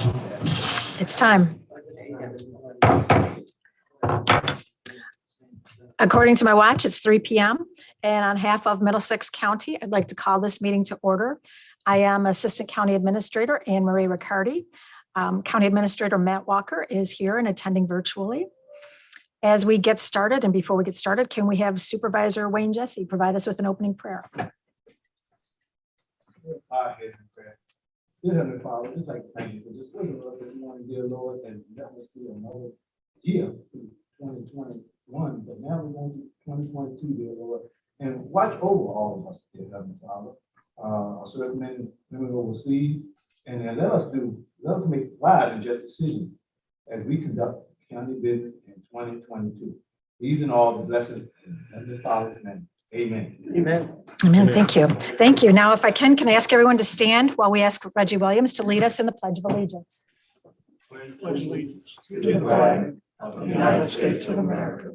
It's time. According to my watch, it's 3 p.m. And on behalf of Middlesex County, I'd like to call this meeting to order. I am Assistant County Administrator Anne Marie Riccardi. County Administrator Matt Walker is here and attending virtually. As we get started, and before we get started, can we have Supervisor Wayne Jesse provide us with an opening prayer? Dear Heavenly Father, just like to thank you for just waking us up this morning, dear Lord, and let us see another year through 2021, but now we're going to 2022, dear Lord, and watch over all of us, dear Heavenly Father. Our servicemen and women overseas, and then let us make wise and just decisions as we conduct county business in 2022. These and all the blessings in Heavenly Father's name. Amen. Amen. Amen. Thank you. Thank you. Now, if I can I ask everyone to stand while we ask Reggie Williams to lead us in the Pledge of Allegiance? Pledge allegiance to the flag of the United States of America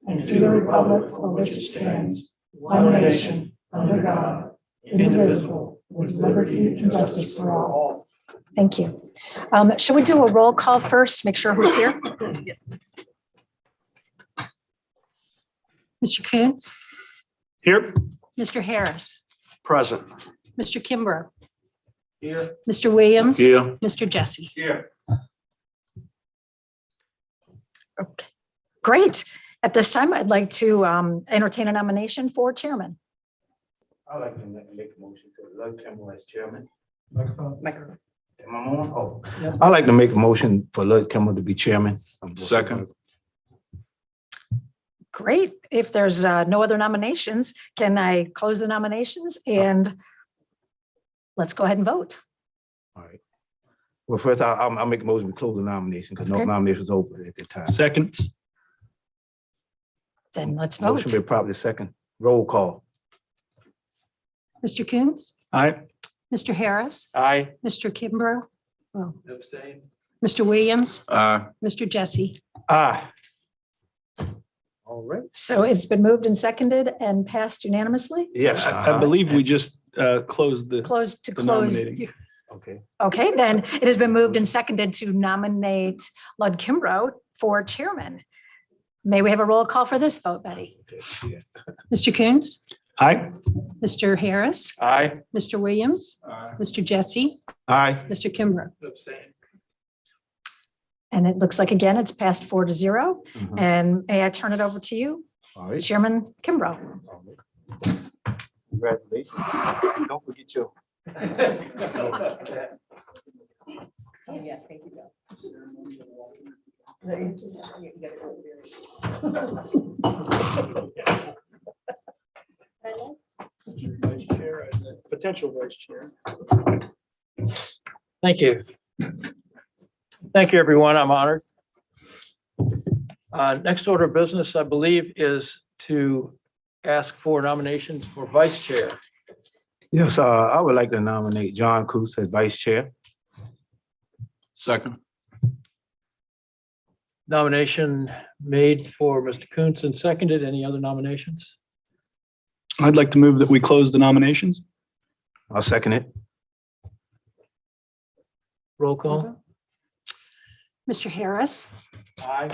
and to the republic for which it stands, one nation, under God, indivisible, with liberty and justice for all. Thank you. Should we do a roll call first? Make sure who's here. Yes, please. Mr. Coons, Here. Mr. Harris, Present. Mr. Kimbrough, Here. Mr. Williams, Here. Mr. Jesse. Here. Okay, great. At this time, I'd like to entertain a nomination for chairman. I'd like to make a motion to elect Campbell as chairman. Microphone. Am I on? Oh, I'd like to make a motion for Lloyd Kimball to be chairman. Second. Great. If there's no other nominations, can I close the nominations and let's go ahead and vote. All right. Well, first, I'll make a motion to close the nomination because no Okay. nominations open at the time. Second. Then let's vote. Motion be probably second. Roll call. Mr. Coons, Aye. Mr. Harris, Aye. Mr. Kimbrough, Abstain. Mr. Williams, Aye. Mr. Jesse. Aye. All right. So it's been moved and seconded and passed unanimously. Yes. I believe we just closed the Closed to The close. nominating. Okay. Okay, then it has been moved and seconded to nominate Lud Kimbrough for chairman. May we have a roll call for this vote, Betty? Okay. Yeah. Mr. Coons, Aye. Mr. Harris, Aye. Mr. Williams, Aye. Mr. Jesse, Aye. Mr. Kimbrough. Abstain. And it looks like, again, it's passed 4-0. Mhm. And may I turn it over to you, All right. Chairman Kimbrough? Congratulations. Don't forget your. Yes, thank you, Bill. Vice Chair and the potential vice chair. Thank you. Thank you, everyone. I'm honored. Next order of business, I believe, is to ask for nominations for vice chair. Yes, I would like to nominate John Coos as vice chair. Second. Nomination made for Mr. Kuntz and seconded. Any other nominations? I'd like to move that we close the nominations. I'll second it. Roll call. Mr. Harris, Aye.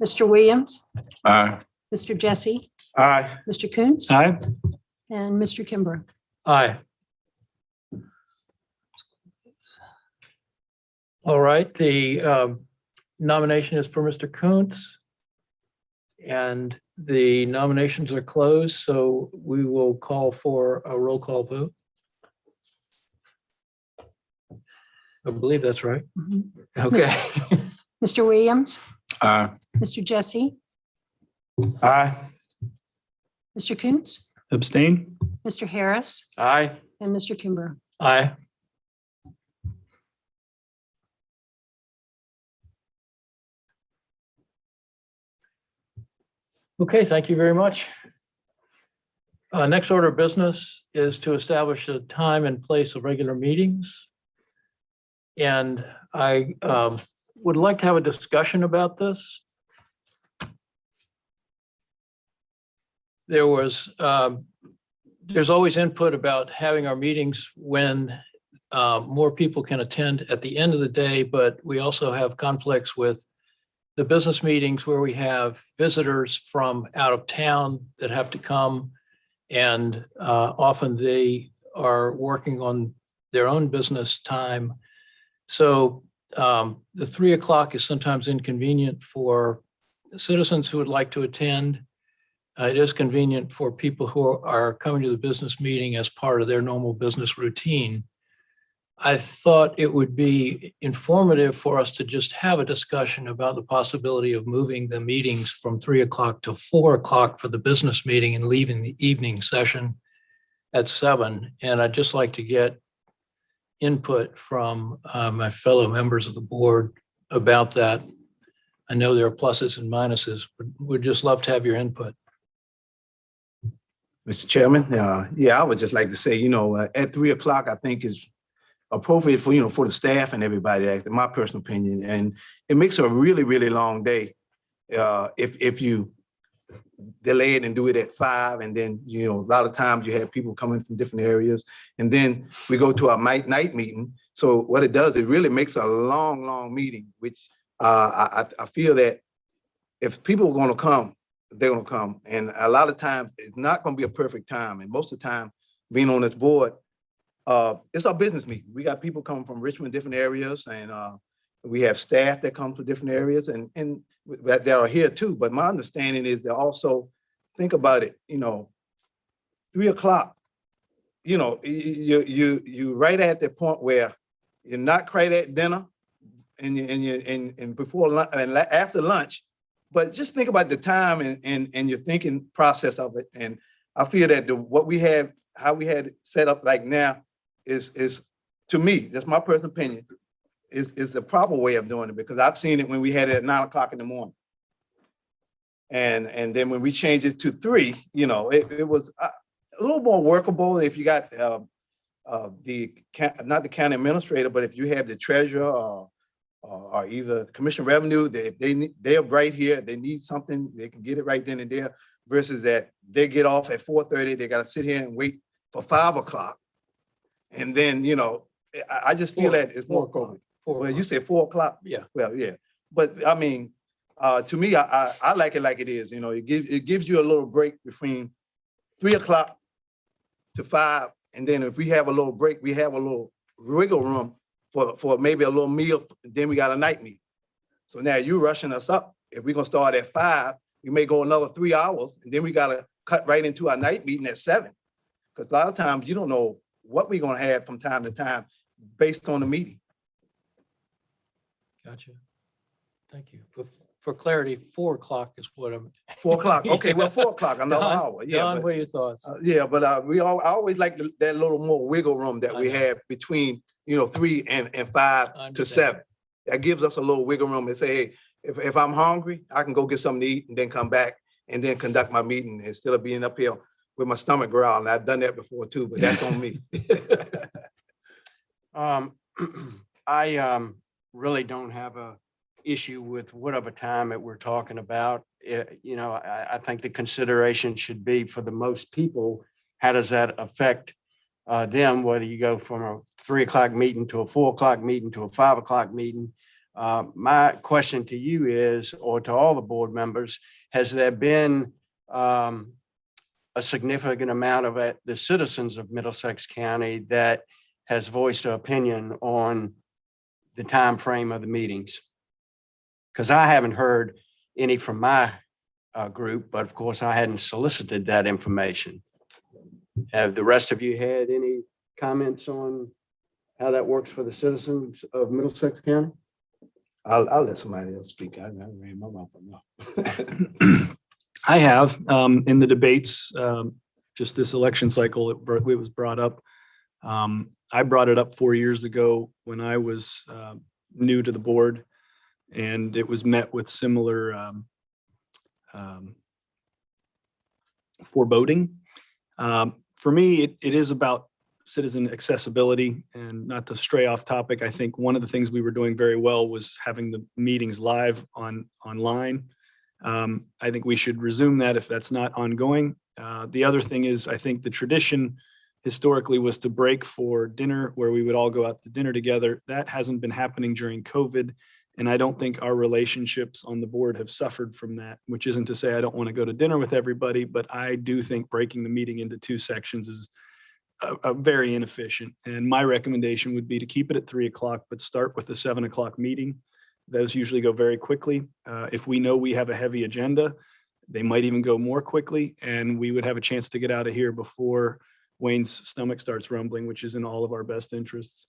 Mr. Williams, Aye. Mr. Jesse, Aye. Mr. Coons, Aye. and Mr. Kimbrough. Aye. All right, the nomination is for Mr. Kuntz. And the nominations are closed, so we will call for a roll call vote. I believe that's right. Mhm. Okay. Mr. Williams, Aye. Mr. Jesse, Aye. Mr. Coons, Abstain? Mr. Harris, Aye. and Mr. Kimbrough. Aye. Okay, thank you very much. Next order of business is to establish a time and place of regular meetings. And I would like to have a discussion about this. There's always input about having our meetings when more people can attend at the end of the day, but we also have conflicts with the business meetings where we have visitors from out of town that have to come. And often they are working on their own business time. So the 3 o'clock is sometimes inconvenient for citizens who would like to attend. It is convenient for people who are coming to the business meeting as part of their normal business routine. I thought it would be informative for us to just have a discussion about the possibility of moving the meetings from 3 o'clock to 4 o'clock for the business meeting and leaving the evening session at 7. And I'd just like to get input from my fellow members of the board about that. I know there are pluses and minuses, but we'd just love to have your input. Mr. Chairman, yeah, I would just like to say, at 3 o'clock, I think is appropriate for, for the staff and everybody, in my personal opinion. And it makes a really, really long day if you delay it and do it at 5. And then, a lot of times you have people coming from different areas. And then we go to our night meeting. So what it does, it really makes a long, long meeting, which I feel that if people are going to come, they're going to come. And a lot of times it's not going to be a perfect time. And most of the time, being on this board, it's our business meeting. We got people coming from Richmond, different areas, and we have staff that come from different areas and that are here too. But my understanding is to also think about it, 3 o'clock, you right at the point where you're not quite at dinner and before lunch and after lunch, but just think about the time and your thinking process of it. And I feel that what we have, how we had it set up like now is to me, that's my personal opinion, is the proper way of doing it, because I've seen it when we had it at 9 o'clock in the morning. And then when we changed it to 3, it was a little more workable if you got not the county administrator, but if you have the treasurer or either commission revenue, they're right here, they need something, they can get it right then and there, versus that they get off at 4:30, they got to sit here and wait for 5 o'clock. And then, I just feel that it's more appropriate. Well, you said 4 o'clock? Yeah. Well, yeah. But I mean, to me, I like it like it is. It gives you a little break between 3 o'clock to 5. And then if we have a little break, we have a little wiggle room for maybe a little meal. Then we got a night meeting. So now you're rushing us up. If we're going to start at 5, we may go another 3 hours. And then we got to cut right into our night meeting at 7. Because a lot of times you don't know what we're going to have from time to time based on the meeting. Gotcha. Thank you. For clarity, 4 o'clock is what I'm. 4 o'clock. Okay, well, 4 o'clock, another Don, hour. Yeah. Don, But, what are your thoughts? yeah, but I always like that little more wiggle room that we have between 3 and 5 to 7. That gives us a little wiggle room and say, hey, if I'm hungry, I can go get something to eat and then come back and then conduct my meeting instead of being up here with my stomach growling. I've done that before too, but that's on me. I really don't have a issue with whatever time that we're talking about. I think the consideration should be for the most people, how does that affect them, whether you go from a 3 o'clock meeting to a 4 o'clock meeting to a 5 o'clock meeting. My question to you is, or to all the board members, has there been a significant amount of the citizens of Middlesex County that has voiced an opinion on the time frame of the meetings? Because I haven't heard any from my group, but of course I hadn't solicited that information. Have the rest of you had any comments on how that works for the citizens of Middlesex County? I'll let somebody else speak. I ran my mouth enough. I have, in the debates, just this election cycle, it was brought up. I brought it up 4 years ago when I was new to the board, and it was met with similar foreboding. For me, it is about citizen accessibility, and not to stray off topic. I think one of the things we were doing very well was having the meetings live online. I think we should resume that if that's not ongoing. The other thing is, I think the tradition historically was to break for dinner where we would all go out to dinner together. That hasn't been happening during COVID. And I don't think our relationships on the board have suffered from that, which isn't to say I don't want to go to dinner with everybody, but I do think breaking the meeting into two sections is a very inefficient. And my recommendation would be to keep it at 3 o'clock, but start with the 7 o'clock meeting. Those usually go very quickly. If we know we have a heavy agenda, they might even go more quickly, and we would have a chance to get out of here before Wayne's stomach starts rumbling, which is in all of our best interests.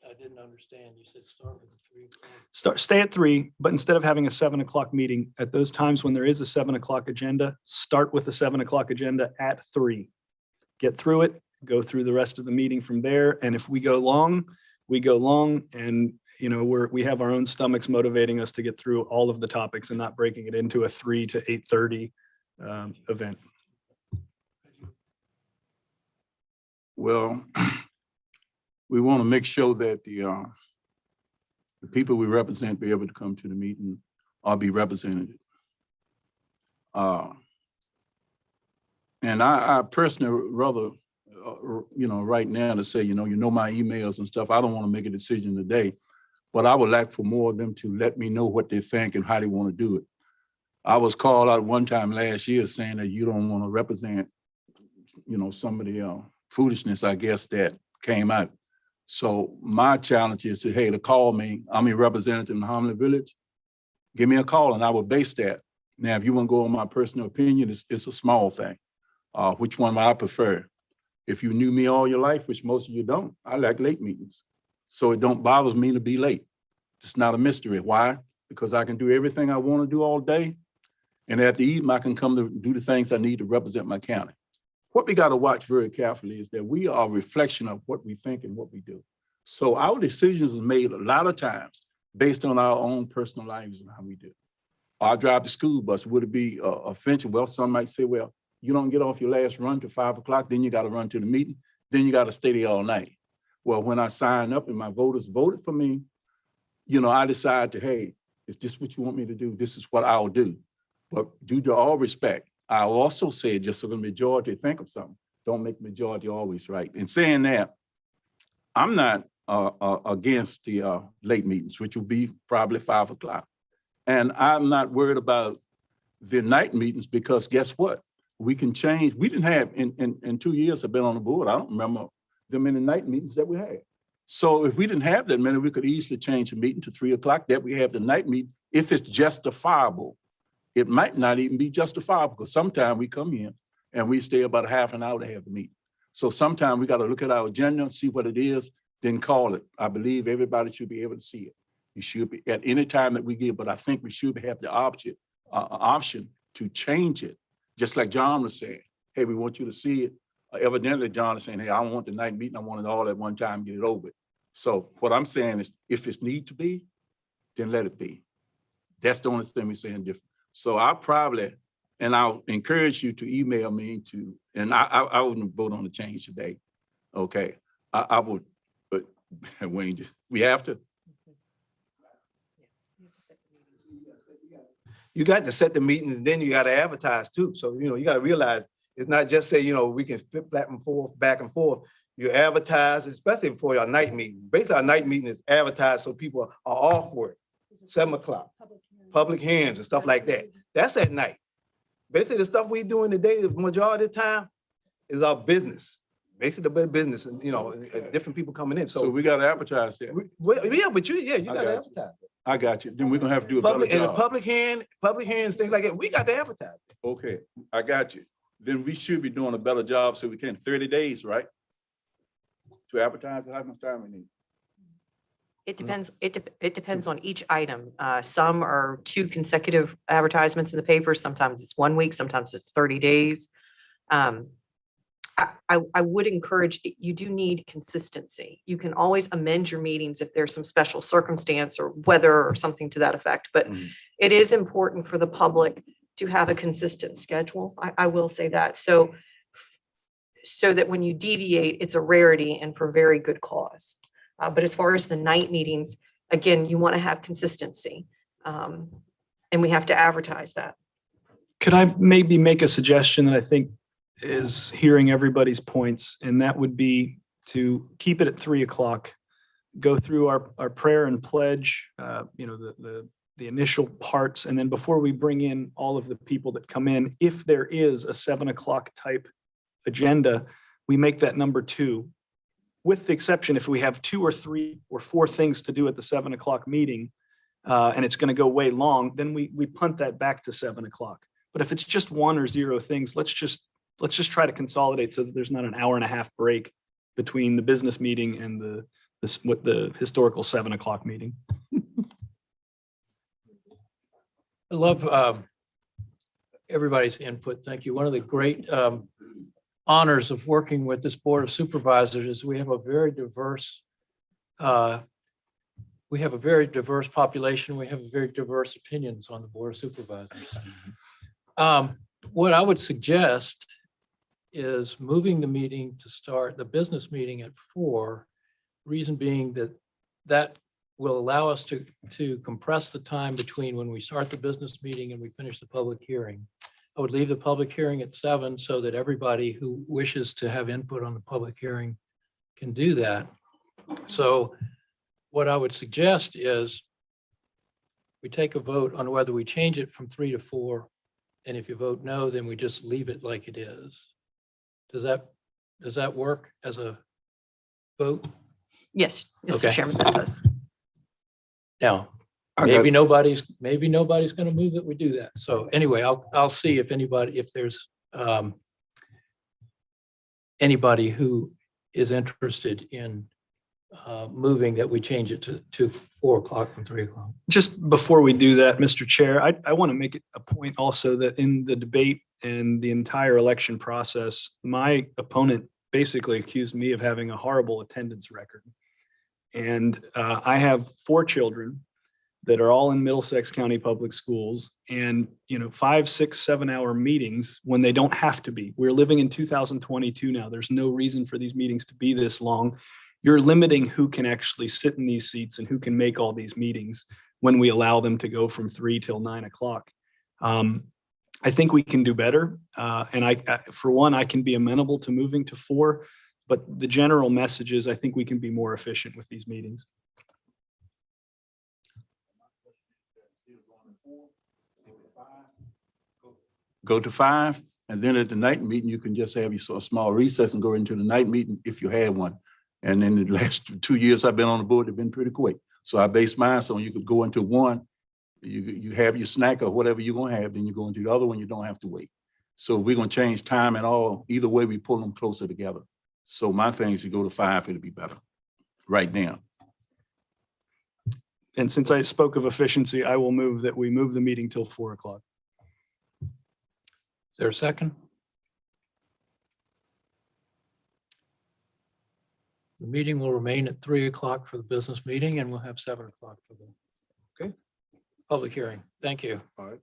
I didn't understand. You said start with the 3 o'clock. Stay at 3, but instead of having a 7 o'clock meeting, at those times when there is a 7 o'clock agenda, start with the 7 o'clock agenda at 3. Get through it, go through the rest of the meeting from there. And if we go long, we go long. And you know, we have our own stomachs motivating us to get through all of the topics and not breaking it into a 3 to 8:30 event. Well, we want to make sure that the people we represent be able to come to the meeting or be represented. And I personally rather, right now to say, my emails and stuff, I don't want to make a decision today, but I would like for more of them to let me know what they think and how they want to do it. I was called out one time last year saying that you don't want to represent, some of the foolishness, I guess, that came out. So my challenge is to call me. I'm a representative in Homley Village. Give me a call and I will base that. Now, if you want to go on my personal opinion, it's a small thing. Which one I prefer? If you knew me all your life, which most of you don't, I like late meetings. So it don't bother me to be late. It's not a mystery. Why? Because I can do everything I want to do all day. And at the evening, I can come to do the things I need to represent my county. What we got to watch very carefully is that we are a reflection of what we think and what we do. So our decisions are made a lot of times based on our own personal lives and how we do. I drive the school bus. Would it be offensive? Well, some might say, well, you don't get off your last run to 5 o'clock, then you got to run to the meeting, then you got to stay there all night. Well, when I signed up and my voters voted for me, I decided to, if this is what you want me to do, this is what I'll do. But due to all respect, I also say, just so the majority think of something, don't make the majority always right. In saying that, I'm not against the late meetings, which will be probably 5 o'clock. And I'm not worried about the night meetings because guess what? We can change. We didn't have, in 2 years I've been on the board, I don't remember the many night meetings that we had. So if we didn't have that many, we could easily change the meeting to 3 o'clock, that we have the night meeting, if it's justifiable. It might not even be justifiable because sometimes we come in and we stay about a half an hour to have the meeting. So sometimes we got to look at our agenda, see what it is, then call it. I believe everybody should be able to see it. You should be at any time that we give, but I think we should have the option to change it. Just like John was saying, hey, we want you to see it. Evidently, John is saying, hey, I don't want the night meeting. I want it all at one time, get it over with. So what I'm saying is, if it's need to be, then let it be. That's the only thing we're saying different. So I'll probably, and I'll encourage you to email me and I wouldn't vote on the change today. Okay, I would, but Wayne, we have to. You got to set the meetings and then you got to advertise too. So, you got to realize it's not just say, we can flip back and forth. You advertise, especially for your night meeting. Basically, our night meeting is advertised so people are off work, 7 o'clock, public hearings and stuff like that. That's at night. Basically, the stuff we do in the day, the majority of the time, is our business. Basically, the business and, different people coming in. So we got to advertise that. Yeah, but you got to advertise. I got you. Then we're going to have to do a better job. Public hearings, things like that, we got to advertise. Okay, I got you. Then we should be doing a better job so we can 30 days, right? To advertise, how much time we need? It depends. It depends on each item. Some are 2 consecutive advertisements in the paper. Sometimes it's 1 week, sometimes it's 30 days. I would encourage, you do need consistency. You can always amend your meetings if there's some special circumstance or weather or something to that effect, but it is important for the public to have a consistent schedule. I will say that. So that when you deviate, it's a rarity and for very good cause. But as far as the night meetings, again, you want to have consistency, and we have to advertise that. Could I maybe make a suggestion that I think is hearing everybody's points, and that would be to keep it at 3:00, go through our prayer and pledge, the initial parts, and then before we bring in all of the people that come in, if there is a 7:00 type agenda, we make that number 2. With the exception, if we have 2 or 3 or 4 things to do at the 7:00 meeting, and it's going to go way long, then we punt that back to 7:00. But if it's just 1 or 0 things, let's just try to consolidate so that there's not an hour and a half break between the business meeting and the historical 7:00 meeting. I love everybody's input. Thank you. One of the great honors of working with this Board of Supervisors is we have a very diverse population. We have very diverse opinions on the Board of Supervisors. What I would suggest is moving the meeting to start the business meeting at 4. Reason being that will allow us to compress the time between when we start the business meeting and we finish the public hearing. I would leave the public hearing at 7 so that everybody who wishes to have input on the public hearing can do that. So what I would suggest is we take a vote on whether we change it from 3 to 4. And if you vote no, then we just leave it like it is. Does that work as a vote? Yes, Mr. Okay. Chairman, that does. Now, maybe nobody's going to move that we do that. So anyway, I'll see if there's anybody who is interested in moving that we change it to 4:00 from 3:00. Just before we do that, Mr. Chair, I want to make it a point also that in the debate and the entire election process, my opponent basically accused me of having a horrible attendance record. And I have 4 children that are all in Middlesex County Public Schools, and 5, 6, 7-hour meetings when they don't have to be. We're living in 2022 now. There's no reason for these meetings to be this long. You're limiting who can actually sit in these seats and who can make all these meetings when we allow them to go from 3 till 9 o'clock. I think we can do better. And for one, I can be amenable to moving to 4, but the general message is I think we can be more efficient with these meetings. Go to 5, and then at the night meeting, you can just have a small recess and go into the night meeting if you had one. And then the last 2 years I've been on the board, they've been pretty quick. So I base mine so you could go into one, you have your snack or whatever you're gonna have, then you go into the other one, you don't have to wait. So we're gonna change time and all, either way, we pull them closer together. So my thing is to go to 5, it'll be better right now. And since I spoke of efficiency, I will move that we move the meeting till 4 o'clock. Is there a second? The meeting will remain at 3 o'clock for the business meeting, and we'll have 7 o'clock for the public hearing. Thank you. All right.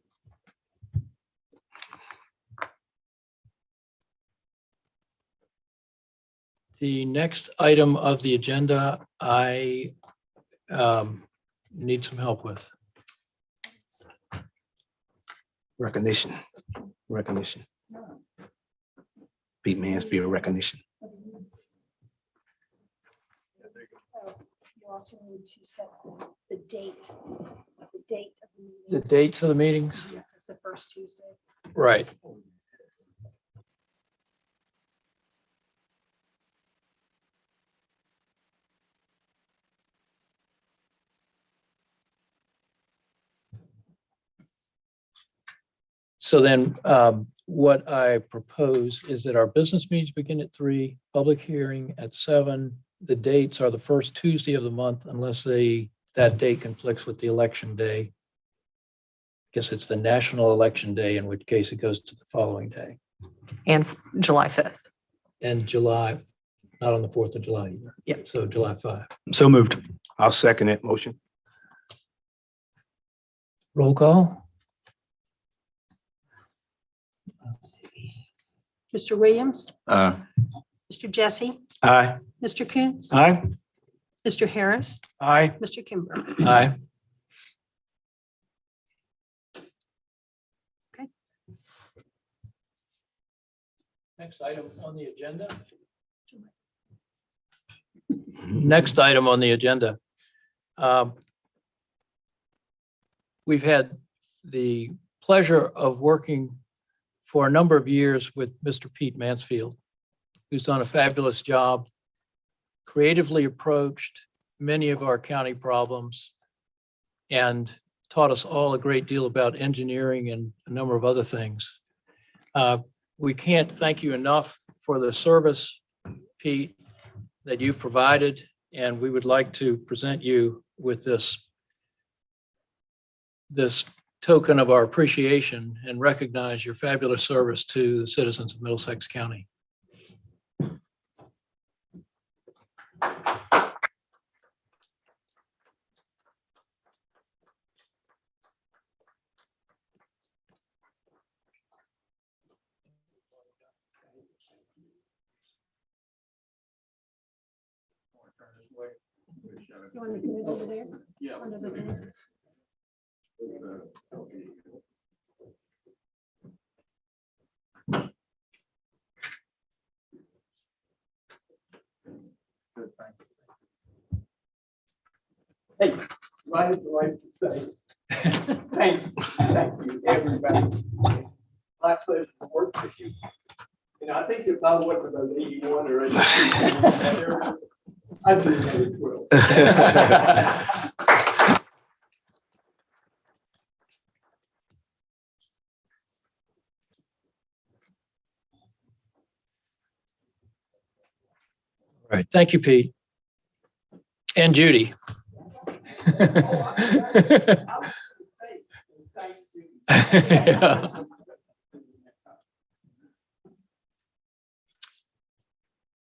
The next item of the agenda, I need some help with. Recognition. Pete Mansfield recognition. You also need to set the date of the meeting. The dates of the meetings? It's the first Tuesday. Right. So then what I propose is that our business meetings begin at 3, public hearing at 7. The dates are the first Tuesday of the month unless that date conflicts with the election day. I guess it's the national election day, in which case it goes to the following day. And July 5th. And July, not on the 4th of July either. Yep. So July 5. So moved. I'll second that motion. Roll call. Mr. Williams, Uh, Mr. Jesse, Aye. Mr. Coons, Aye. Mr. Harris, Aye. Mr. Kimber. Aye. Next item on the agenda. Next item on the agenda. We've had the pleasure of working for a number of years with Mr. Pete Mansfield, who's done a fabulous job, creatively approached many of our county problems, and taught us all a great deal about engineering and a number of other things. We can't thank you enough for the service, Pete, that you've provided, and we would like to present you with this token of our appreciation and recognize your fabulous service to the citizens of Middlesex County. You want me to move over there? Yeah. Under the door? Hey, I would like to say, thank you, everybody. My pleasure to work with you. And I think if I wasn't about 81 or 82, I'd be really thrilled. All right, thank you, Pete. And Judy.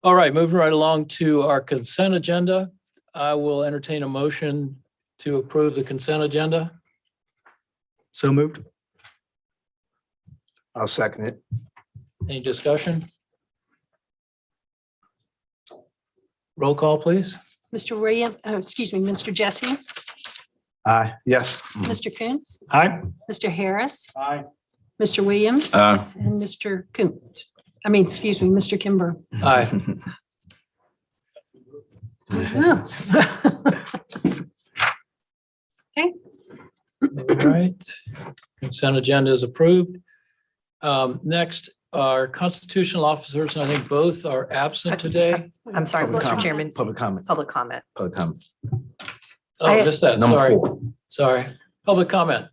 All right, moving right along to our consent agenda. I will entertain a motion to approve the consent agenda. So moved. I'll second it. Any discussion? Roll call, please. Mr. William, Mr. Jesse, Aye, yes. Mr. Coons, Aye. Mr. Harris, Aye. Mr. Williams, Aye. and Mr. Coons. Mr. Kimber. Aye. Okay. All right. Consent agenda is approved. Next, our constitutional officers, and I think both are absent today. I'm sorry, Public Mr. comment. Chairman, Public comment, public comment. public comment. Oh, I missed that. Number Sorry. 4. Sorry. Public comment.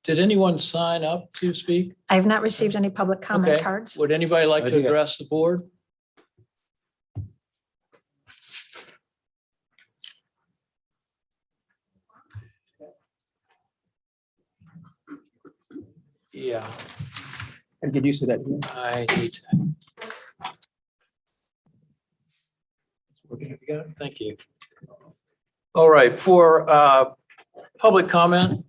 Did anyone sign up to speak? I have not received any public comment Okay. cards. Would anybody like I to think I- address the board? Yeah, And get used to that. I need to. You got it? Thank you. All right, for public comment,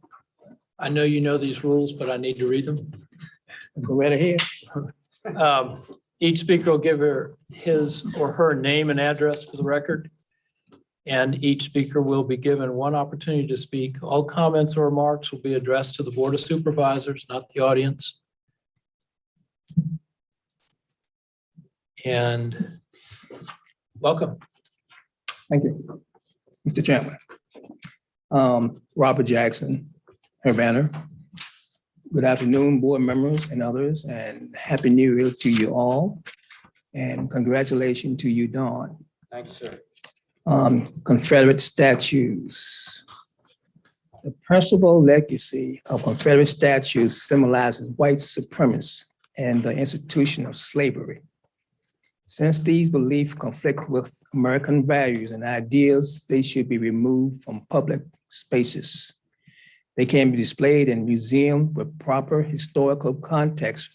I know you know these rules, but I need to read them. Go right ahead. Each speaker will give his or her name and address for the record. And each speaker will be given one opportunity to speak. All comments or remarks will be addressed to the Board of Supervisors, not the audience. And welcome. Thank you, Mr. Chairman. Robert Jackson, Urbana. Good afternoon, board members and others, and Happy New Year to you all. And congratulations to you, Dawn. Thank you, sir. Confederate statues. The principal legacy of Confederate statues symbolizes white supremacy and the institution of slavery. Since these beliefs conflict with American values and ideals, they should be removed from public spaces. They can be displayed in museums with proper historical context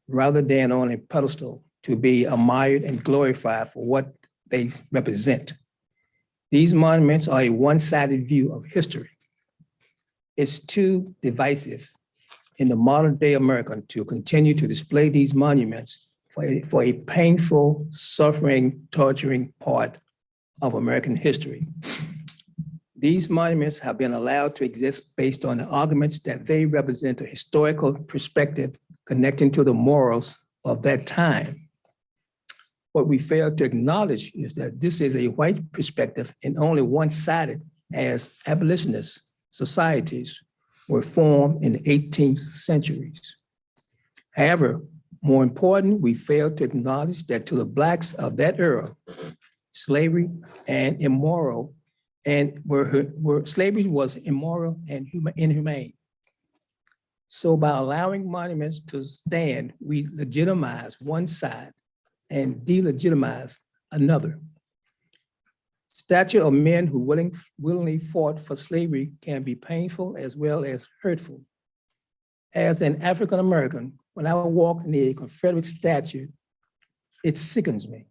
rather than on a pedestal to be admired and glorified for what they represent. These monuments are a one-sided view of history. It's too divisive in the modern day America to continue to display these monuments for a painful, suffering, torturing part of American history. These monuments have been allowed to exist based on the arguments that they represent a historical perspective connecting to the morals of that time. What we fail to acknowledge is that this is a white perspective and only one-sided, as abolitionist societies were formed in the 18th centuries. However, more important, we fail to acknowledge that to the Blacks of that era, slavery and immoral, and where slavery was immoral and inhumane. So by allowing monuments to stand, we legitimize one side and delegitimize another. Statue of men who willingly fought for slavery can be painful as well as hurtful. As an African American, when I walk near a Confederate statue, it sickens me.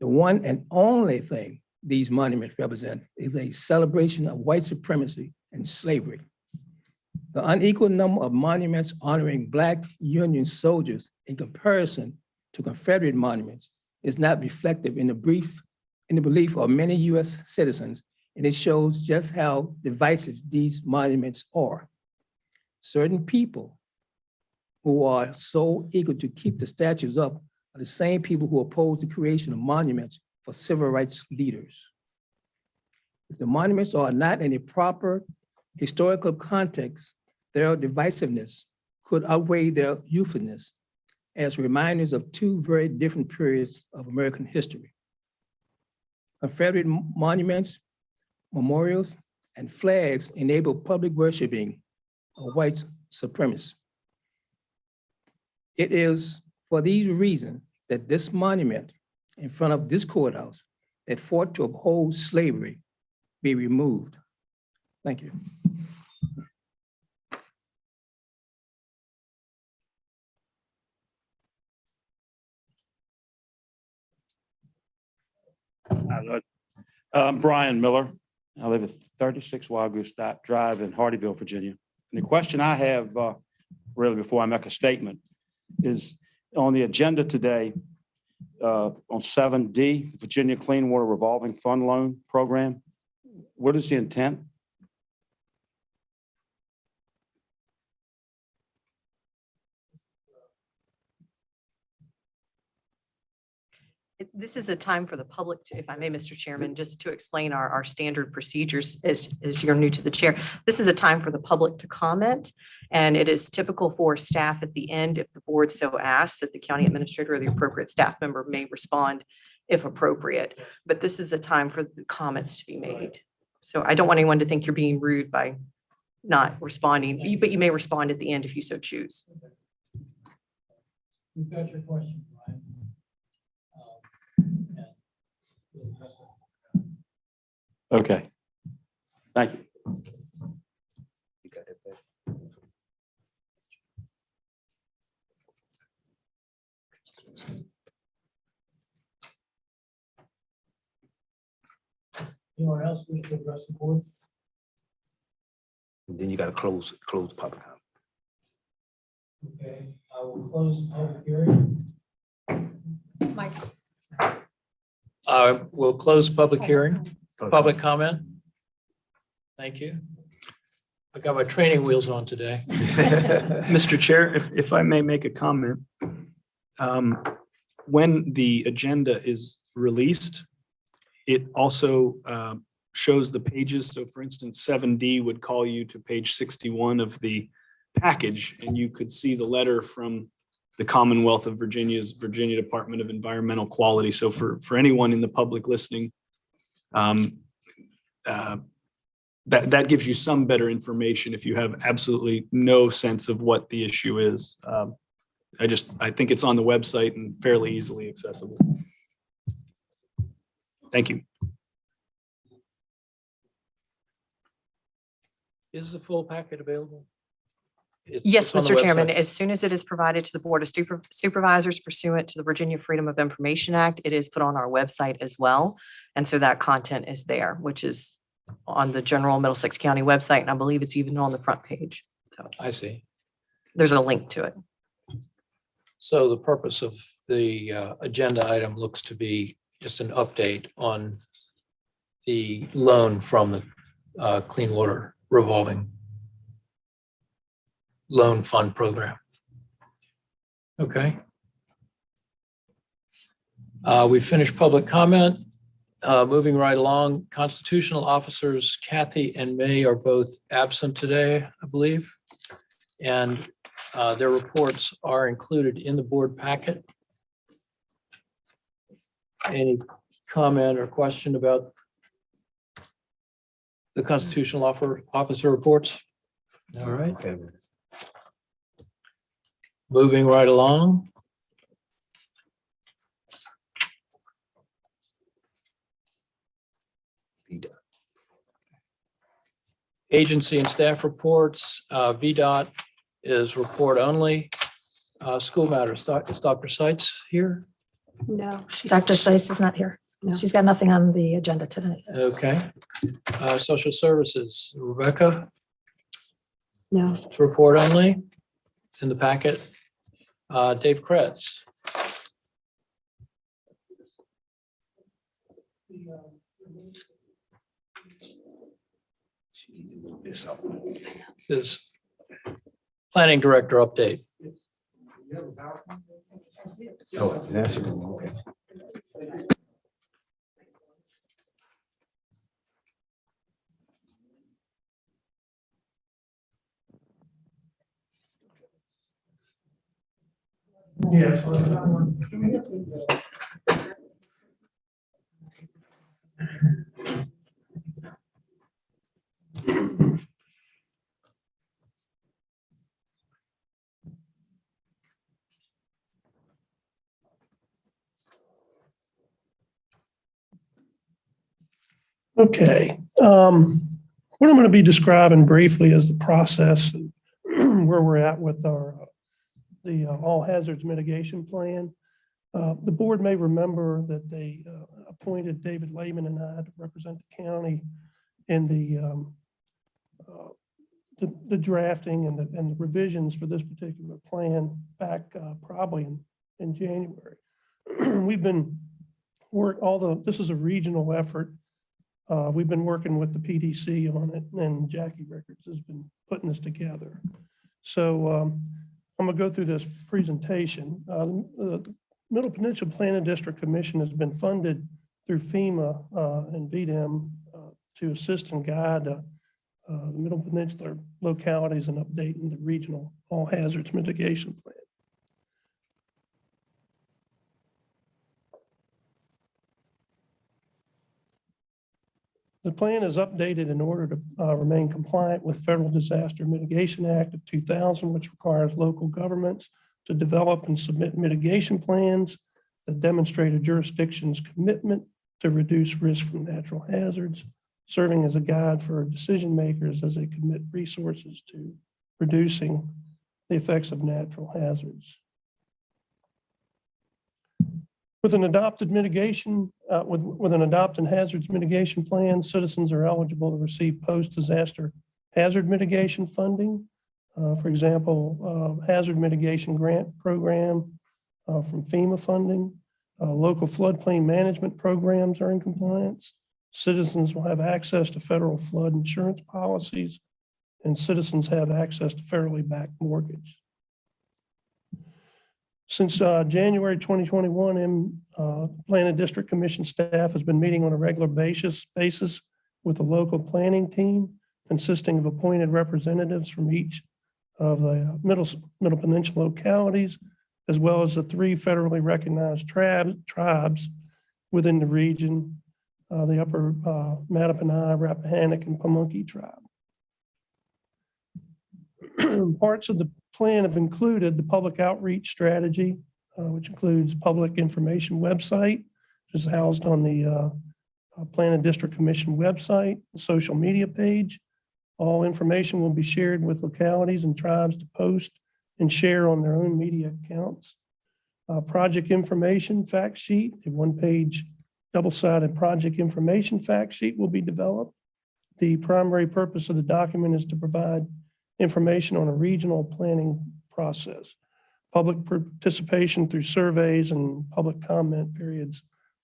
The one and only thing these monuments represent is a celebration of white supremacy and slavery. The unequal number of monuments honoring Black Union soldiers in comparison to Confederate monuments is not reflective in the belief of many US citizens, and it shows just how divisive these monuments are. Certain people who are so eager to keep the statues up are the same people who oppose the creation of monuments for civil rights leaders. If the monuments are not in a proper historical context, their divisiveness could outweigh their usefulness as reminders of two very different periods of American history. Confederate monuments, memorials, and flags enable public worshiping of white supremacists. It is for these reasons that this monument in front of this courthouse that fought to uphold slavery be removed. Thank you. I'm Brian Miller. I live at 36 Wild Goose Drive in Hardyville, Virginia. And the question I have, really before I make a statement, is on the agenda today on 7D, Virginia Clean Water Revolving Fund Loan Program. What is the intent? This is a time for the public to, if I may, Mr. Chairman, just to explain our standard procedures as you're new to the chair. This is a time for the public to comment, and it is typical for staff at the end, if the board so asks, that the county administrator or the appropriate staff member may respond if appropriate. But this is a time for the comments to be made. So I don't want anyone to think you're being rude by not responding, but you may respond at the end if you so choose. We've got your question, Brian. Okay. Thank you. Anyone else wish to address the board? And then you got to close public comment. Okay, I will close the public hearing. Mike. We'll close public hearing, public comment. Thank you. I got my training wheels on today. Mr. Chair, if I may make a comment, when the agenda is released, it also shows the pages. So for instance, 7D would call you to page 61 of the package, and you could see the letter from the Commonwealth of Virginia's Virginia Department of Environmental Quality. So for anyone in the public listening, that gives you some better information if you have absolutely no sense of what the issue is. I think it's on the website and fairly easily accessible. Thank you. Is the full packet available? Yes, It's on the Mr. Chairman, website. as soon as it is provided to the Board of Supervisors pursuant to the Virginia Freedom of Information Act, it is put on our website as well. And so that content is there, which is on the general Middlesex County website, and I believe it's even on the front page. So I see. there's a link to it. So the purpose of the agenda item looks to be just an update on the loan from the Clean Water Revolving Loan Fund Program. Okay. We finished public comment. Moving right along, constitutional officers Kathy and May are both absent today, I believe. And their reports are included in the board packet. Any comment or question about the constitutional officer reports? All right. Moving right along. Agency and staff reports. VDOT is report only. School matters. Is Dr. Seitz here? No, she's. Dr. Seiss is not here. No. She's got nothing on the agenda today. Okay. Social services. Rebecca, No. it's report only. It's in the packet. Dave Kretz. This planning director update. Oh, that's, okay. Yes. Okay, what I'm going to be describing briefly is the process and where we're at with our the all hazards mitigation plan. The board may remember that they appointed David Lehman and I to represent the county in the drafting and the revisions for this particular plan back probably in January. We've been this is a regional effort. We've been working with the PDC on it, and Jackie Rickards has been putting this together. So I'm going to go through this presentation. The Middle Peninsula Planning District Commission has been funded through FEMA and VDM to assist and guide the Middle Peninsula localities in updating the regional all hazards mitigation plan. The plan is updated in order to remain compliant with Federal Disaster Mitigation Act of 2000, which requires local governments to develop and submit mitigation plans that demonstrate a jurisdiction's commitment to reduce risk from natural hazards, serving as a guide for decision makers as they commit resources to reducing the effects of natural hazards. With an adopted mitigation, with an adopted hazards mitigation plan, citizens are eligible to receive post-disaster hazard mitigation funding. For example, hazard mitigation grant program from FEMA funding. Local floodplain management programs are in compliance. Citizens will have access to federal flood insurance policies, and citizens have access to federally backed mortgage. Since January 2021, Planning District Commission staff has been meeting on a regular basis with the local planning team, consisting of appointed representatives from each of the Middle Peninsula localities, as well as the 3 federally recognized tribes within the region, the Upper Mattaponi, Rappahannock, and Pamunkey tribe. Parts of the plan have included the public outreach strategy, which includes public information website, which is housed on the Planning District Commission website, the social media page. All information will be shared with localities and tribes to post and share on their own media accounts. Project information fact sheet, a 1-page double-sided project information fact sheet will be developed. The primary purpose of the document is to provide information on a regional planning process, public participation through surveys and public comment periods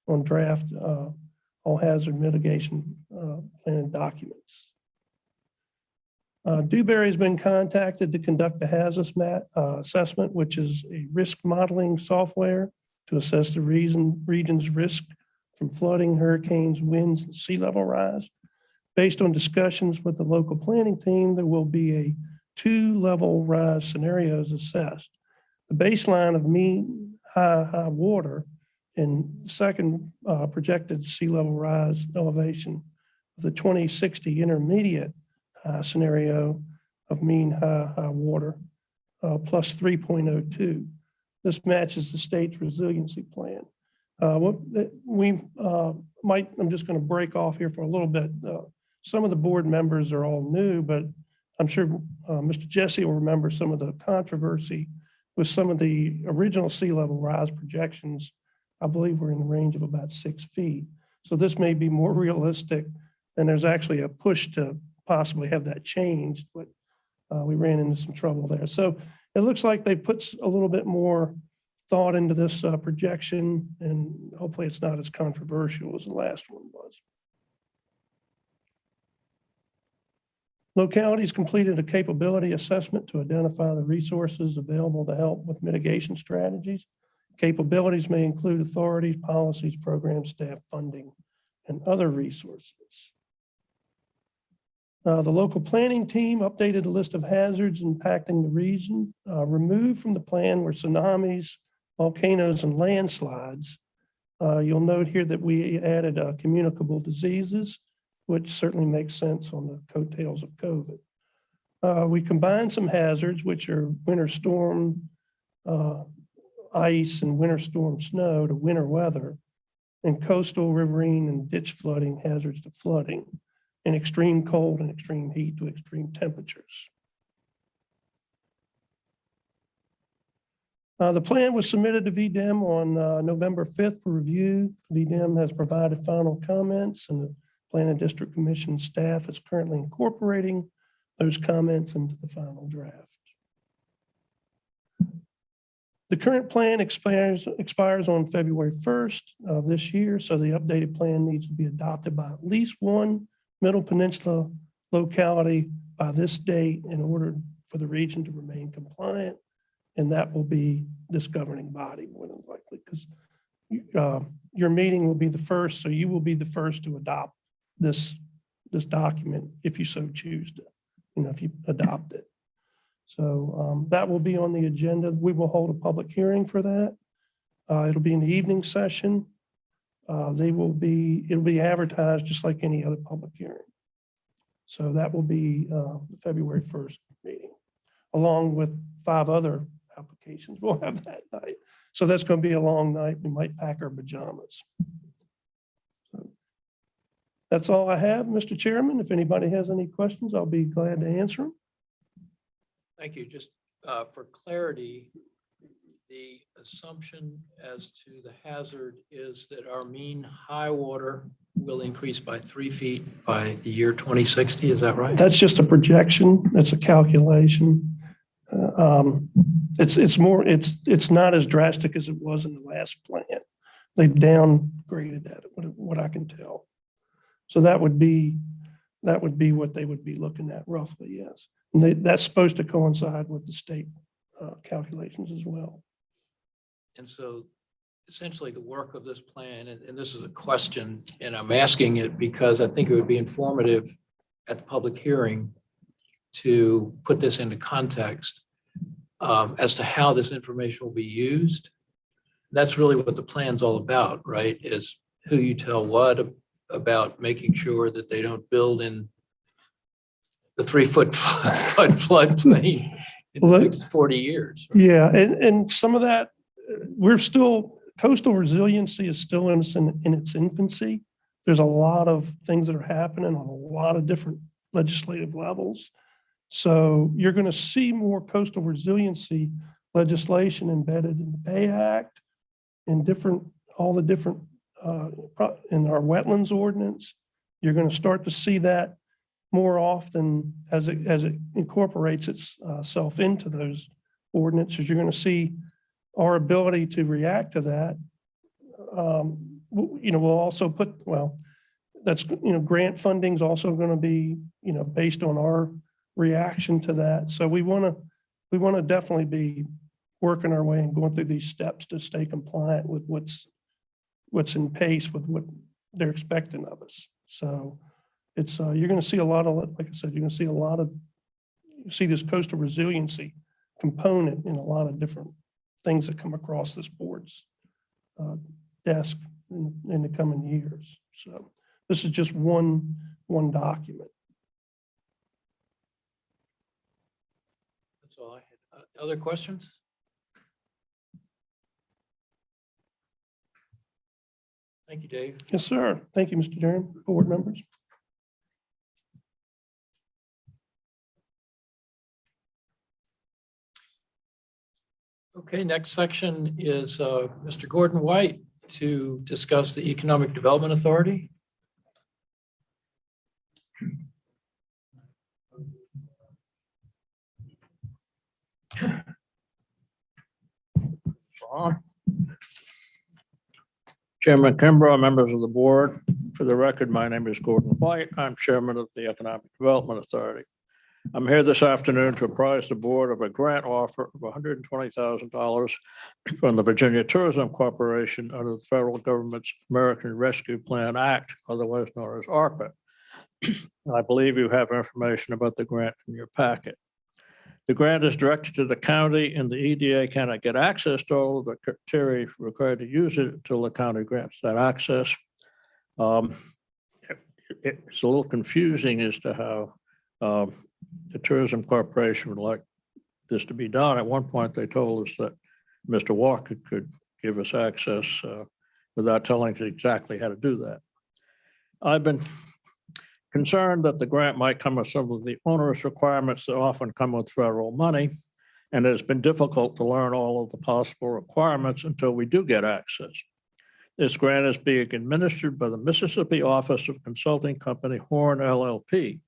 on draft all hazard mitigation plan documents. Dewberry has been contacted to conduct a hazardous assessment, which is a risk modeling software to assess the region's risk from flooding, hurricanes, winds, and sea level rise. Based on discussions with the local planning team, there will be a 2-level rise scenarios assessed. The baseline of mean high water and second projected sea level rise elevation of the 2060 intermediate scenario of mean high water plus 3.02. This matches the state's resiliency plan. I'm just going to break off here for a little bit. Some of the board members are all new, but I'm sure Mr. Jesse will remember some of the controversy with some of the original sea level rise projections. I believe we're in the range of about 6 feet. So this may be more realistic, and there's actually a push to possibly have that changed, but we ran into some trouble there. So it looks like they put a little bit more thought into this projection, and hopefully it's not as controversial as the last one was. Localities completed a capability assessment to identify the resources available to help with mitigation strategies. Capabilities may include authorities, policies, programs, staff, funding, and other resources. The local planning team updated a list of hazards impacting the region. Removed from the plan were tsunamis, volcanoes, and landslides. You'll note here that we added communicable diseases, which certainly makes sense on the coattails of COVID. We combined some hazards, which are winter storm, ice, and winter storm snow to winter weather, and coastal, riverine, and ditch flooding hazards to flooding, and extreme cold and extreme heat to extreme temperatures. The plan was submitted to VDEM on November 5th for review. VDEM has provided final comments, and the Plan and District Commission staff is currently incorporating those comments into the final draft. The current plan expires on February 1st of this year, so the updated plan needs to be adopted by at least one Middle Peninsula locality by this date in order for the region to remain compliant, and that will be this governing body more than likely, because your meeting will be the first, so you will be the first to adopt this document if you so choose to, if you adopt it. So that will be on the agenda. We will hold a public hearing for that. It'll be in the evening session. It'll be advertised just like any other public hearing. So that will be the February 1st meeting, along with 5 other applications we'll have that night. So that's going to be a long night. We might pack our pajamas. So that's all I have, Mr. Chairman. If anybody has any questions, I'll be glad to answer them. Thank you. Just for clarity, the assumption as to the hazard is that our mean high water will increase by 3 feet by the year 2060. Is that right? That's just a projection. That's a calculation. It's not as drastic as it was in the last plan. They've downgraded that, what I can tell. So that would be what they would be looking at roughly, yes. And that's supposed to coincide with the state calculations as well. And so essentially the work of this plan, and this is a question, and I'm asking it because I think it would be informative at the public hearing to put this into context as to how this information will be used. That's really what the plan's all about, right? Is who you tell what about making sure that they don't build in the 3-foot floodplain in the next 40 years. Right? Yeah, and some of that, coastal resiliency is still in its infancy. There's a lot of things that are happening on a lot of different legislative levels. So you're going to see more coastal resiliency legislation embedded in the Bay Act and all the different in our wetlands ordinance. You're going to start to see that more often as it incorporates itself into those ordinances. You're going to see our ability to react to that. We'll also that's grant funding is also going to be based on our reaction to that. So we want to definitely be working our way and going through these steps to stay compliant with what's in pace with what they're expecting of us. So it's, you're going to see a lot of, like I said, you're going to see a lot of, you see this coastal resiliency component in a lot of different things that come across this board's desk in the coming years. So this is just one document. That's all I had. Other questions? Thank you, Dave. Yes, sir. Thank you, Mr. Chairman, board members. Okay, next section is Mr. Gordon White to discuss the Economic Development Authority. Chairman Kimbrough, members of the board, for the record, my name is Gordon White. I'm chairman of the Economic Development Authority. I'm here this afternoon to apprise the board of a grant offer of $120,000 from the Virginia Tourism Corporation under the federal government's American Rescue Plan Act, otherwise known as ARPA. I believe you have information about the grant in your packet. The grant is directed to the county, and the EDA cannot get access to all of the criteria required to use it until the county grants that access. It's a little confusing as to how the Tourism Corporation would like this to be done. At one point, they told us that Mr. Walker could give us access without telling us exactly how to do that. I've been concerned that the grant might come with some of the onerous requirements that often come with federal money, and it's been difficult to learn all of the possible requirements until we do get access. This grant is being administered by the Mississippi Office of Consulting Company Horn LLP.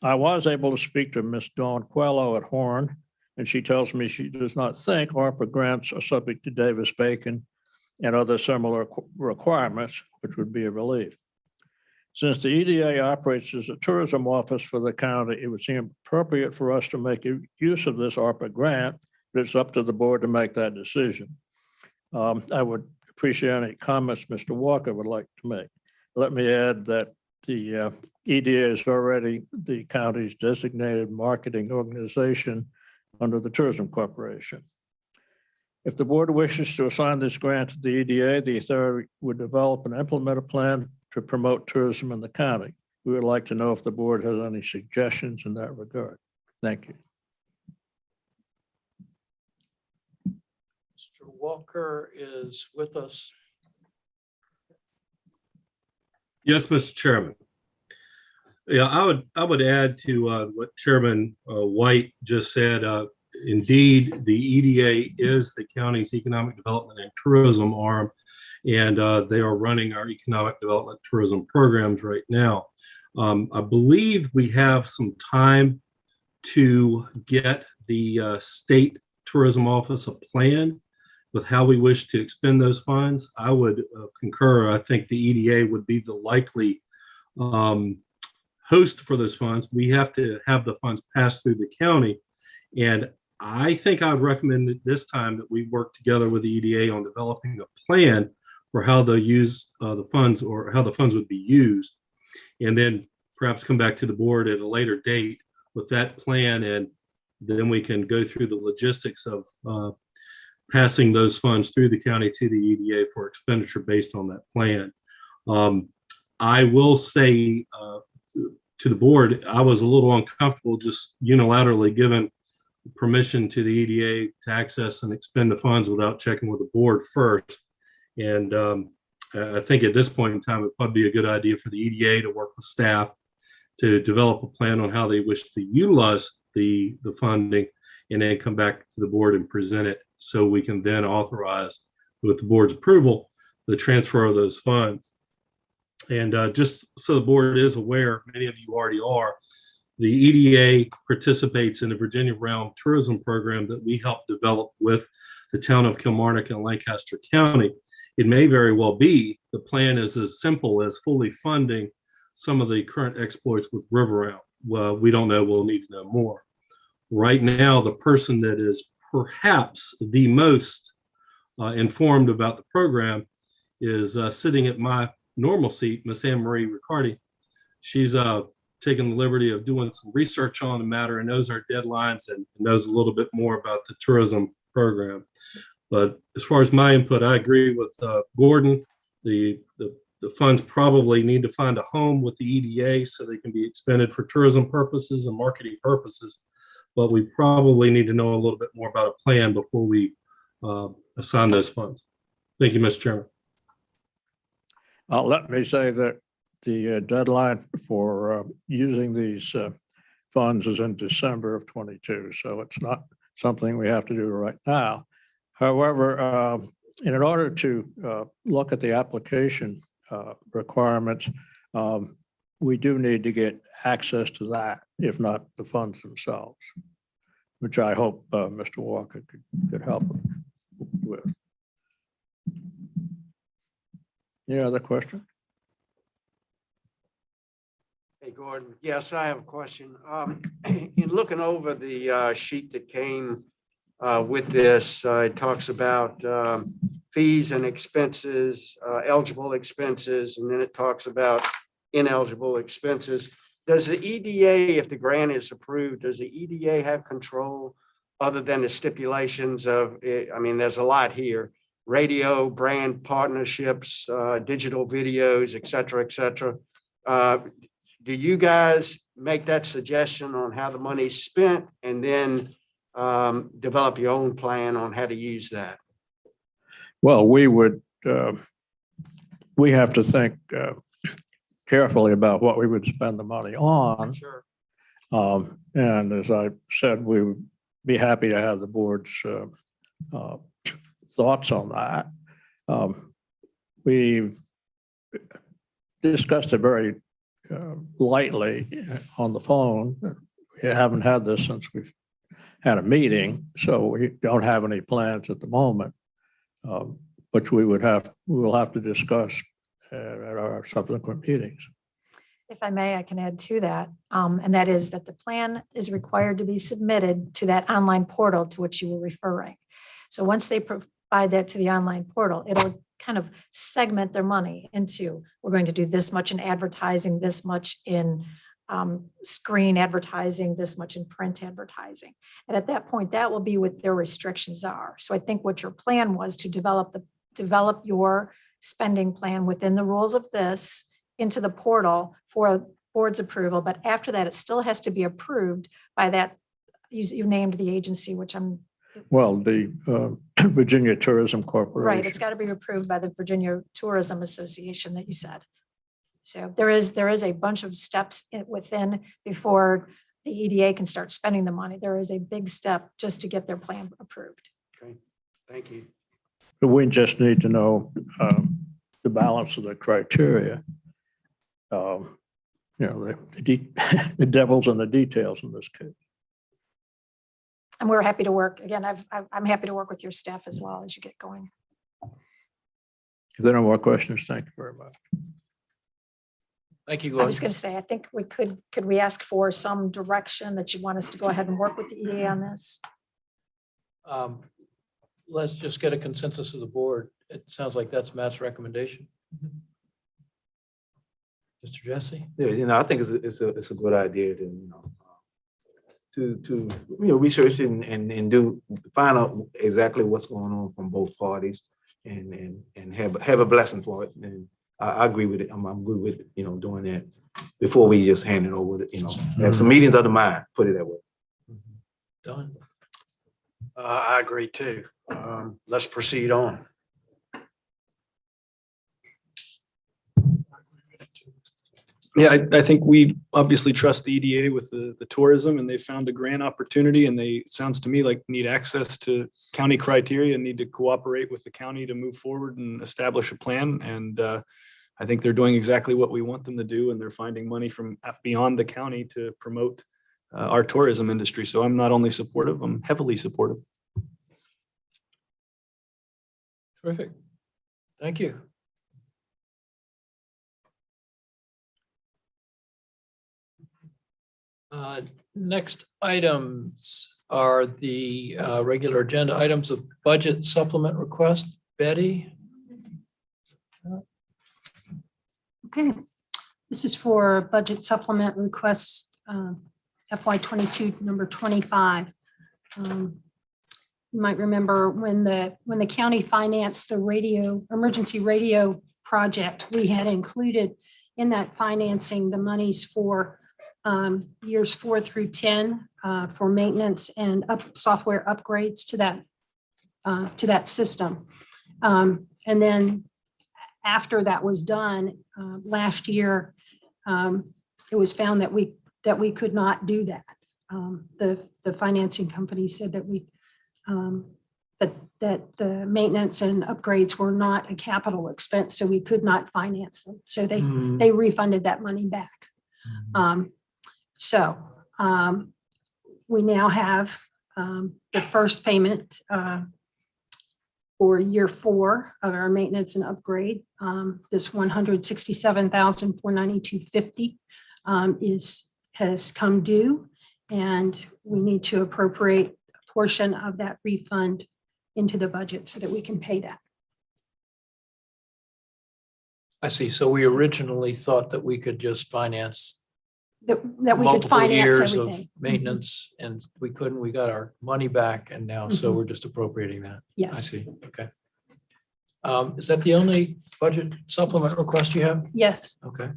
I was able to speak to Ms. Dawn Quello at Horn, and she tells me she does not think ARPA grants are subject to Davis-Bacon and other similar requirements, which would be a relief. Since the EDA operates as a tourism office for the county, it would seem appropriate for us to make use of this ARPA grant, but it's up to the board to make that decision. I would appreciate any comments Mr. Walker would like to make. Let me add that the EDA is already the county's designated marketing organization under the Tourism Corporation. If the board wishes to assign this grant to the EDA, the authority would develop and implement a plan to promote tourism in the county. We would like to know if the board has any suggestions in that regard. Thank you. Mr. Walker is with us. Yes, Mr. Chairman. Yeah, I would add to what Chairman White just said. Indeed, the EDA is the county's economic development and tourism arm, and they are running our economic development tourism programs right now. I believe we have some time to get the state tourism office a plan with how we wish to expend those funds. I would concur. I think the EDA would be the likely host for those funds. We have to have the funds pass through the county. And I think I would recommend at this time that we work together with the EDA on developing a plan for how they'll use the funds, or how the funds would be used. And then perhaps come back to the board at a later date with that plan. And then we can go through the logistics of passing those funds through the county to the EDA for expenditure based on that plan. I will say to the board, I was a little uncomfortable just unilaterally giving permission to the EDA to access and expend the funds without checking with the board first. And I think at this point in time, it'd probably be a good idea for the EDA to work with staff to develop a plan on how they wish to utilize the funding, and then come back to the board and present it so we can then authorize, with the board's approval, the transfer of those funds. And just so the board is aware, many of you already are, the EDA participates in the Virginia Realm Tourism Program that we helped develop with the town of Kilmarnock and Lancaster County. It may very well be the plan is as simple as fully funding some of the current exploits with River Realm. Well, we don't know. We'll need to know more. Right now, the person that is perhaps the most informed about the program is sitting at my normal seat, Miss Anne Marie Riccardi. She's taken the liberty of doing some research on the matter and knows our deadlines and knows a little bit more about the tourism program. But as far as my input, I agree with Gordon. The funds probably need to find a home with the EDA so they can be expended for tourism purposes and marketing purposes. But we probably need to know a little bit more about a plan before we assign those funds. Thank you, Mr. Chairman. Let me say that the deadline for using these funds is in December of 22, so it's not something we have to do right now. However, in order to look at the application requirements, we do need to get access to that, if not the funds themselves, which I hope Mr. Walker could help with. Any other question? Hey, Gordon. Yes, I have a question. In looking over the sheet that came with this, it talks about fees and expenses, eligible expenses, and then it talks about ineligible expenses. Does the EDA, if the grant is approved, does the EDA have control other than the stipulations of, I mean, there's a lot here, radio, brand partnerships, digital videos, et cetera, et cetera. Do you guys make that suggestion on how the money's spent and then develop your own plan on how to use that? Well, we have to think carefully about what we would spend the money on. Sure. And as I said, we would be happy to have the board's thoughts on that. We discussed it very lightly on the phone. We haven't had this since we've had a meeting, so we don't have any plans at the moment, which we will have to discuss at our subsequent meetings. If I may, I can add to that, and that is that the plan is required to be submitted to that online portal to which you were referring. So once they provide that to the online portal, it'll kind of segment their money into, we're going to do this much in advertising, this much in screen advertising, this much in print advertising. And at that point, that will be what their restrictions are. So I think what your plan was to develop your spending plan within the rules of this into the portal for board's approval. But after that, it still has to be approved by that, you named the agency, which I'm. Well, the Virginia Tourism Corporation. Right, it's got to be approved by the Virginia Tourism Association that you said. So there is a bunch of steps within before the EDA can start spending the money. There is a big step just to get their plan approved. Okay, thank you. But we just need to know the balance of the criteria. The devil's in the details in this case. And we're happy to work. Again, I'm happy to work with your staff as well as you get going. If there are no more questions, thank you very much. Thank you, I Gordon. was going to say, I think we could we ask for some direction that you want us to go ahead and work with the EDA on this? Let's just get a consensus of the board. It sounds like that's Matt's recommendation. Mr. Jesse? Yeah, I think it's a good idea to research and do find out exactly what's going on from both parties and have a blessing for it. And I agree with it. I'm good with doing that before we just hand it over. Have some meetings of the mind. Put it that way. Done. I agree too. Let's proceed on. Yeah, I think we obviously trust the EDA with the tourism, and they found a grant opportunity, and it sounds to me like need access to county criteria and need to cooperate with the county to move forward and establish a plan. And I think they're doing exactly what we want them to do, and they're finding money from beyond the county to promote our tourism industry. So I'm not only supportive, I'm heavily supportive. Terrific. Thank you. Next items, are the regular agenda items of budget supplement request. Betty? Okay, this is for budget supplement requests, FY 22, number 25. You might remember when the county financed the emergency radio project, we had included in that financing the monies for years 4 through 10 for maintenance and software upgrades to that system. And then after that was done last year, it was found that we could not do that. The financing company said that that the maintenance and upgrades were not a capital expense, so we could not finance them. So they refunded that money back. So we now have the first payment for year 4 of our maintenance and upgrade. This $167,492.50 has come due, and we need to appropriate a portion of that refund into the budget so that we can pay that. I see. So we originally thought that we could just finance That we could multiple finance years of everything. maintenance, and we couldn't. We got our money back, and now so we're just appropriating that. I Yes, see. Okay. Is that the only budget supplement request you have? yes. Okay.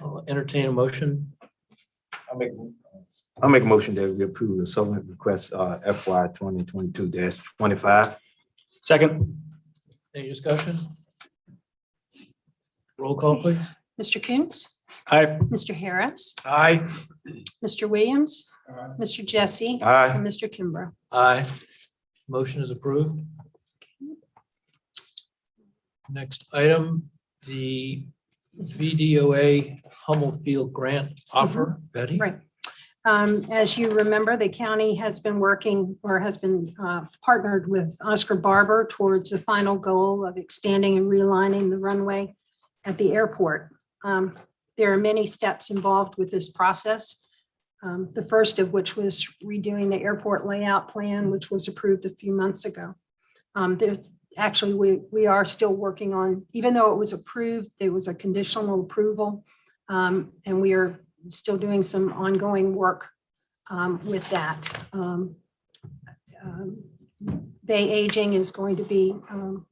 I'll entertain a motion. I'll make a motion that we approve the supplement request, FY 2022-25. Second. Any discussion? Roll call, please. Mr. Coons, Aye. Mr. Harris, Aye. Mr. Williams, Mr. Jesse, Aye. and Mr. Kimbrough. Aye. Motion is approved. Next item, the VDOA Hummel Field Grant offer. Betty? Right. As you remember, the county has been working or has been partnered with Oscar Barber towards the final goal of expanding and realigning the runway at the airport. There are many steps involved with this process. The first of which was redoing the airport layout plan, which was approved a few months ago. There's actually, we are still working on, even though it was approved, there was a conditional approval. And we are still doing some ongoing work with that. Bay Aging is going to be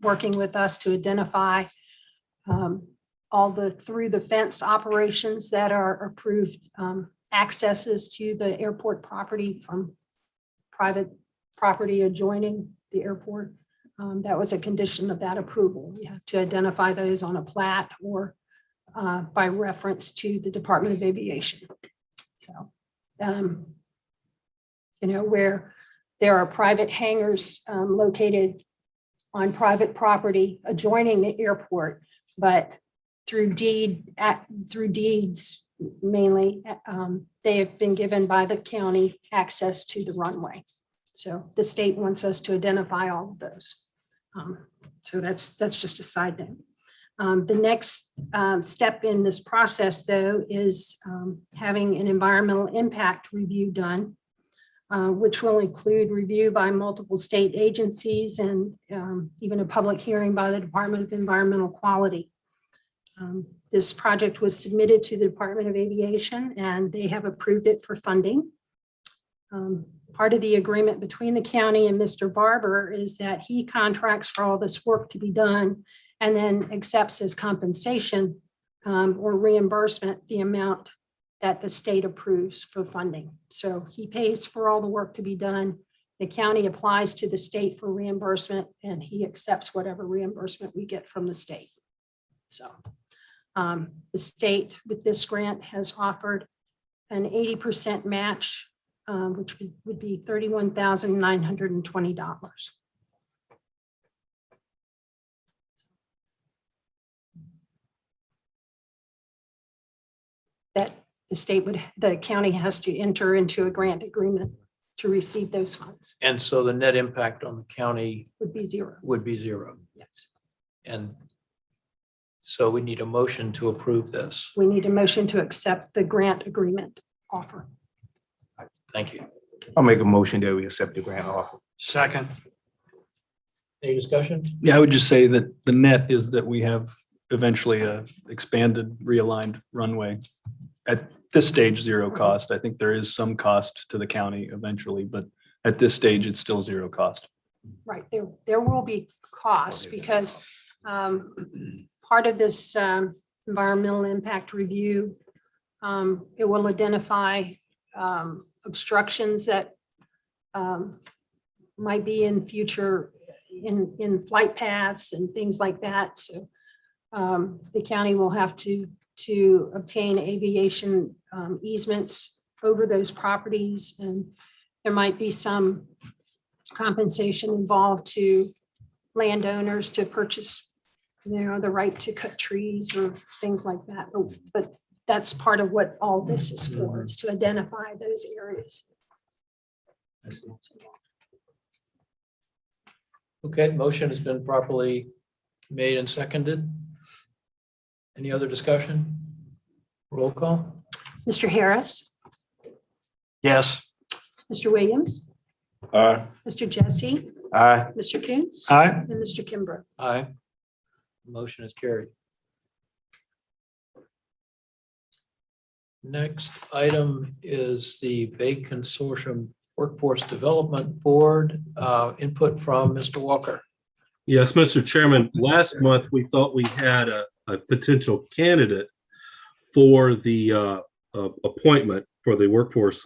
working with us to identify all the through the fence operations that are approved accesses to the airport property from private property adjoining the airport. That was a condition of that approval. We have to identify those on a plat or by reference to the Department of Aviation. So, where there are private hangars located on private property adjoining the airport, but through deeds mainly, they have been given by the county access to the runway. So the state wants us to identify all of those. So that's just a side note. The next step in this process, though, is having an environmental impact review done, which will include review by multiple state agencies and even a public hearing by the Department of Environmental Quality. This project was submitted to the Department of Aviation, and they have approved it for funding. Part of the agreement between the county and Mr. Barber is that he contracts for all this work to be done and then accepts as compensation or reimbursement the amount that the state approves for funding. So he pays for all the work to be done. The county applies to the state for reimbursement, and he accepts whatever reimbursement we get from the state. So the state with this grant has offered an 80% match, which would be $31,920. That the county has to enter into a grant agreement to receive those funds. And so the net impact on the county Would be zero. would be zero. Yes. And so we need a motion to approve this. We need a motion to accept the grant agreement offer. Thank you. I'll make a motion that we accept the grant offer. Second. Any discussion? Yeah, I would just say that the net is that we have eventually a expanded, realigned runway. At this stage, zero cost. I think there is some cost to the county eventually, but at this stage, it's still zero cost. Right, there will be costs because part of this environmental impact review, it will identify obstructions that might be in future in flight paths and things like that. So the county will have to obtain aviation easements over those properties, and there might be some compensation involved to landowners to purchase, the right to cut trees or things like that. But that's part of what all this is for, is to identify those areas. Okay, motion has been properly made and seconded. Any other discussion? Roll call? Mr. Harris, Yes. Mr. Williams, Mr. Jesse, Aye. Mr. Coons, Aye. and Mr. Kimbrough. Aye. Motion is carried. Next item is the Bay Consortium Workforce Development Board, input from Mr. Walker. Yes, Mr. Chairman, last month we thought we had a potential candidate for the appointment for the Workforce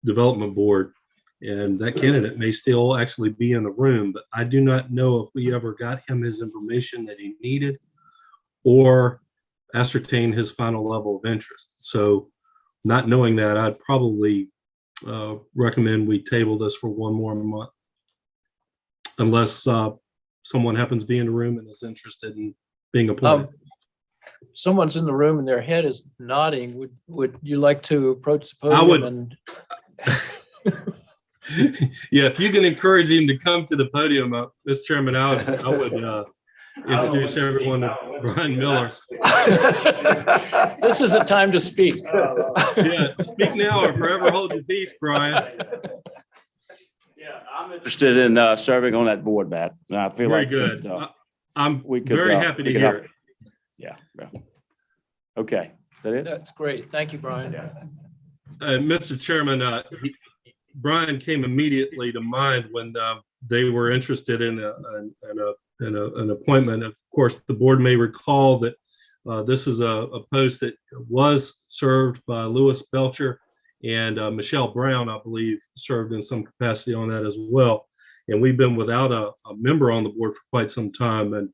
Development Board. And that candidate may still actually be in the room, but I do not know if we ever got him his information that he needed or ascertain his final level of interest. So not knowing that, I'd probably recommend we table this for one more month. Unless someone happens to be in the room and is interested in being appointed. Someone's in the room and their head is nodding. Would you like to approach the podium? I would. And Yeah, if you can encourage him to come to the podium, Mr. Chairman, I would introduce everyone to Brian Miller. This is a time to speak. Yeah, speak now or forever hold your peace, Brian. Yeah, I'm interested in serving on that board, Matt. And I feel Very like good. that, I'm we could, very happy to we could hear help. it. Yeah. Okay, is that it? That's great. Thank you, Brian. Mr. Chairman, Brian came immediately to mind when they were interested in an appointment. Of course, the board may recall that this is a post that was served by Lewis Belcher, and Michelle Brown, I believe, served in some capacity on that as well. And we've been without a member on the board for quite some time. And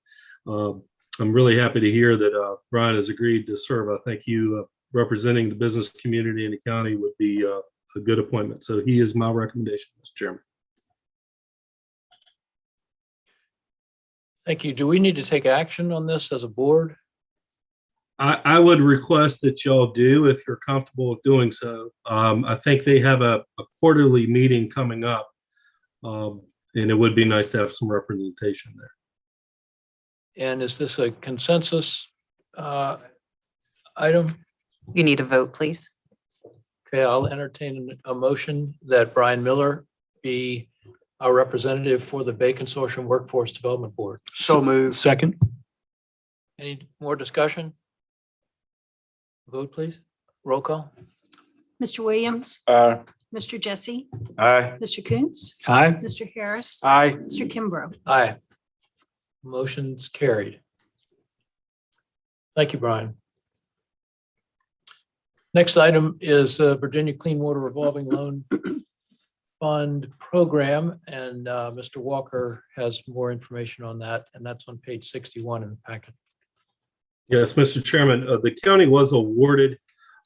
I'm really happy to hear that Brian has agreed to serve. I think you representing the business community in the county would be a good appointment. So he is my recommendation, Mr. Chairman. Thank you. Do we need to take action on this as a board? I would request that y'all do if you're comfortable with doing so. I think they have a quarterly meeting coming up, and it would be nice to have some representation there. And is this a consensus item? You need a vote, please. Okay, I'll entertain a motion that Brian Miller be our representative for the Bay Consortium Workforce Development Board. So moved. Second. Any more discussion? Vote, please. Roll call. Mr. Williams, Mr. Jesse, Aye. Mr. Coons, Aye. Mr. Harris, Aye. Mr. Kimbrough. Aye. Motion's carried. Thank you, Brian. Next item is Virginia Clean Water Revolving Loan Fund Program, and Mr. Walker has more information on that, and that's on page 61 in the packet. Yes, Mr. Chairman, the county was awarded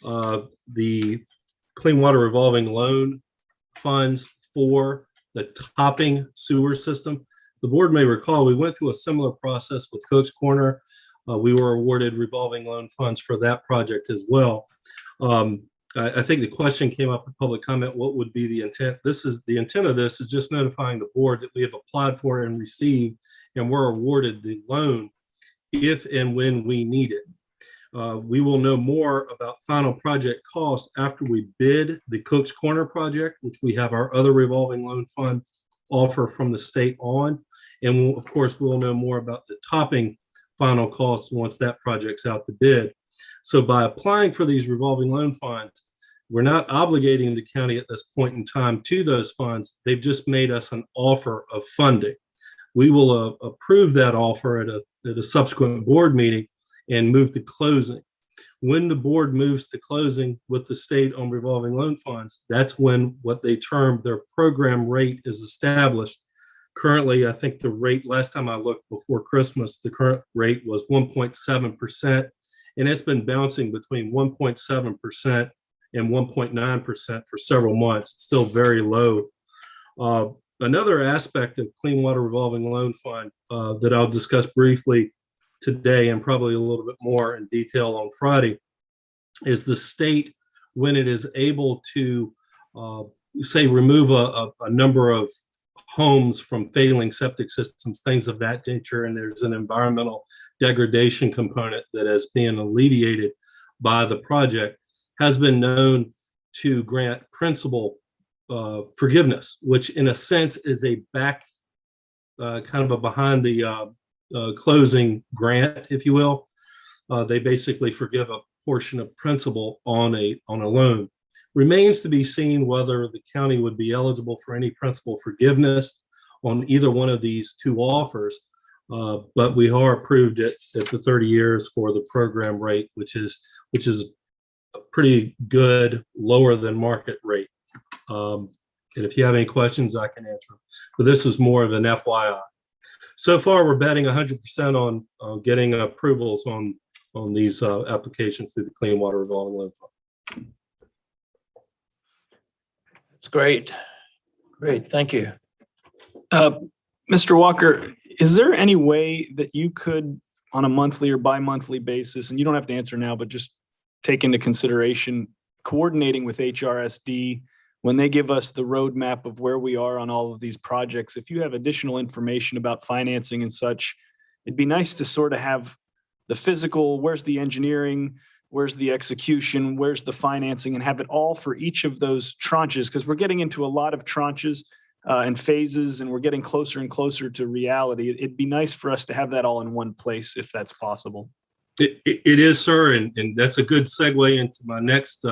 the Clean Water Revolving Loan Funds for the topping sewer system. The board may recall we went through a similar process with Cook's Corner. We were awarded revolving loan funds for that project as well. I think the question came up in public comment, what would be the intent? The intent of this is just notifying the board that we have applied for and received, and we're awarded the loan if and when we need it. We will know more about final project costs after we bid the Cook's Corner project, which we have our other revolving loan fund offer from the state on. And of course, we'll know more about the topping final costs once that project's out to bid. So by applying for these revolving loan funds, we're not obligating the county at this point in time to those funds. They've just made us an offer of funding. We will approve that offer at a subsequent board meeting and move to closing. When the board moves to closing with the state on revolving loan funds, that's when what they term their program rate is established. Currently, I think the rate, last time I looked before Christmas, the current rate was 1.7%, and it's been bouncing between 1.7% and 1.9% for several months. It's still very low. Another aspect of Clean Water Revolving Loan Fund that I'll discuss briefly today and probably a little bit more in detail on Friday is the state, when it is able to say remove a number of homes from failing septic systems, things of that nature, and there's an environmental degradation component that is being alleviated by the project, has been known to grant principal forgiveness, which in a sense is a back kind of a behind the closing grant, if you will. They basically forgive a portion of principal on a loan. Remains to be seen whether the county would be eligible for any principal forgiveness on either one of these two offers, but we are approved at the 30 years for the program rate, which is a pretty good, lower than market rate. And if you have any questions, I can answer them. But this is more of an FYI. So far, we're betting 100% on getting approvals on these applications through the Clean Water Revolving Loan Fund. That's great. Great, thank you. Mr. Walker, is there any way that you could, on a monthly or bi-monthly basis, and you don't have to answer now, but just take into consideration coordinating with HRSD when they give us the roadmap of where we are on all of these projects? If you have additional information about financing and such, it'd be nice to sort of have the physical, where's the engineering, where's the execution, where's the financing, and have it all for each of those tranches, because we're getting into a lot of tranches and phases, and we're getting closer and closer to reality. It'd be nice for us to have that all in one place, if that's possible. It is, sir, and that's a good segue into my next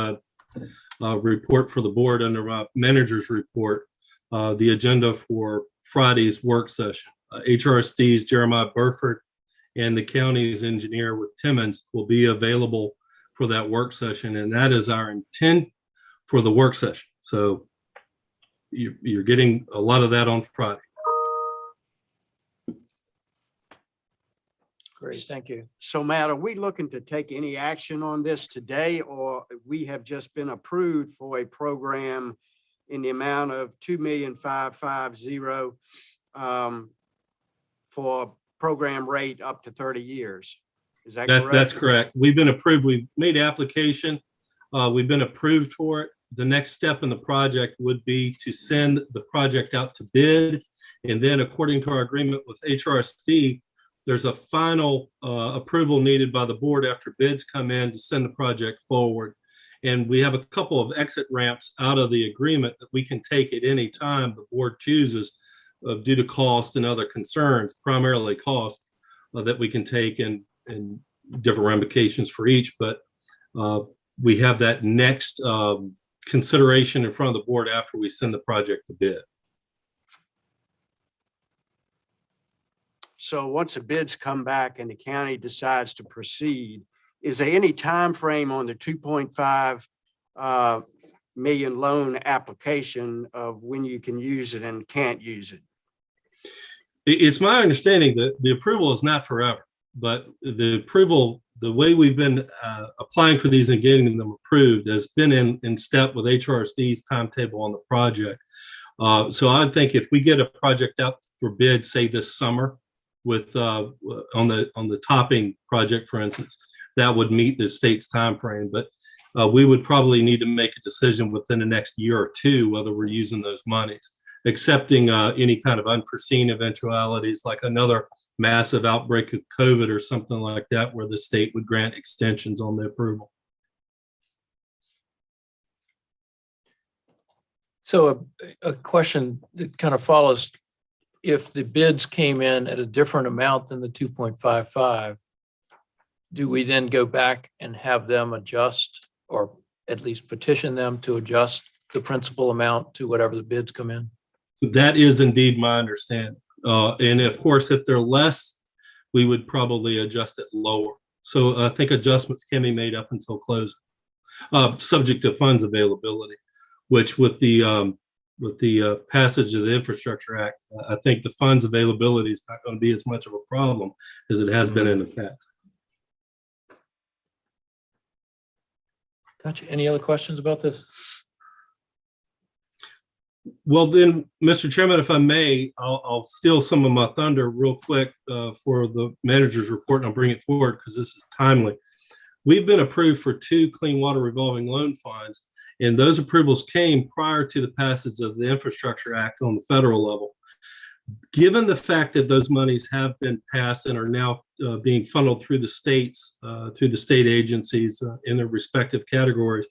report for the board under my manager's report, the agenda for Friday's work session. HRSD's Jeremiah Burford and the county's engineer with Timmons will be available for that work session, and that is our intent for the work session. So you're getting a lot of that on Friday. Great, thank you. So Matt, are we looking to take any action on this today, or we have just been approved for a program in the amount of $2,550,000 for program rate up to 30 years? Is that correct? That's correct. We've been approved. We've made application. We've been approved for it. The next step in the project would be to send the project out to bid. And then according to our agreement with HRSD, there's a final approval needed by the board after bids come in to send the project forward. And we have a couple of exit ramps out of the agreement that we can take at any time the board chooses due to cost and other concerns, primarily cost, that we can take and different ramifications for each. But we have that next consideration in front of the board after we send the project to bid. So once the bids come back and the county decides to proceed, is there any time frame on the 2.5 million loan application of when you can use it and can't use it? It's my understanding that the approval is not forever, but the approval, the way we've been applying for these and getting them approved has been in step with HRSD's timetable on the project. So I think if we get a project out for bid, say this summer, with on the topping project, for instance, that would meet the state's time frame. But we would probably need to make a decision within the next year or two whether we're using those monies. accepting any kind of unforeseen eventualities like another massive outbreak of COVID or something like that, where the state would grant extensions on the approval. So a question that kind of follows, if the bids came in at a different amount than the 2.55, do we then go back and have them adjust, or at least petition them to adjust the principal amount to whatever the bids come in? That is indeed my understanding. And of course, if they're less, we would probably adjust it lower. So I think adjustments can be made up until closing, subject to funds availability, which with the passage of the Infrastructure Act, I think the funds availability is not going to be as much of a problem as it has been in the past. Gotcha. Any other questions about this? Well, then, Mr. Chairman, if I may, I'll steal some of my thunder real quick for the manager's report, and I'll bring it forward because this is timely. We've been approved for 2 clean water revolving loan funds, and those approvals came prior to the passage of the Infrastructure Act on the federal level. Given the fact that those monies have been passed and are now being funneled through the states, through the state agencies in their respective categories,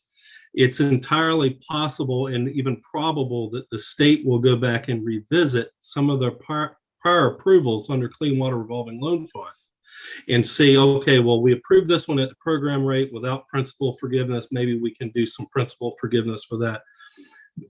it's entirely possible and even probable that the state will go back and revisit some of their prior approvals under Clean Water Revolving Loan Fund and say, okay, well, we approved this one at the program rate without principal forgiveness. Maybe we can do some principal forgiveness for that.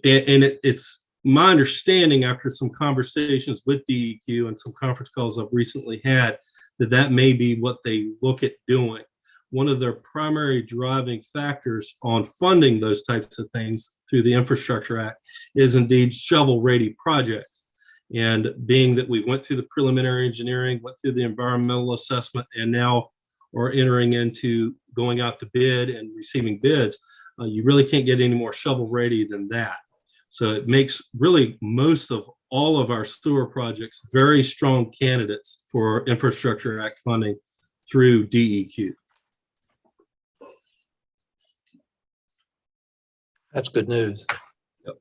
And it's my understanding, after some conversations with DEQ and some conference calls I've recently had, that may be what they look at doing. One of their primary driving factors on funding those types of things through the Infrastructure Act is indeed shovel-ready projects. And being that we went through the preliminary engineering, went through the environmental assessment, and now are entering into going out to bid and receiving bids, you really can't get any more shovel-ready than that. So it makes really most of all of our sewer projects very strong candidates for Infrastructure Act funding through DEQ. That's good news. Yep.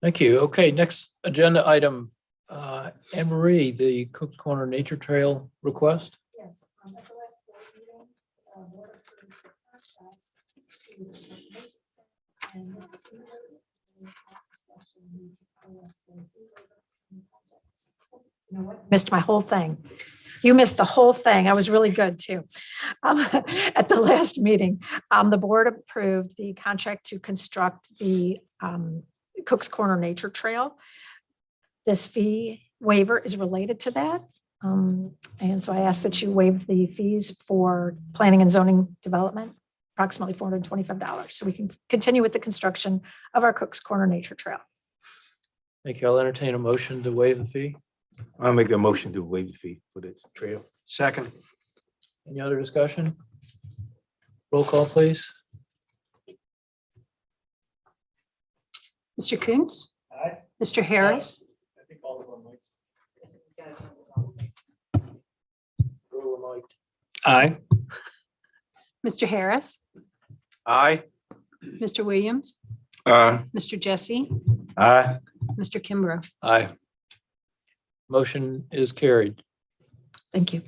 Thank you. Okay, next agenda item, Anne Marie, the Cook Corner Nature Trail request. Yes, at the last board meeting, board approved the contract to and this is similar to the discussion we took for us for projects. You know what? Missed my whole thing. You missed the whole thing. I was really good too. At the last meeting, the board approved the contract to construct the Cook's Corner Nature Trail. This fee waiver is related to that. And so I ask that you waive the fees for planning and zoning development, approximately $425, so we can continue with the construction of our Cook's Corner Nature Trail. Thank you. I'll entertain a motion to waive the fee. I'll make a motion to waive the fee for the trail. Second. Any other discussion? Roll call, please. Mr. Coons? Aye. Mr. Harris? I think all of them might. Aye. Mr. Harris? Aye. Mr. Williams? Mr. Jesse? Aye. Mr. Kimbrough? Aye. Motion is carried. Thank you.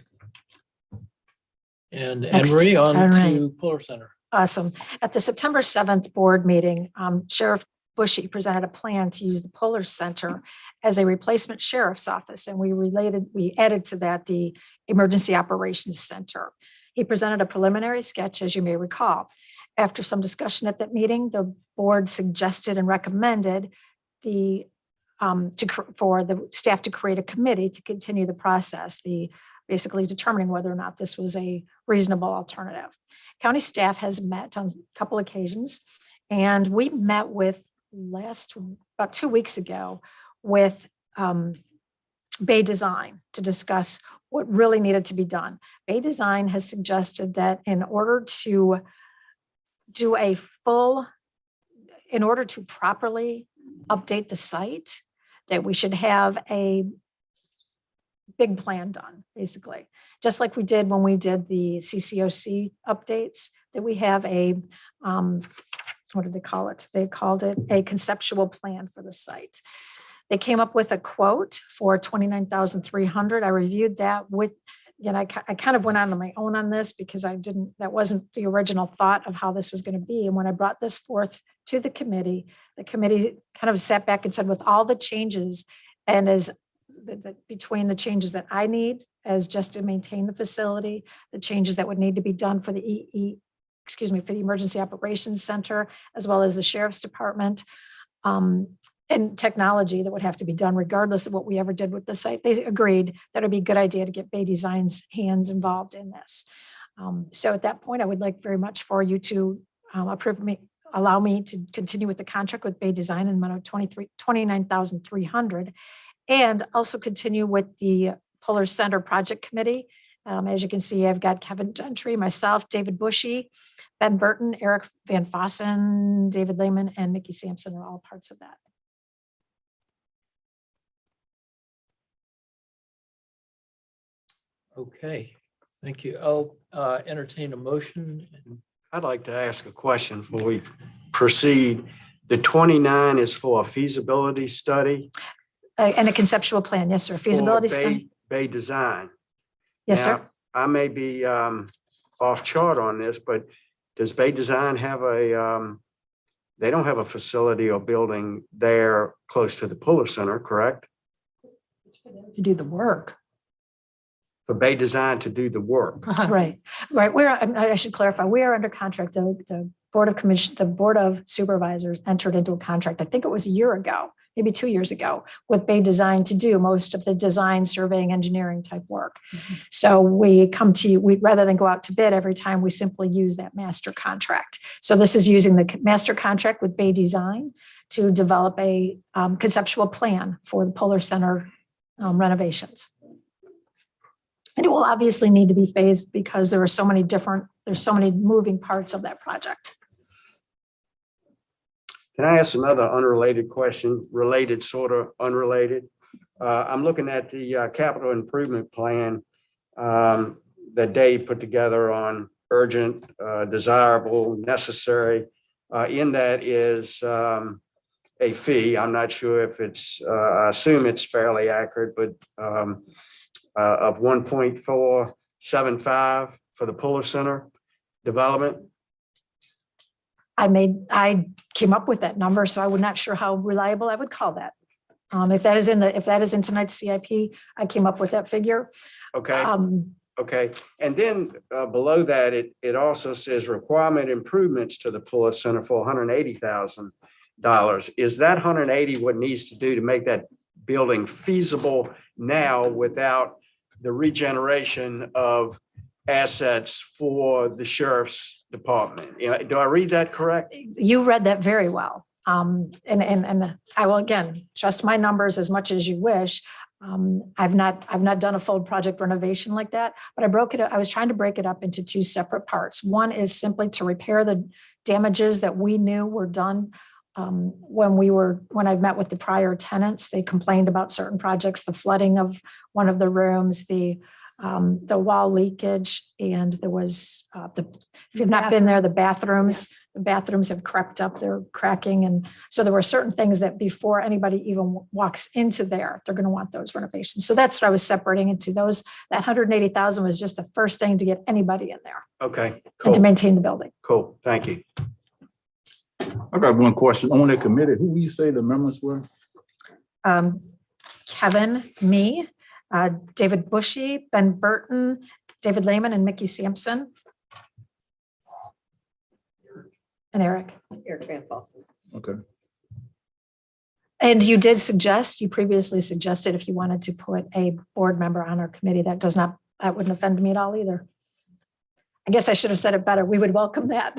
And Anne Next. Marie, on All right. to Puller Center. Awesome. At the September 7th board meeting, Sheriff Bushy presented a plan to use the Puller Center as a replacement sheriff's office, and we added to that the Emergency Operations Center. He presented a preliminary sketch, as you may recall. After some discussion at that meeting, the board suggested and recommended for the staff to create a committee to continue the process, basically determining whether or not this was a reasonable alternative. County staff has met on a couple occasions, and we met with about 2 weeks ago with Bay Design to discuss what really needed to be done. Bay Design has suggested that in order to properly update the site, that we should have a big plan done, basically. Just like we did when we did the CCOC updates, that we have a what did they call it? They called it a conceptual plan for the site. They came up with a quote for 29,300. I reviewed that with, again, I kind of went on my own on this because that wasn't the original thought of how this was going to be. And when I brought this forth to the committee kind of sat back and said, with all the changes and between the changes that I need as just to maintain the facility, the changes that would need to be done for the for the Emergency Operations Center, as well as the Sheriff's Department, and technology that would have to be done regardless of what we ever did with the site. They agreed that it'd be a good idea to get Bay Design's hands involved in this. So at that point, I would like very much for you to allow me to continue with the contract with Bay Design in the amount of 29,300, and also continue with the Polar Center Project Committee. As you can see, I've got Kevin Gentry, myself, David Bushy, Ben Burton, Eric Van Fossen, David Lehman, and Mickey Sampson are all parts of that. Okay, thank you. I'll entertain a motion. I'd like to ask a question before we proceed. The 29 is for a feasibility study? And a conceptual plan, yes, sir. Feasibility study. Bay Design. Yes, Now, sir. I may be off chart on this, but does Bay Design have they don't have a facility or building there close to the Puller Center, correct? To do the work. For Bay Design to do the work. Right. I should clarify, we are under contract. The Board of Supervisors entered into a contract, I think it was a year ago, maybe 2 years ago, with Bay Design to do most of the design, surveying, engineering type work. So we come to you, rather than go out to bid every time, we simply use that master contract. So this is using the master contract with Bay Design to develop a conceptual plan for the Polar Center renovations. And it will obviously need to be phased because there's so many moving parts of that project. Can I ask another unrelated question, related, sort of unrelated? I'm looking at the capital improvement plan that Dave put together on urgent, desirable, necessary. In that is a fee. I'm not sure if I assume it's fairly accurate, but of 1.475 for the Puller Center development. I came up with that number, so I'm not sure how reliable I would call that. If that is in tonight's CIP, I came up with that figure. Okay. Okay. And then below that, it also says requirement improvements to the Puller Center for $180,000. Is that 180 what needs to do to make that building feasible now without the regeneration of assets for the sheriff's department? Do I read that correct? You read that very well. And I will, again, trust my numbers as much as you wish. I've not done a full project renovation like that, but I was trying to break it up into two separate parts. One is simply to repair the damages that we knew were done when I met with the prior tenants. They complained about certain projects, the flooding of one of the rooms, the wall leakage, and there was if you've not been there, the bathrooms have crept up, they're cracking. And so there were certain things that before anybody even walks into there, they're going to want those renovations. So that's what I was separating into those. That 180,000 was just the first thing to get anybody in there. Okay, cool. And to maintain the building. Cool. Thank you. I got one question. On that committee, who you say the members were? Kevin, me, David Bushy, Ben Burton, David Lehman, and Mickey Sampson. And Eric Van Fossen. Okay. And you previously suggested if you wanted to put a board member on our committee, that wouldn't offend me at all either. I guess I should have said it better. We would welcome that.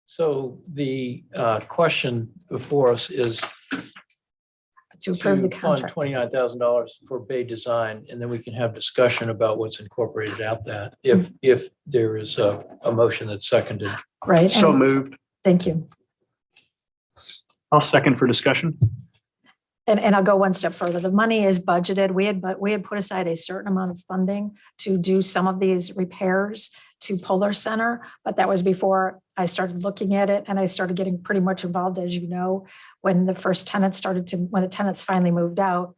So the question before us is to approve the fund contract. $29,000 for Bay Design, and then we can have discussion about what's incorporated out that if there is a motion that's seconded. Right. So moved. Thank you. I'll second for discussion. And I'll go one step further. The money is budgeted. We had put aside a certain amount of funding to do some of these repairs to Polar Center, but that was before I started looking at it, and I started getting pretty much involved, as you know, when the tenants finally moved out,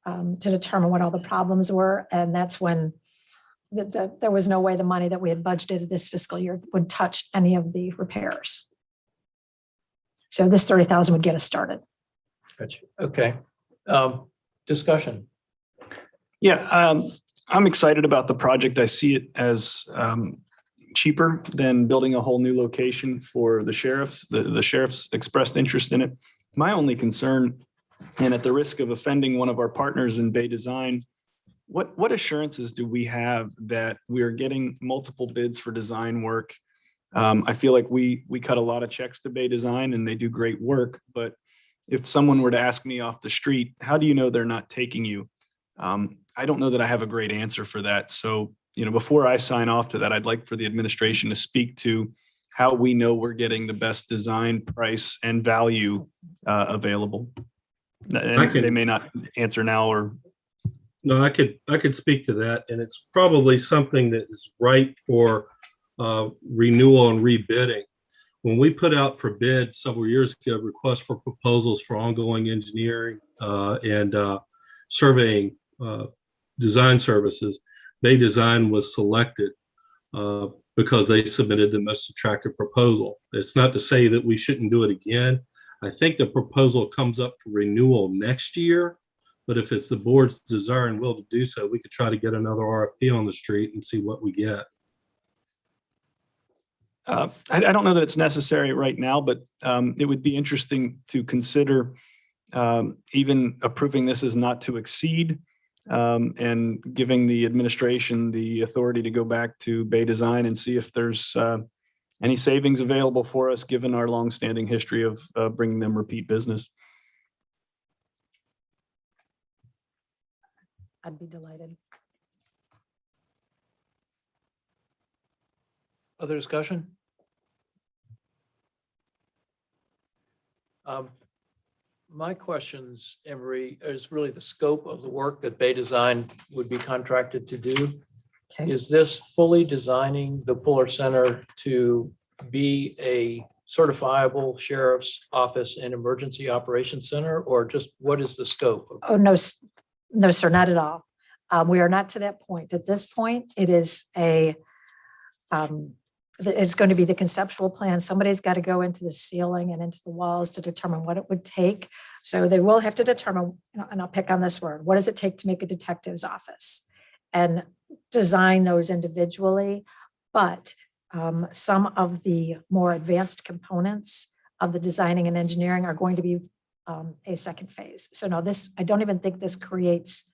to determine what all the problems were. And that's when there was no way the money that we had budgeted this fiscal year would touch any of the repairs. So this 30,000 would get us started. Gotcha. Okay. Discussion. Yeah, I'm excited about the project. I see it as cheaper than building a whole new location for the sheriff. The sheriff's expressed interest in it. My only concern, and at the risk of offending one of our partners in Bay Design, what assurances do we have that we are getting multiple bids for design work? I feel like we cut a lot of checks to Bay Design and they do great work, but if someone were to ask me off the street, how do you know they're not taking you? I don't know that I have a great answer for that. So, before I sign off to that, I'd like for the administration to speak to how we know we're getting the best design, price, and value available. And they may not answer now or. No, I could speak to that, and it's probably something that is ripe for renewal and rebidding. When we put out for bid several years ago, requests for proposals for ongoing engineering and surveying design services, Bay Design was selected because they submitted the most attractive proposal. It's not to say that we shouldn't do it again. I think the proposal comes up for renewal next year, but if it's the board's desire and will to do so, we could try to get another RFP on the street and see what we get. I don't know that it's necessary right now, but it would be interesting to consider even approving this as not to exceed and giving the administration the authority to go back to Bay Design and see if there's any savings available for us, given our longstanding history of bringing them repeat business. I'd be delighted. Other discussion? My questions, Emery, is really the scope of the work that Bay Design would be contracted to do. Okay. Is this fully designing the Fuller Center to be a certifiable sheriff's office and emergency operations center, or just what is the scope of? Oh, no, no, sir, not at all. We are not to that point. At this point, it is it's going to be the conceptual plan. Somebody's got to go into the ceiling and into the walls to determine what it would take. So they will have to determine, and I'll pick on this word, what does it take to make a detective's office, and design those individually. But some of the more advanced components of the designing and engineering are going to be a second phase. So no, I don't even think this creates,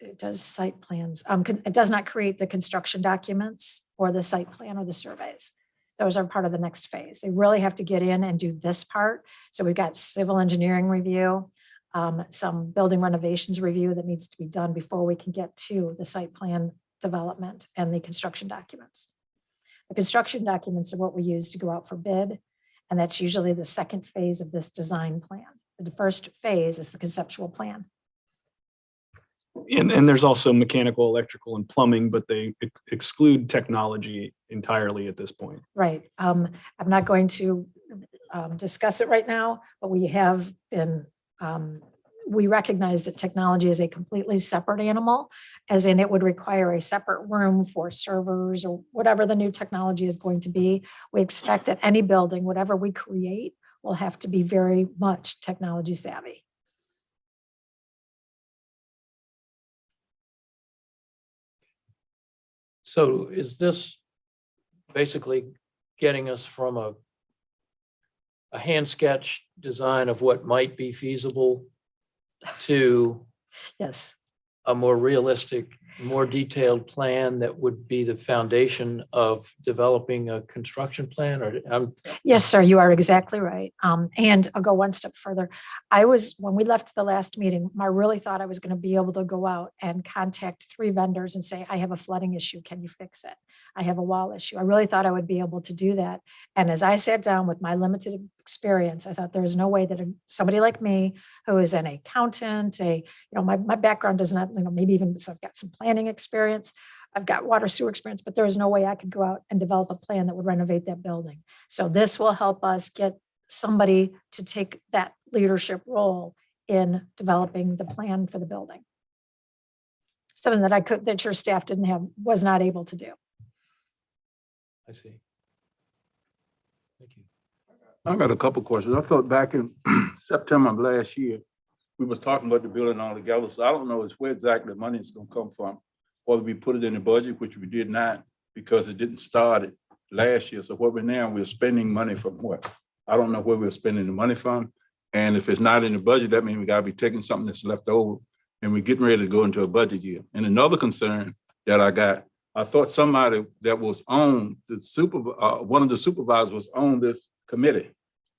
it does site plans. It does not create the construction documents or the site plan or the surveys. Those are part of the next phase. They really have to get in and do this part. So we've got civil engineering review, some building renovations review that needs to be done before we can get to the site plan development and the construction documents. The construction documents are what we use to go out for bid, and that's usually the second phase of this design plan. The first phase is the conceptual plan. And there's also mechanical, electrical, and plumbing, but they exclude technology entirely at this point. Right. I'm not going to discuss it right now, but we have been, we recognize that technology is a completely separate animal, as in it would require a separate room for servers or whatever the new technology is going to be. We expect that any building, whatever we create, will have to be very much technology savvy. So is this basically getting us from a hand sketch design of what might be feasible to Yes. a more realistic, more detailed plan that would be the foundation of developing a construction plan? Or Yes, sir, you are exactly right. And I'll go one step further. When we left the last meeting, I really thought I was going to be able to go out and contact 3 vendors and say, I have a flooding issue. Can you fix it? I have a wall issue. I really thought I would be able to do that. And as I sat down with my limited experience. I thought there was no way that somebody like me, who is an accountant, my background does not, maybe even, so I've got some planning experience. I've got water sewer experience, but there is no way I could go out and develop a plan that would renovate that building. So this will help us get somebody to take that leadership role in developing the plan for the building. Something that your staff was not able to do. I see. Thank you. I got a couple questions. I thought back in September of last year, we was talking about the building all together. So I don't know where exactly the money is gonna come from. Whether we put it in the budget, which we did not, because it didn't start it last year. So what we're spending money from what? I don't know where we're spending the money from. And if it's not in the budget, that means we gotta be taking something that's left over and we're getting ready to go into a budget year. And another concern that I thought somebody that was on one of the supervisors was on this committee.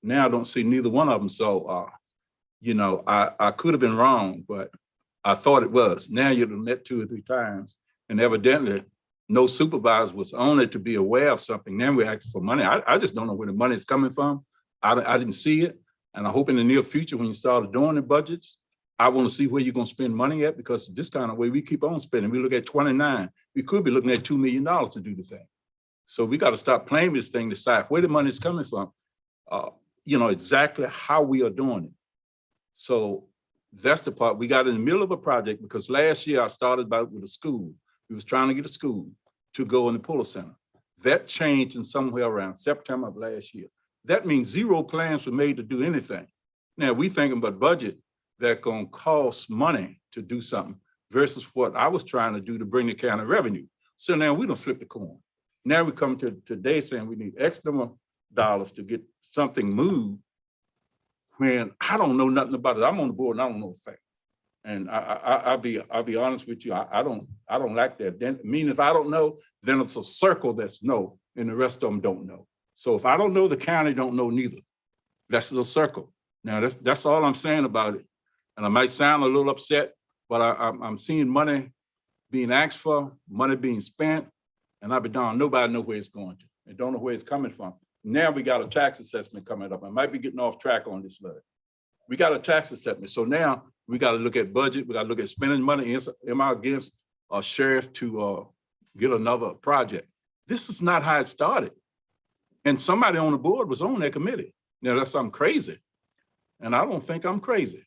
Now I don't see neither one of them. So, I could have been wrong, but I thought it was. Now you've met 2 or 3 times and evidently no supervisor was on it to be aware of something. Now we're asking for money. I just don't know where the money is coming from. I didn't see it. And I hope in the near future, when you start doing the budgets, I want to see where you're going to spend money at, because this kind of way we keep on spending. We look at 29, we could be looking at $2 million to do the thing. So we got to stop playing this thing, decide where the money is coming from, exactly how we are doing it. So that's the part. We got in the middle of a project because last year I started with a school. We was trying to get a school to go in the Puller Center. That changed in somewhere around September of last year. That means 0 plans were made to do anything. Now we thinking about budget that gonna cost money to do something versus what I was trying to do to bring the county revenue. So now we don't flip the coin. Now we come to today saying we need X number of dollars to get something moved. Man, I don't know nothing about it. I'm on the board and I don't know the fact. And I'll be honest with you. I don't like that. Then if I don't know, then it's a circle that's no, and the rest of them don't know. So if I don't know, the county don't know neither. That's a circle. Now that's all I'm saying about it. And I might sound a little upset, but I'm seeing money being asked for, money being spent, and I'll be darned, nobody know where it's going to. They don't know where it's coming from. Now we got a tax assessment coming up. I might be getting off track on this letter. We got a tax assessment. So now we got to look at budget. We got to look at spending money. Am I against a sheriff to get another project? This is not how it started. And somebody on the board was on that committee. Now that's something crazy. And I don't think I'm crazy.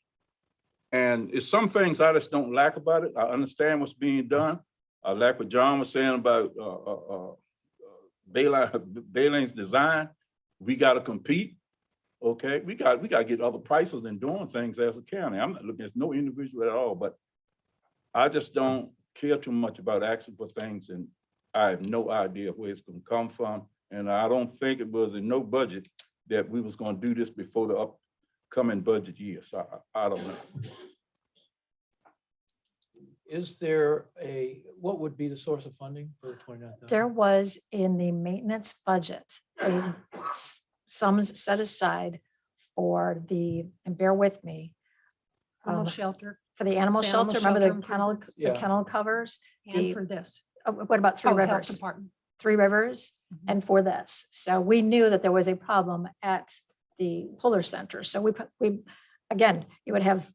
And it's some things I just don't like about it. I understand what's being done. I like what John was saying about Bayline's design. We got to compete. Okay, we got to get other prices than doing things as a county. I'm not looking at no individual at all, but I just don't care too much about asking for things, and I have no idea where it's going to come from. And I don't think it was in no budget that we was going to do this before the upcoming budget year. So I don't know. Is there what would be the source of funding for the 29,000? There was in the maintenance budget, sums set aside for and bear with me, Animal shelter for the animal The shelter. animal Remember shelter improvements. the kennel covers? and for this. What about Three Oh, Health Rivers? Department. Three Rivers Mhm. and for this. So we knew that there was a problem at the Puller Center. So again, you would have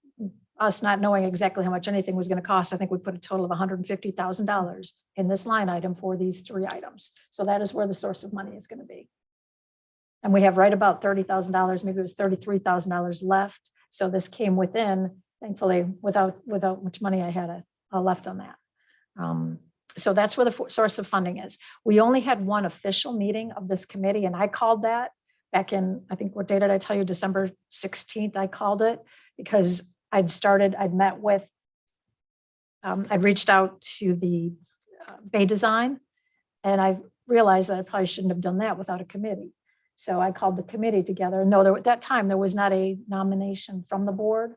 us not knowing exactly how much anything was going to cost. I think we put a total of $150,000 in this line item for these 3 items. So that is where the source of money is going to be. And we have right about $30,000, maybe it was $33,000 left. So this came within, thankfully, without much money I had left on that. So that's where the source of funding is. We only had one official meeting of this committee, and I called that back in, I think, what day did I tell you? December 16th, I called it because I'd reached out to the Bay Design, and I realized that I probably shouldn't have done that without a committee. So I called the committee together. No, at that time, there was not a nomination from the board.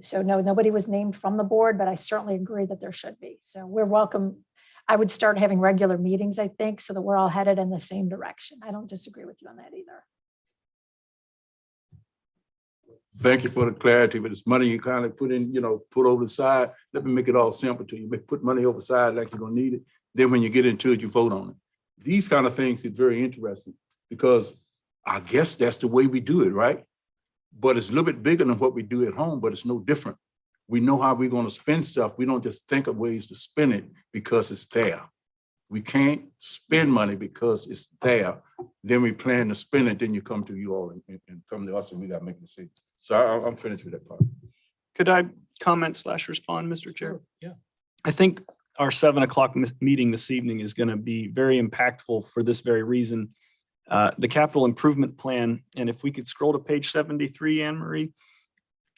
So no, nobody was named from the board, but I certainly agree that there should be. So we're welcome. I would start having regular meetings, I think, so that we're all headed in the same direction. I don't disagree with you on that either. Thank you for the clarity, but it's money you kind of put in, put over the side. Let me make it all simple to you. Put money over the side like you're gonna need it. Then when you get into it, you vote on it. These kind of things is very interesting because I guess that's the way we do it, right? But it's a little bit bigger than what we do at home, but it's no different. We know how we're going to spend stuff. We don't just think of ways to spend it because it's there. We can't spend money because it's there. Then we plan to spend it, then you come to you all and come to us and we got to make a decision. So I'm finished with that part. Could I comment / respond, Mr. Chair? Yeah. I think our 7 o'clock meeting this evening is going to be very impactful for this very reason. The capital improvement plan, and if we could scroll to page 73, Anne Marie,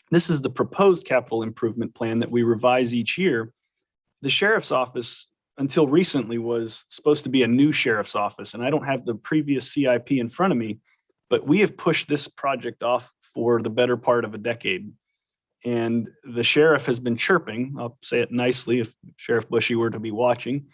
this is the proposed capital improvement plan that we revise each year. The sheriff's office until recently was supposed to be a new sheriff's office, and I don't have the previous CIP in front of me, but we have pushed this project off for the better part of a decade. And the sheriff has been chirping, I'll say it nicely if Sheriff Bushy were to be watching,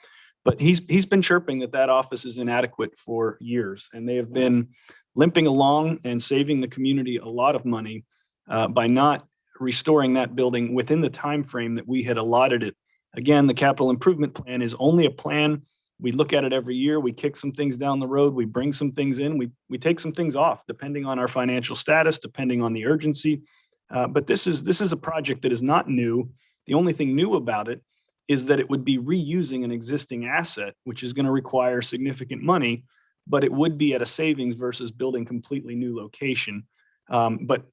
but he's been chirping that office is inadequate for years. And they have been limping along and saving the community a lot of money by not restoring that building within the time frame that we had allotted it. Again, the capital improvement plan is only a plan. We look at it every year. We kick some things down the road. We bring some things in. We take some things off, depending on our financial status, depending on the urgency. But this is a project that is not new. The only thing new about it is that it would be reusing an existing asset, which is going to require significant money, but it would be at a savings versus building completely new location. But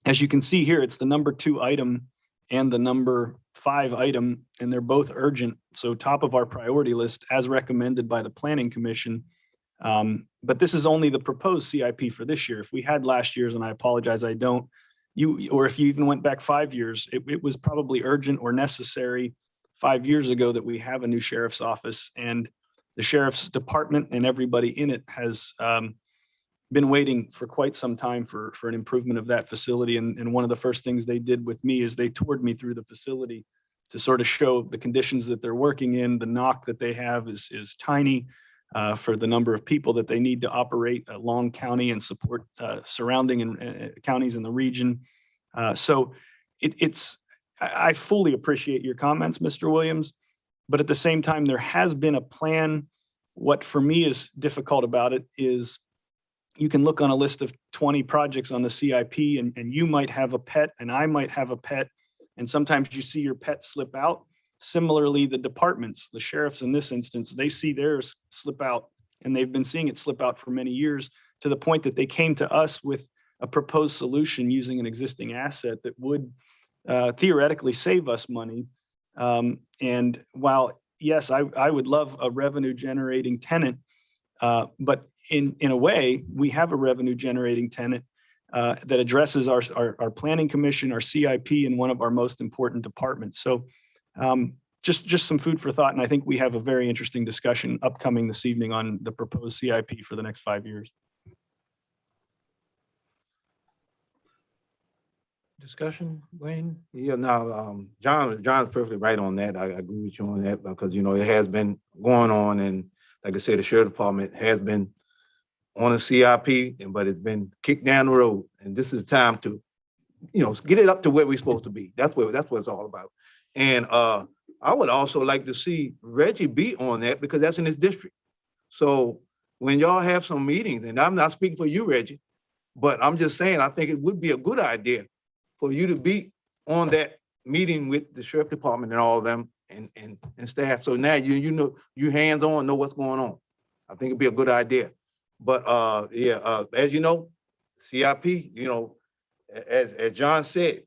as you can see here, it's the number 2 item and the number 5 item, and they're both urgent. So top of our priority list as recommended by the Planning Commission. But this is only the proposed CIP for this year. If we had last year's, and I apologize, I don't, or if you even went back 5 years, it was probably urgent or necessary 5 years ago that we have a new sheriff's office, and the sheriff's department and everybody in it has been waiting for quite some time for an improvement of that facility. And one of the first things they did with me is they toured me through the facility to sort of show the conditions that they're working in. The knock that they have is tiny for the number of people that they need to operate Long County and support surrounding counties in the region. So I fully appreciate your comments, Mr. Williams, but at the same time, there has been a plan. What for me is difficult about it is you can look on a list of 20 projects on the CIP and you might have a pet and I might have a pet. And sometimes you see your pet slip out. Similarly, the departments, the sheriffs in this instance, they see theirs slip out and they've been seeing it slip out for many years to the point that they came to us with a proposed solution using an existing asset that would theoretically save us money. And while, yes, I would love a revenue generating tenant, but in a way, we have a revenue generating tenant that addresses our planning commission, our CIP, and one of our most important departments. So just some food for thought. And I think we have a very interesting discussion upcoming this evening on the proposed CIP for the next 5 years. Discussion, Wayne? Yeah, no, John's perfectly right on that. I agree with you on that because, it has been going on. And like I said, the sheriff department has been on a CIP, but it's been kicked down the road. And this is time to, get it up to where we're supposed to be. That's what it's all about. And I would also like to see Reggie be on that because that's in his district. So when y'all have some meetings, and I'm not speaking for you, Reggie, but I'm just saying, I think it would be a good idea for you to be on that meeting with the sheriff department and all of them and staff. So now you hands-on know what's going on. I think it'd be a good idea. But as you know, CIP, as John said,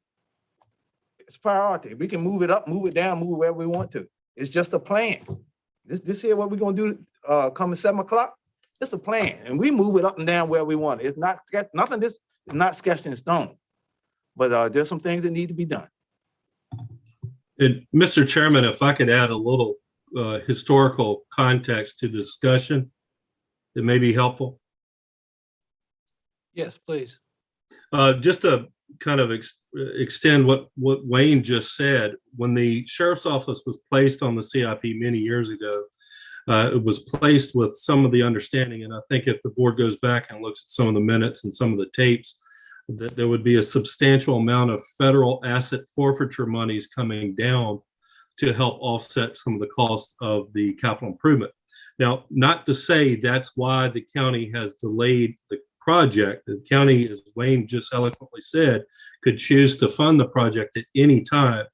it's priority. We can move it up, move it down, move wherever we want to. It's just a plan. This here, what we're gonna do coming 7 o'clock, it's a plan. And we move it up and down where we want. It's not nothing, this is not sketched in stone. But there's some things that need to be done. And Mr. Chairman, if I could add a little historical context to the discussion that may be helpful. Yes, please. Just to kind of extend what Wayne just said, when the sheriff's office was placed on the CIP many years ago, it was placed with some of the understanding, and I think if the board goes back and looks at some of the minutes and some of the tapes, that there would be a substantial amount of federal asset forfeiture monies coming down to help offset some of the costs of the capital improvement. Now, not to say that's why the county has delayed the project. The county, as Wayne just eloquently said, could choose to fund the project at any time.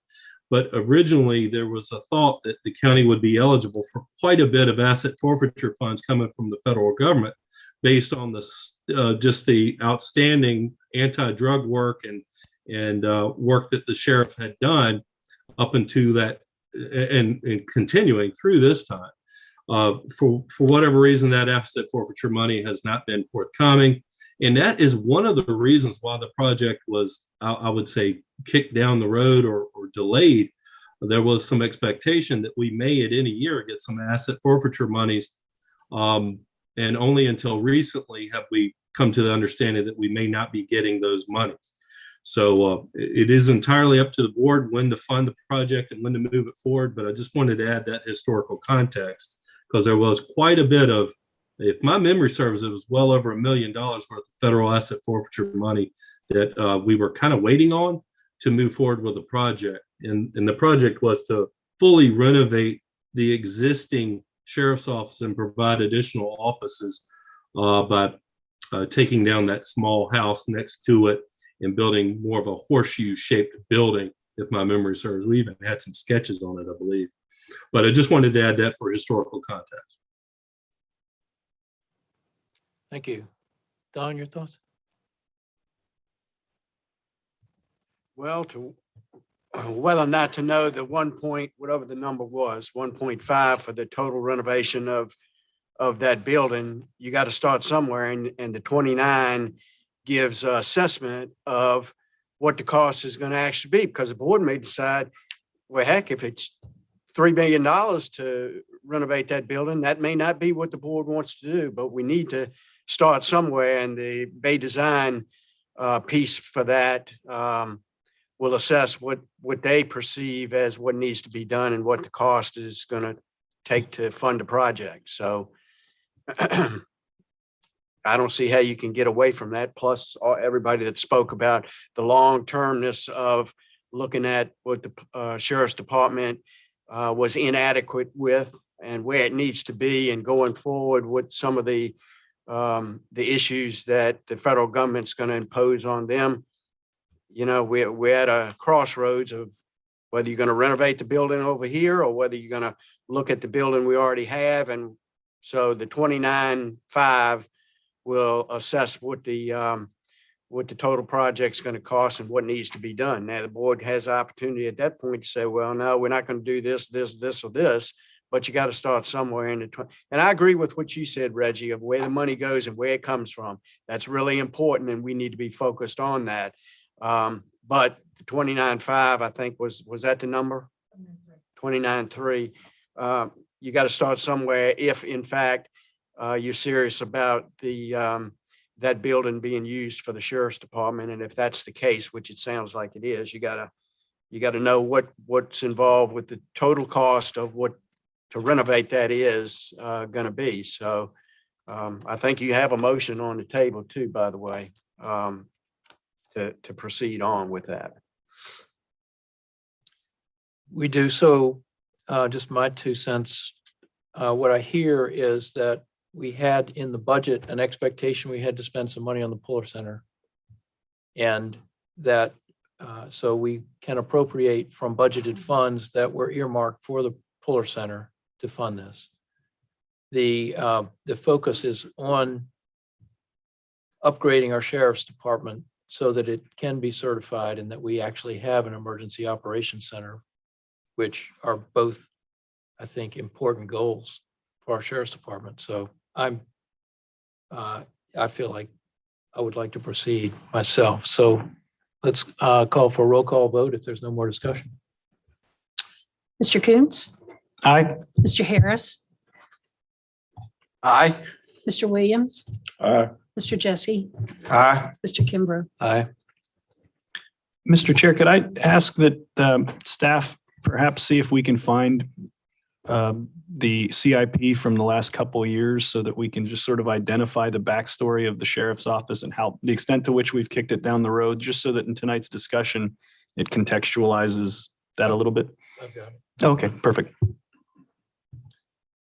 But originally, there was a thought that the county would be eligible for quite a bit of asset forfeiture funds coming from the federal government based on just the outstanding anti-drug work and work that the sheriff had done up into that and continuing through this time. For whatever reason, that asset forfeiture money has not been forthcoming. And that is one of the reasons why the project was, I would say, kicked down the road or delayed. There was some expectation that we may at any year get some asset forfeiture monies. And only until recently have we come to the understanding that we may not be getting those monies. So it is entirely up to the board when to fund the project and when to move it forward. But I just wanted to add that historical context because there was quite a bit of, if my memory serves, it was well over $1 million worth of federal asset forfeiture money that we were kind of waiting on to move forward with the project. And the project was to fully renovate the existing sheriff's office and provide additional offices by taking down that small house next to it and building more of a horseshoe shaped building, if my memory serves. We even had some sketches on it, I believe. But I just wanted to add that for historical context. Thank you. Don, your thoughts? Well, to whether or not to know the 1 point, whatever the number was, 1.5 for the total renovation of that building, you got to start somewhere. And the 29 gives an assessment of what the cost is going to actually be, because the board may decide, well, heck, if it's $3 billion to renovate that building, that may not be what the board wants to do, but we need to start somewhere. And the Bay Design piece for that will assess what they perceive as what needs to be done and what the cost is going to take to fund the project. So I don't see how you can get away from that. Plus, everybody that spoke about the long-termness of looking at what the sheriff's department was inadequate with and where it needs to be, and going forward with some of the issues that the federal government's going to impose on them. You know, we're at a crossroads of whether you're going to renovate the building over here or whether you're going to look at the building we already have. And so the 29.5 will assess what the total project's going to cost and what needs to be done. Now, the board has the opportunity at that point to say, well, no, we're not going to do this, or this, but you got to start somewhere in the and I agree with what you said, Reggie, of where the money goes and where it comes from. That's really important, and we need to be focused on that. But the 29.5, I think was that the number? 29.3. You got to start somewhere if, in fact, you're serious about that building being used for the sheriff's department. And if that's the case, which it sounds like it is, you got to know what's involved with the total cost of what to renovate that is going to be. So I think you have a motion on the table too, by the way, to proceed on with that. We do. So just my 2 cents. What I hear is that we had in the budget an expectation we had to spend some money on the Puller Center, and that so we can appropriate from budgeted funds that were earmarked for the Puller Center to fund this. The focus is on upgrading our sheriff's department so that it can be certified and that we actually have an emergency operations center, which are both, I think, important goals for our sheriff's department. So I feel like I would like to proceed myself. So let's call for a roll call vote if there's no more discussion. Mr. Coons? Aye. Mr. Harris? Aye. Mr. Williams? Aye. Mr. Jesse? Aye. Mr. Kimbrough? Aye. Mr. Chair, could I ask that staff perhaps see if we can find the CIP from the last couple of years so that we can just sort of identify the backstory of the sheriff's office and how the extent to which we've kicked it down the road, just so that in tonight's discussion, it contextualizes that a little bit. I've got it. Okay, perfect.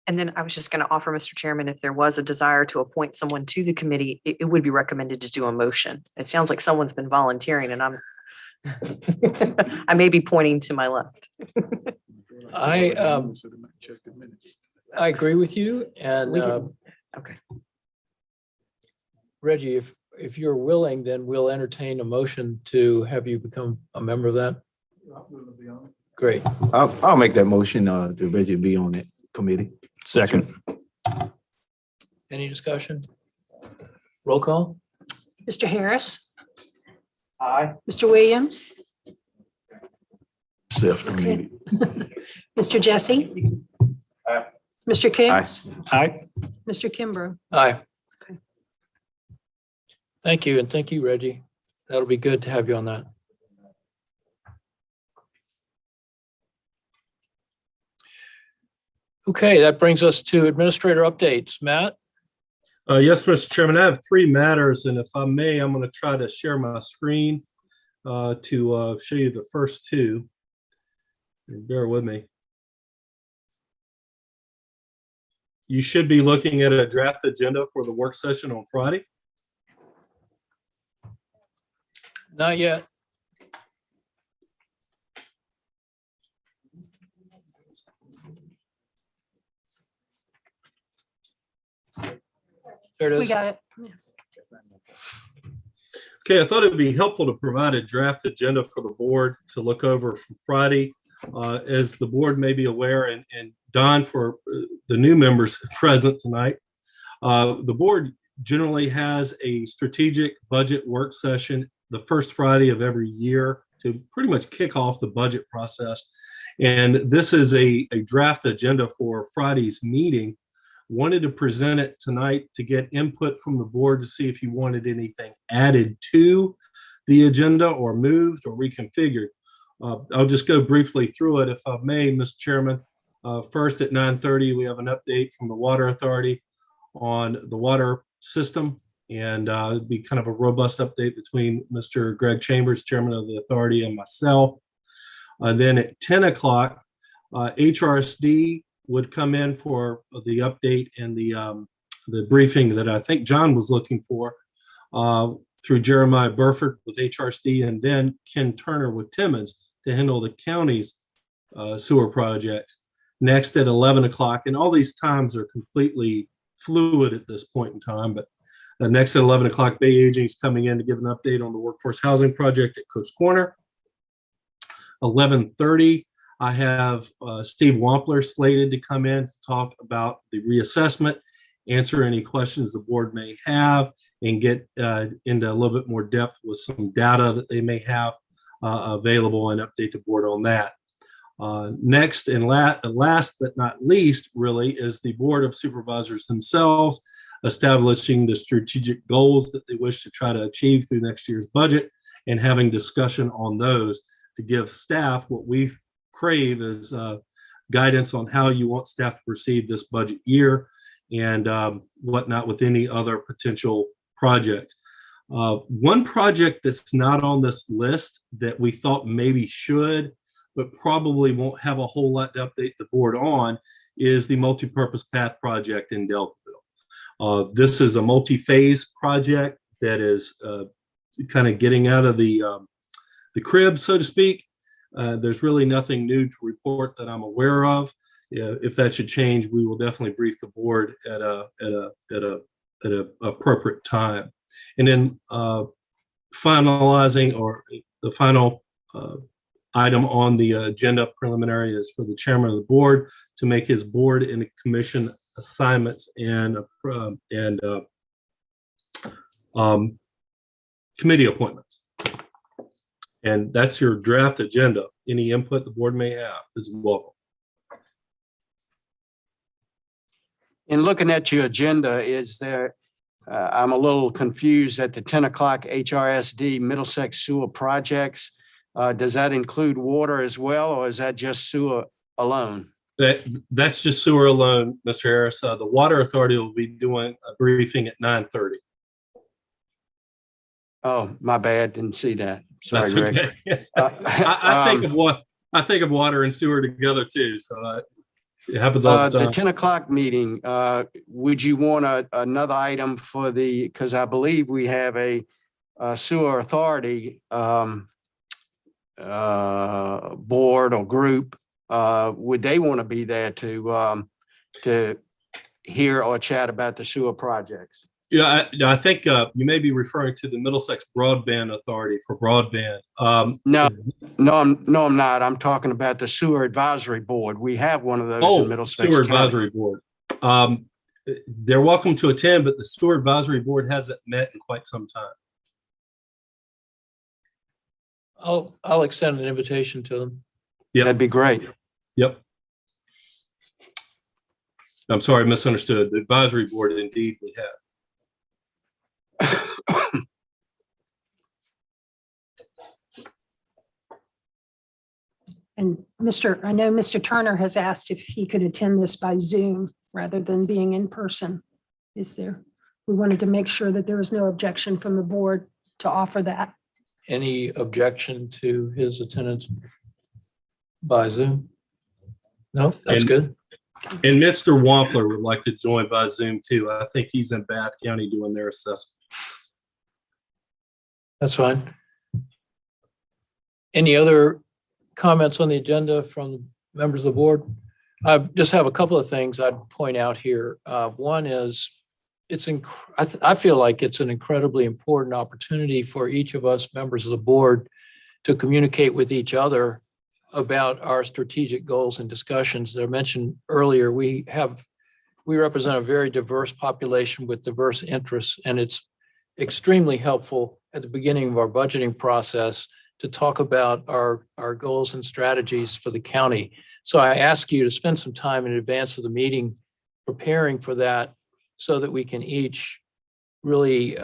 And then I was just going to offer, Mr. Chairman, if there was a desire to appoint someone to the committee, it would be recommended to do a motion. It sounds like someone's been volunteering and I may be pointing to my left. I agree with you. And We didn't. Okay. Reggie, if you're willing, then we'll entertain a motion to have you become a member of that. Great. I'll make that motion, to Reggie be on that committee. Second. Any discussion? Roll call? Mr. Harris, Aye. Mr. Williams, Self-committee. Mr. Jesse, Mr. Coombs, Aye. Mr. Kimbrough. Aye. Okay. Thank you, and thank you, Reggie. That'll be good to have you on that. Okay, that brings us to administrator updates. Matt? Yes, Mr. Chairman, I have 3 matters, and if I may, I'm going to try to share my screen to show you the first 2. Bear with me. You should be looking at a draft agenda for the work session on Friday. Not yet. There it We is. got it. Okay, I thought it'd be helpful to provide a draft agenda for the board to look over for Friday. As the board may be aware, and Don, for the new members present tonight, the board generally has a strategic budget work session the first Friday of every year to pretty much kick off the budget process. And this is a draft agenda for Friday's meeting. Wanted to present it tonight to get input from the board to see if you wanted anything added to the agenda or moved or reconfigured. I'll just go briefly through it if I may, Mr. Chairman. First at 9:30, we have an update from the Water Authority on the water system, and it'd be kind of a robust update between Mr. Greg Chambers, Chairman of the Authority, and myself. Then at 10 o'clock, HRSD would come in for the update and the briefing that I think John was looking for through Jeremiah Burford with HRSD, and then Ken Turner with Timmons to handle the county's sewer projects. Next at 11 o'clock, and all these times are completely fluid at this point in time, but next at 11 o'clock, Bay Aging is coming in to give an update on the workforce housing project at Coach Corner. 11:30, I have Steve Wampler slated to come in to talk about the reassessment, answer any questions the board may have, and get into a little bit more depth with some data that they may have available and update the board on that. Next and last but not least, really, is the Board of Supervisors themselves establishing the strategic goals that they wish to try to achieve through next year's budget and having discussion on those to give staff what we crave is guidance on how you want staff to proceed this budget year and whatnot with any other potential project. One project that's not on this list that we thought maybe should, but probably won't have a whole lot to update the board on, is the multi-purpose path project in Deltaville. This is a multi-phase project that is kind of getting out of the crib, so to speak. There's really nothing new to report that I'm aware of. If that should change, we will definitely brief the board at a appropriate time. And then finalizing, or the final item on the agenda preliminary, is for the chairman of the board to make his board and commission assignments and committee appointments. And that's your draft agenda. Any input the board may have is welcome. In looking at your agenda, is there, I'm a little confused at the 10 o'clock HRSD Middlesex sewer projects. Does that include water as well, or is that just sewer alone? That's just sewer alone, Mr. Harris. The Water Authority will be doing a briefing at 9:30. Oh, my bad. Didn't see that. Sorry, That's Greg. okay. I think of water and sewer together too. So It happens all the The time. 10 o'clock meeting, would you want another item for because I believe we have a sewer authority board or group. Would they want to be there to hear or chat about the sewer projects? Yeah, I think you may be referring to the Middlesex Broadband Authority for broadband. No, I'm not. I'm talking about the sewer advisory board. We have one of those in Oh, Middlesex Sewer County. Advisory Board. They're welcome to attend, but the Sewer Advisory Board hasn't met in quite some time. I'll extend an invitation to them. That'd be great. Yep. I'm sorry, I misunderstood. The advisory board, indeed, we have. And I know Mr. Turner has asked if he could attend this by Zoom rather than being in person. We wanted to make sure that there was no objection from the board to offer that. Any objection to his attendance by Zoom? No, that's And- good. And Mr. Wampler would like to join by Zoom too. I think he's in Bath County doing their assessment. That's fine. Any other comments on the agenda from members of the board? I just have a couple of things I'd point out here. One is I feel like it's an incredibly important opportunity for each of us members of the board to communicate with each other about our strategic goals and discussions that I mentioned earlier. We represent a very diverse population with diverse interests, and it's extremely helpful at the beginning of our budgeting process to talk about our goals and strategies for the county. So I ask you to spend some time in advance of the meeting preparing for that so that we can each really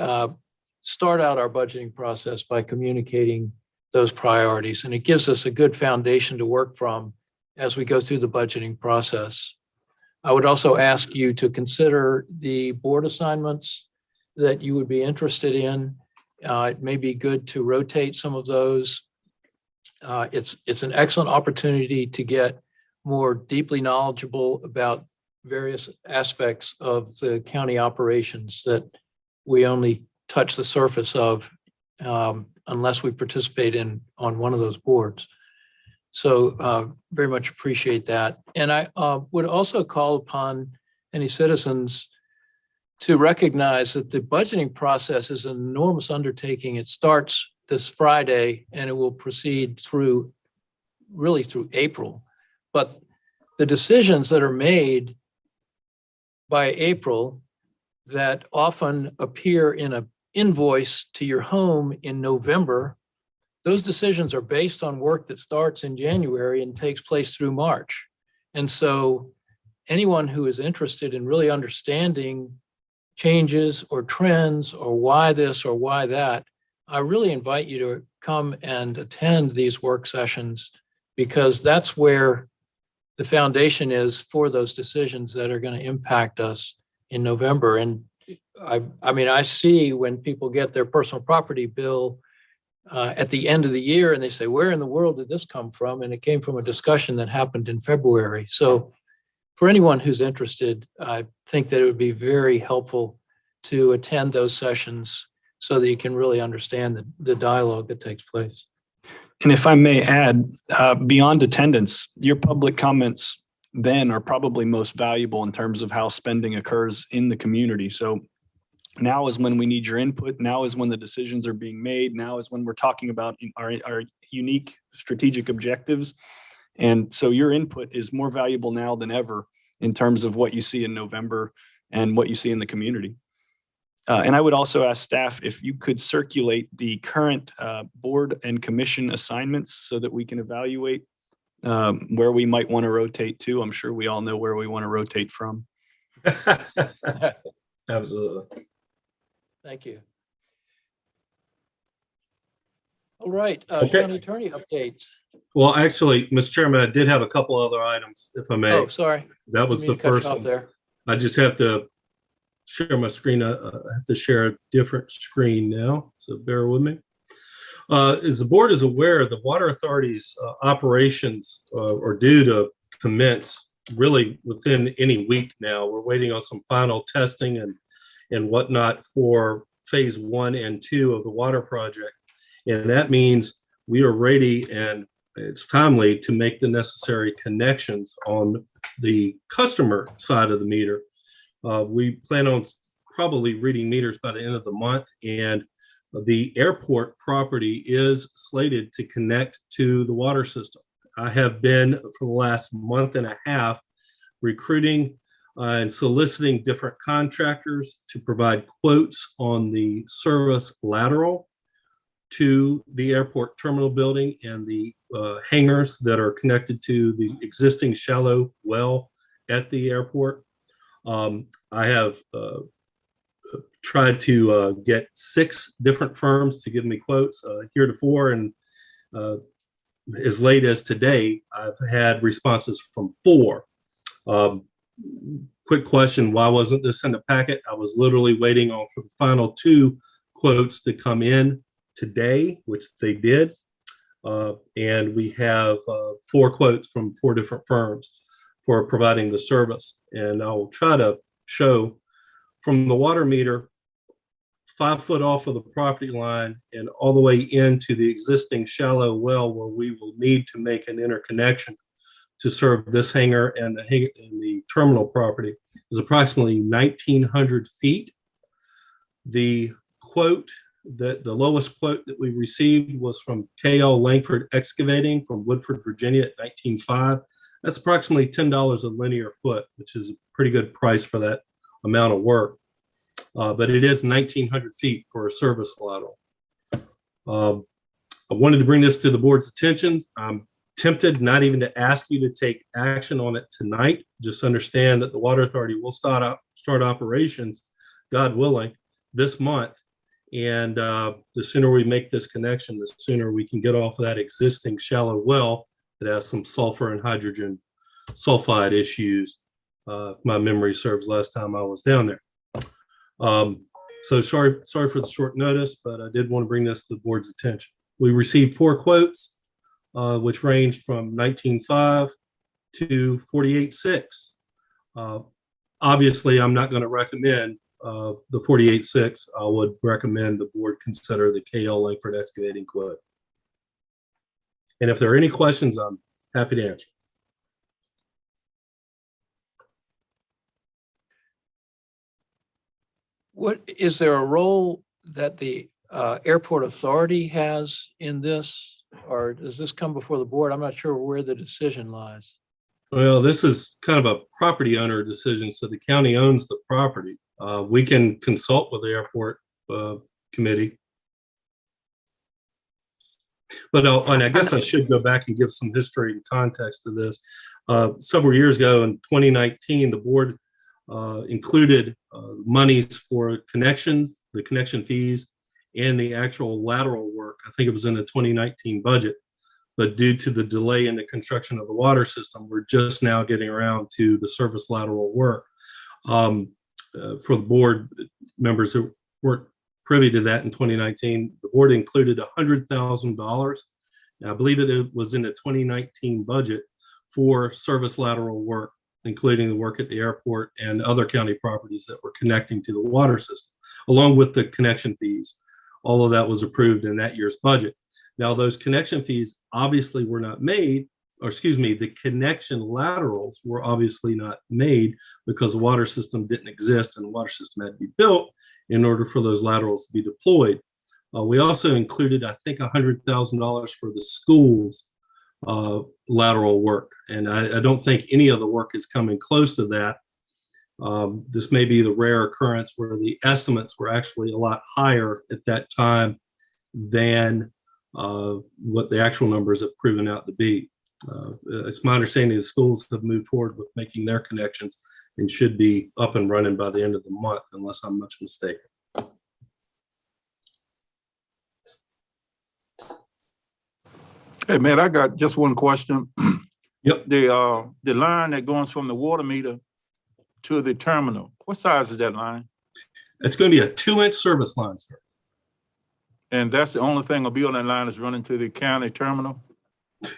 start out our budgeting process by communicating those priorities. And it gives us a good foundation to work from as we go through the budgeting process. I would also ask you to consider the board assignments that you would be interested in. It may be good to rotate some of those. It's an excellent opportunity to get more deeply knowledgeable about various aspects of the county operations that we only touch the surface of unless we participate on one of those boards. So very much appreciate that. And I would also call upon any citizens to recognize that the budgeting process is an enormous undertaking. It starts this Friday and it will proceed through April. But the decisions that are made by April that often appear in an invoice to your home in November, those decisions are based on work that starts in January and takes place through March. And so anyone who is interested in really understanding changes or trends or why this or why that, I really invite you to come and attend these work sessions, because that's where the foundation is for those decisions that are going to impact us in November. And I mean, I see when people get their personal property bill at the end of the year and they say, where in the world did this come from? And it came from a discussion that happened in February. So for anyone who's interested, I think that it would be very helpful to attend those sessions so that you can really understand the dialogue that takes place. And if I may add, beyond attendance, your public comments then are probably most valuable in terms of how spending occurs in the community. So now is when we need your input. Now is when the decisions are being made. Now is when we're talking about our unique strategic objectives. And so your input is more valuable now than ever in terms of what you see in November and what you see in the community. And I would also ask staff if you could circulate the current board and commission assignments so that we can evaluate where we might want to rotate to. I'm sure we all know where we want to rotate from. Absolutely. Thank you. All right, Okay. county attorney updates. Well, actually, Mr. Chairman, I did have a couple other items, if I may. Oh, sorry. That was the Didn't mean to cut you first off one. there. I just have to share my screen. I have to share a different screen now, so bear with me. As the board is aware, the Water Authority's operations are due to commence really within any week now. We're waiting on some final testing and whatnot for phase 1 and 2 of the water project. And that means we are ready and it's timely to make the necessary connections on the customer side of the meter. We plan on probably reading meters by the end of the month, and the airport property is slated to connect to the water system. I have been for the last month and a half recruiting and soliciting different contractors to provide quotes on the service lateral to the airport terminal building and the hangars that are connected to the existing shallow well at the airport. I have tried to get 6 different firms to give me quotes heretofore, and as late as today, I've had responses from 4. Quick question, why wasn't this in the packet? I was literally waiting on for the final 2 quotes to come in today, which they did. And we have 4 quotes from 4 different firms for providing the service. And I'll try to show from the water meter 5 foot off of the property line and all the way into the existing shallow well where we will need to make an interconnection to serve this hangar and the terminal property is approximately 1,900 feet. The quote that the lowest quote that we received was from KL Langford Excavating from Woodford, Virginia at 19.5. That's approximately $10 a linear foot, which is a pretty good price for that amount of work. But it is 1,900 feet for a service lateral. I wanted to bring this to the board's attention. I'm tempted not even to ask you to take action on it tonight. Just understand that the Water Authority will start operations, God willing, this month. And the sooner we make this connection, the sooner we can get off of that existing shallow well that has some sulfur and hydrogen sulfide issues. If my memory serves last time I was down there. So sorry for the short notice, but I did want to bring this to the board's attention. We received 4 quotes, which ranged from 19.5 to 48.6. Obviously, I'm not going to recommend the 48.6. I would recommend the board consider the KL Langford Excavating quote. And if there are any questions, I'm happy to answer. What, is there a role that the airport authority has in this? Or does this come before the board? I'm not sure where the decision lies. Well, this is kind of a property owner decision, so the county owns the property. We can consult with the airport committee. But and I guess I should go back and give some history and context to this. Several years ago in 2019, the board included monies for connections, the connection fees, and the actual lateral work. I think it was in the 2019 budget. But due to the delay in the construction of the water system, we're just now getting around to the service lateral work. For the board members who weren't privy to that in 2019, the board included $100,000. I believe it was in the 2019 budget for service lateral work, including the work at the airport and other county properties that were connecting to the water system, along with the connection fees. All of that was approved in that year's budget. Now, those connection fees obviously were not made, or excuse me, the connection laterals were obviously not made because the water system didn't exist and the water system had to be built in order for those laterals to be deployed. We also included, I think, $100,000 for the schools lateral work. And I don't think any of the work is coming close to that. This may be the rare occurrence where the estimates were actually a lot higher at that time than what the actual numbers have proven out to be. It's my understanding the schools have moved forward with making their connections and should be up and running by the end of the month, unless I'm much mistaken. Hey, man, I got just one question. Yep. The line that goes from the water meter to the terminal, what size is that line? It's going to be a 2-inch service line, sir. And that's the only thing will be on that line is running to the county terminal?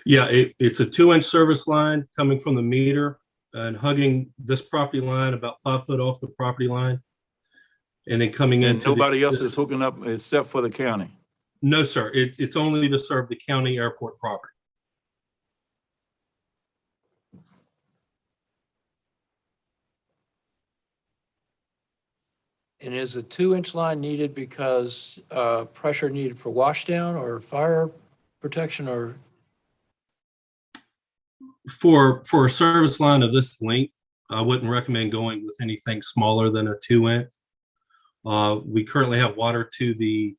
Yeah, it's a 2-inch service line coming from the meter and hugging this property line about 5 foot off the property line. And then coming And into. the nobody else is existing- hooking up except for the county. No, sir. It's only to serve the county airport property. And is a 2-inch line needed because pressure needed for washdown or fire protection or? For a service line of this length, I wouldn't recommend going with anything smaller than a 2-inch. We currently have water to the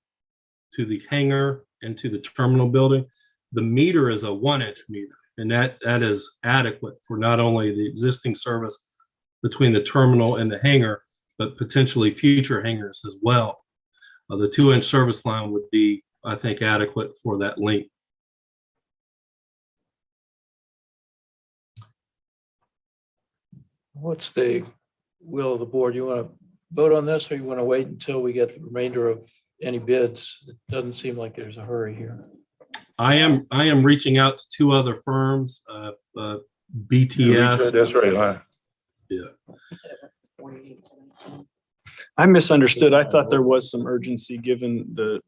hangar and to the terminal building. The meter is a 1-inch meter, and that is adequate for not only the existing service between the terminal and the hangar, but potentially future hangars as well. The 2-inch service line would be, I think, adequate for that length. What's the will of the board? You want to vote on this or you want to wait until we get the remainder of any bids? It doesn't seem like there's a hurry here. I am reaching out to 2 other firms, BTS. That's right. I misunderstood. I thought there was some urgency given the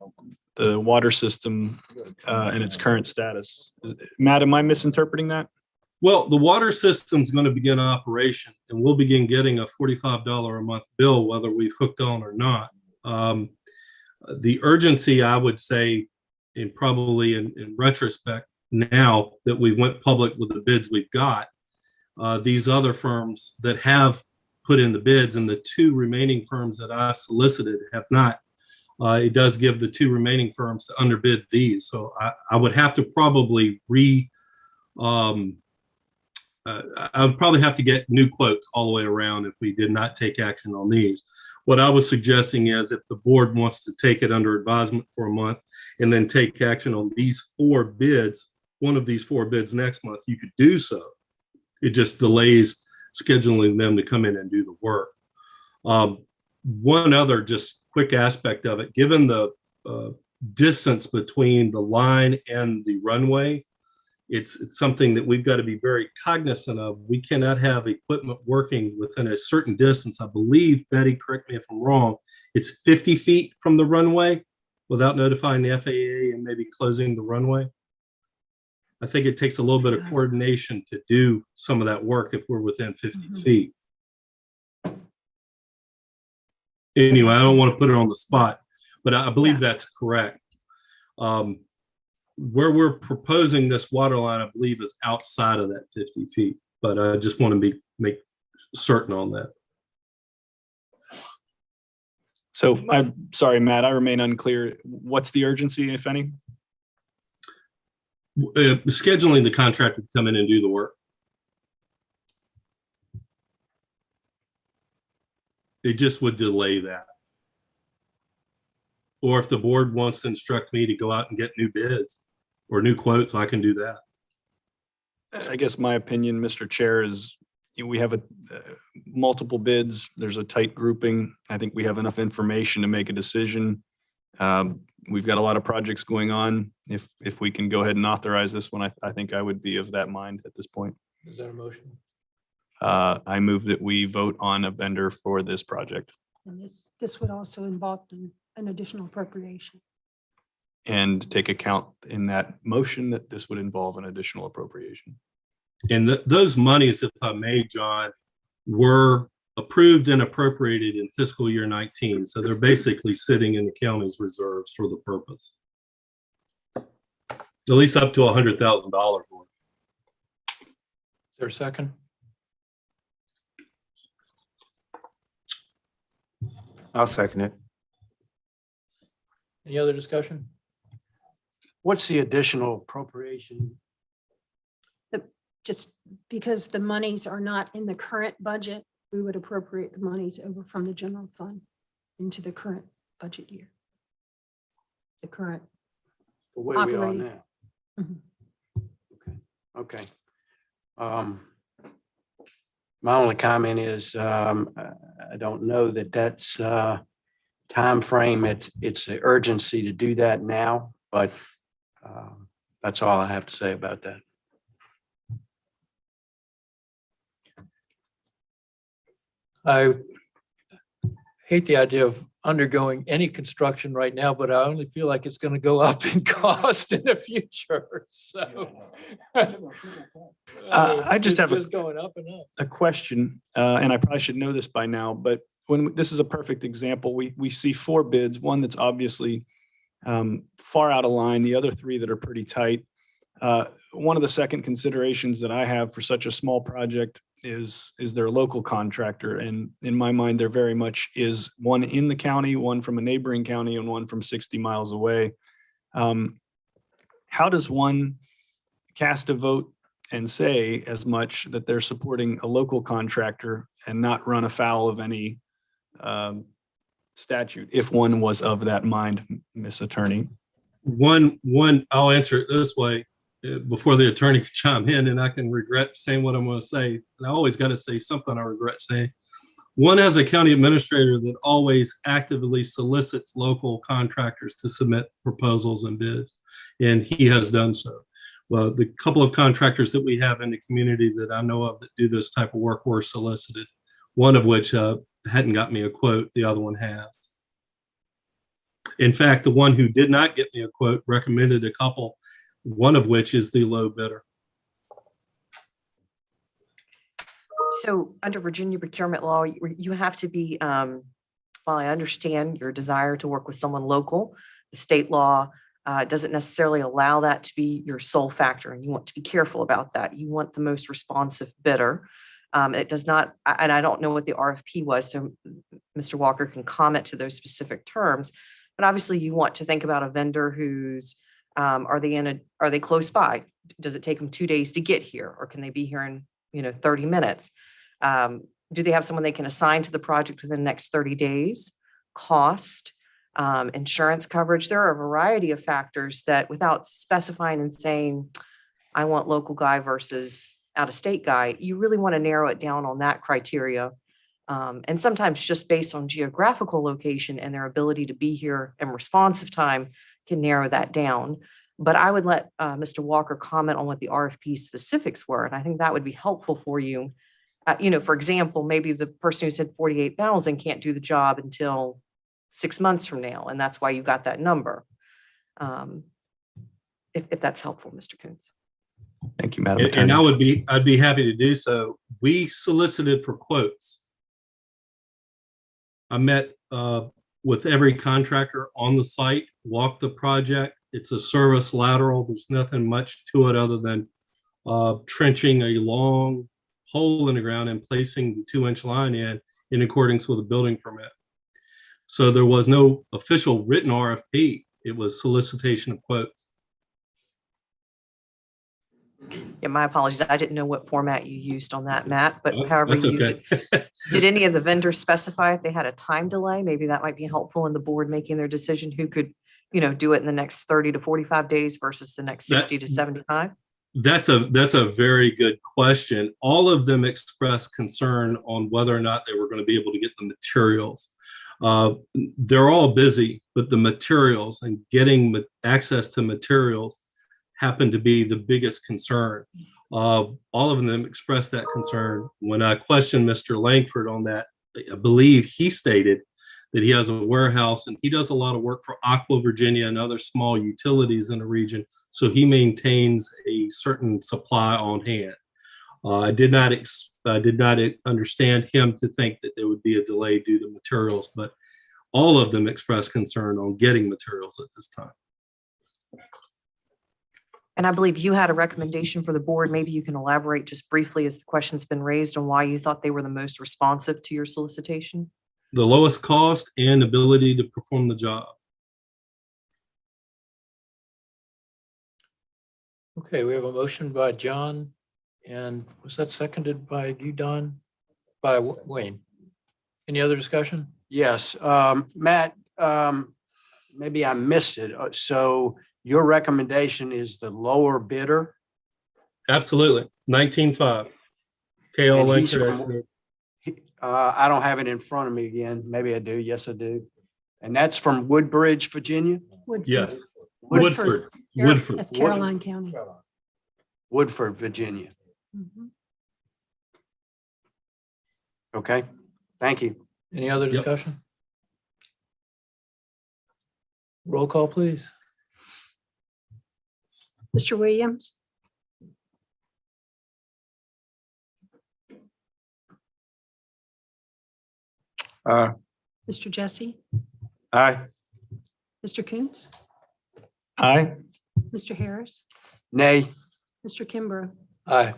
water system and its current status. Matt, am I misinterpreting that? Well, the water system's going to begin operation, and we'll begin getting a $45 a month bill, whether we've hooked on or not. The urgency, I would say, and probably in retrospect, now that we went public with the bids we've got, these other firms that have put in the bids and the 2 remaining firms that I solicited have not. It does give the 2 remaining firms to underbid these. So I would have to probably I would probably have to get new quotes all the way around if we did not take action on these. What I was suggesting is if the board wants to take it under advisement for a month and then take action on these 4 bids, one of these 4 bids next month, you could do so. It just delays scheduling them to come in and do the work. One other just quick aspect of it, given the distance between the line and the runway, it's something that we've got to be very cognizant of. We cannot have equipment working within a certain distance. I believe, Betty, correct me if I'm wrong, it's 50 feet from the runway without notifying the FAA and maybe closing the runway. I think it takes a little bit of coordination to do some of that work if we're within 50 feet. Anyway, I don't want to put it on the spot, but I believe that's correct. Where we're proposing this water line, I believe, is outside of that 50 feet, but I just want to make certain on that. So I'm sorry, Matt, I remain unclear. What's the urgency, if any? Scheduling the contractor to come in and do the work. It just would delay that. Or if the board wants to instruct me to go out and get new bids or new quotes, I can do that. I guess my opinion, Mr. Chair, is we have multiple bids. There's a tight grouping. I think we have enough information to make a decision. We've got a lot of projects going on. If we can go ahead and authorize this one, I think I would be of that mind at this point. Is that a motion? I move that we vote on a vendor for this project. And this would also involve an additional appropriation. And take account in that motion that this would involve an additional appropriation. And those monies, if I may, John, were approved and appropriated in fiscal year 19. So they're basically sitting in the county's reserves for the purpose. At least up to $100,000. Is there a second? I'll second it. Any other discussion? What's the additional appropriation? Just because the monies are not in the current budget, we would appropriate the monies over from the general fund into the current budget year. The current. Where we are Operating. now? Mhm. Okay. My only comment is, I don't know that that's time frame. It's the urgency to do that now, but that's all I have to say about that. I hate the idea of undergoing any construction right now, but I only feel like it's going to go up in cost in the future. So I just it's have a- just going up and up. A question, and I probably should know this by now, but when this is a perfect example, we see 4 bids, one that's obviously far out of line, the other 3 that are pretty tight. One of the second considerations that I have for such a small project is there a local contractor? And in my mind, there very much is one in the county, one from a neighboring county, and one from 60 miles away. How does one cast a vote and say as much that they're supporting a local contractor and not run afoul of any statute, if one was of that mind, Miss Attorney? One, I'll answer it this way before the attorney can chime in, and I can regret saying what I'm going to say. And I always got to say something I regret saying. One has a county administrator that always actively solicits local contractors to submit proposals and bids, and he has done so. Well, the couple of contractors that we have in the community that I know of that do this type of work were solicited, one of which hadn't got me a quote, the other one has. In fact, the one who did not get me a quote recommended a couple, one of which is the low bidder. So under Virginia procurement law, you have to be, while I understand your desire to work with someone local, the state law doesn't necessarily allow that to be your sole factor, and you want to be careful about that. You want the most responsive bidder. It does not, and I don't know what the RFP was, so Mr. Walker can comment to those specific terms, but obviously you want to think about a vendor who's, are they close by? Does it take them 2 days to get here, or can they be here in 30 minutes? Do they have someone they can assign to the project within the next 30 days? Cost, insurance coverage. There are a variety of factors that, without specifying and saying, I want local guy versus out of state guy, you really want to narrow it down on that criteria. And sometimes just based on geographical location and their ability to be here and responsive time can narrow that down. But I would let Mr. Walker comment on what the RFP specifics were. And I think that would be helpful for you. For example, maybe the person who said 48,000 can't do the job until 6 months from now. And that's why you got that number. If that's helpful, Mr. Coons. Thank you, Madam Attorney. And I'd be happy to do so. We solicited for quotes. I met with every contractor on the site, walked the project. It's a service lateral. There's nothing much to it other than trenching a long hole in the ground and placing the 2-inch line in accordance with a building permit. So there was no official written RFP. It was solicitation of quotes. Yeah, my apologies. I didn't know what format you used on that, Matt, but however That's you use okay. it. Did any of the vendors specify if they had a time delay? Maybe that might be helpful in the board making their decision who could, do it in the next 30 to 45 days versus the next 60 to 75. That's a very good question. All of them expressed concern on whether or not they were going to be able to get the materials. They're all busy, but the materials and getting access to materials happened to be the biggest concern. All of them expressed that concern. When I questioned Mr. Langford on that, I believe he stated that he has a warehouse and he does a lot of work for Aqua Virginia and other small utilities in the region. So he maintains a certain supply on hand. I did not understand him to think that there would be a delay due to materials, but all of them expressed concern on getting materials at this time. And I believe you had a recommendation for the board. Maybe you can elaborate just briefly as the question's been raised on why you thought they were the most responsive to your solicitation. The lowest cost and ability to perform the job. Okay, we have a motion by John, and was that seconded by you, Don? By Wayne. Any other discussion? Yes, Matt, maybe I missed it. So your recommendation is the lower bidder? Absolutely. 19.5. KL And he's Langford. I don't have it in front of me again. Maybe I do. Yes, I do. And that's from Woodbridge, Virginia? Woodford. Yes. Woodford. Woodford. That's Caroline County. Woodford, Virginia. Mhm. Okay. Thank you. Any other discussion? Roll call, please. Mr. Williams, Mr. Jesse, Aye. Mr. Coombs, Aye. Mr. Harris, Nay. Mr. Kimbrough. Aye.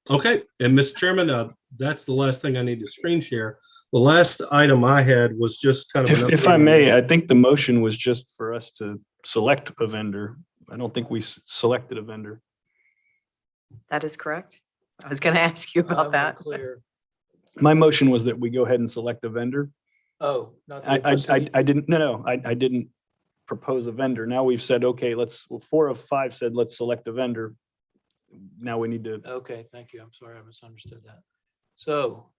Okay, and Mr. Chairman, that's the last thing I need to screen share. The last item I had was just kind of. an If I update on may, the- I think the motion was just for us to select a vendor. I don't think we selected a vendor. That is correct. I was going to ask you about that. Clear. My motion was that we go ahead and select a vendor. Oh, not I that we proceed? didn't, no, I didn't propose a vendor. Now we've said, okay, well, 4 of 5 said, let's select a vendor. Now we need to, Okay, thank you. I'm sorry, I misunderstood that. So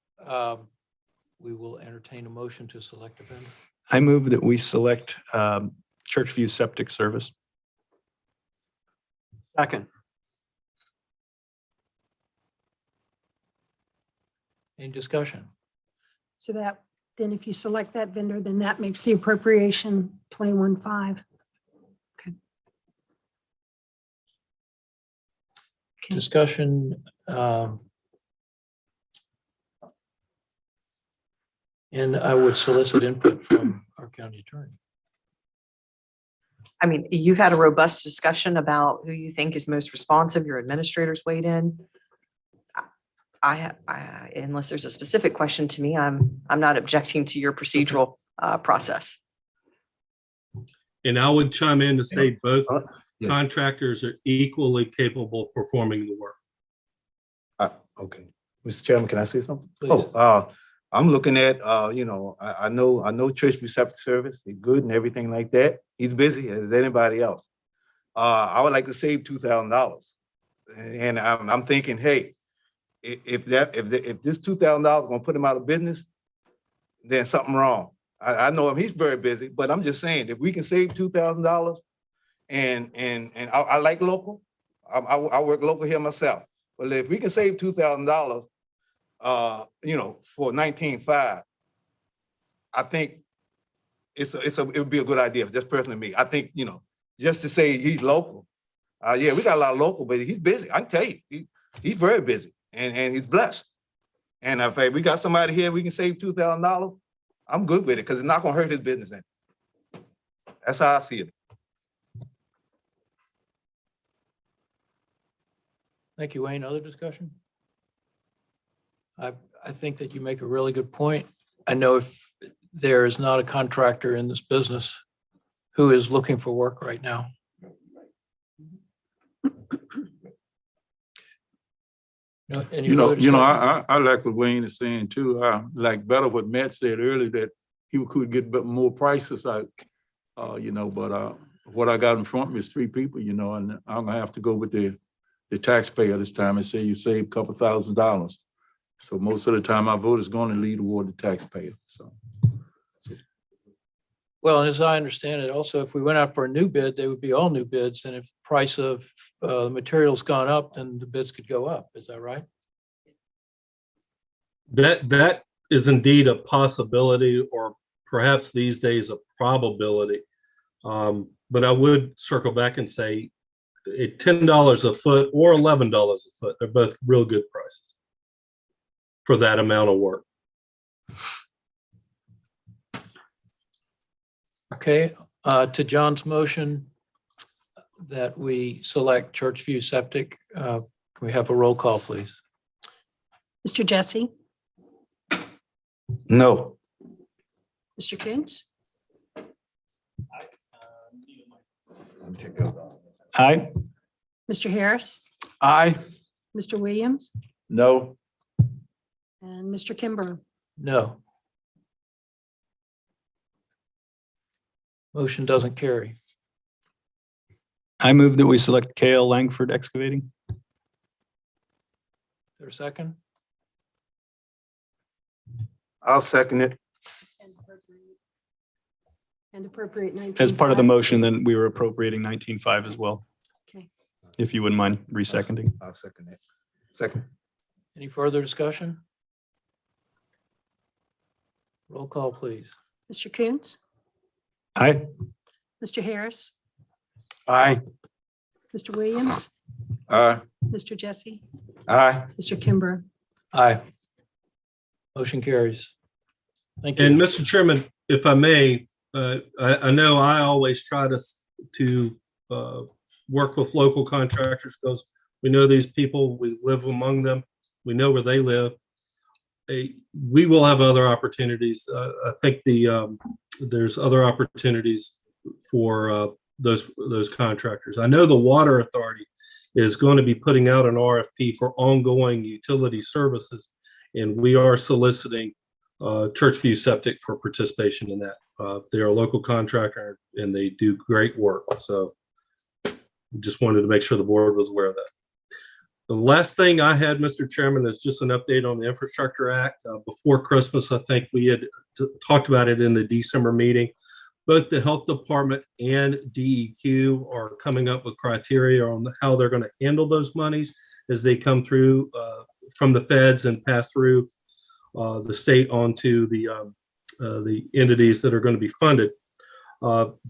we will entertain a motion to select a vendor. I move that we select Churchview Septic Service. Second. Any discussion? So that, then if you select that vendor, then that makes the appropriation 21.5. Okay. Discussion. And I would solicit input from our county attorney. I mean, you've had a robust discussion about who you think is most responsive. Your administrators weighed in. Unless there's a specific question to me, I'm not objecting to your procedural process. And I would chime in to say both Yeah. contractors are equally capable of performing the work. Okay, Mr. Chairman, can I say something? Please. I'm looking at, I know Churchview Septic Service, he's good and everything like that. He's busy as anybody else. I would like to save $2,000. And I'm thinking, hey, if this $2,000 gonna put him out of business, then something wrong. I know him, he's very busy, but I'm just saying, if we can save $2,000 and I like local, I work local here myself. But if we can save $2,000, for 19.5, I think it would be a good idea, just personally me. I think, just to say he's local. Yeah, we got a lot of local, but he's busy. I can tell you, he's very busy and he's blessed. And if we got somebody here, we can save $2,000, I'm good with it because it's not gonna hurt his business any. That's how I see it. Thank you, Wayne. Other discussion? I think that you make a really good point. I know if there is not a contractor in this business who is looking for work right now. Any further discussion? I like what Wayne is saying too. I like better what Matt said earlier, that he could get more prices out, but what I got in front of me is 3 people, and I'm gonna have to go with the taxpayer this time and say you save a couple $1,000s. So most of the time our vote is going to lead toward the taxpayer, so. Well, and as I understand it, also, if we went out for a new bid, they would be all new bids. And if the price of materials gone up, then the bids could go up. Is that right? That is indeed a possibility, or perhaps these days a probability. But I would circle back and say at $10 a foot or $11 a foot, they're both real good prices for that amount of work. Okay, to John's motion that we select Churchview Septic, can we have a roll call, please? Mr. Jesse, No. Mr. Coombs, Aye. Mr. Harris, Aye. Mr. Williams, No. and Mr. Kimbrough. No. Motion doesn't carry. I move that we select KL Langford Excavating. Is there a second? I'll second it. And appropriate 19. As part of the motion, then we were appropriating 19.5 as well. Okay. If you wouldn't mind reseconding. I'll second it. Second. Any further discussion? Roll call, please. Mr. Coons, Aye. Mr. Harris, Aye. Mr. Williams, Aye. Mr. Jesse, Aye. Mr. Kimbrough. Aye. Motion carries. Thank And you. Mr. Chairman, if I may, I know I always try to work with local contractors because we know these people, we live among them, we know where they live. We will have other opportunities. I think there's other opportunities for those contractors. I know the Water Authority is going to be putting out an RFP for ongoing utility services, and we are soliciting Churchview Septic for participation in that. They're a local contractor and they do great work. So just wanted to make sure the board was aware of that. The last thing I had, Mr. Chairman, is just an update on the Infrastructure Act. Before Christmas, I think we had talked about it in the December meeting. Both the Health Department and DEQ are coming up with criteria on how they're going to handle those monies as they come through from the feds and pass through the state onto the entities that are going to be funded.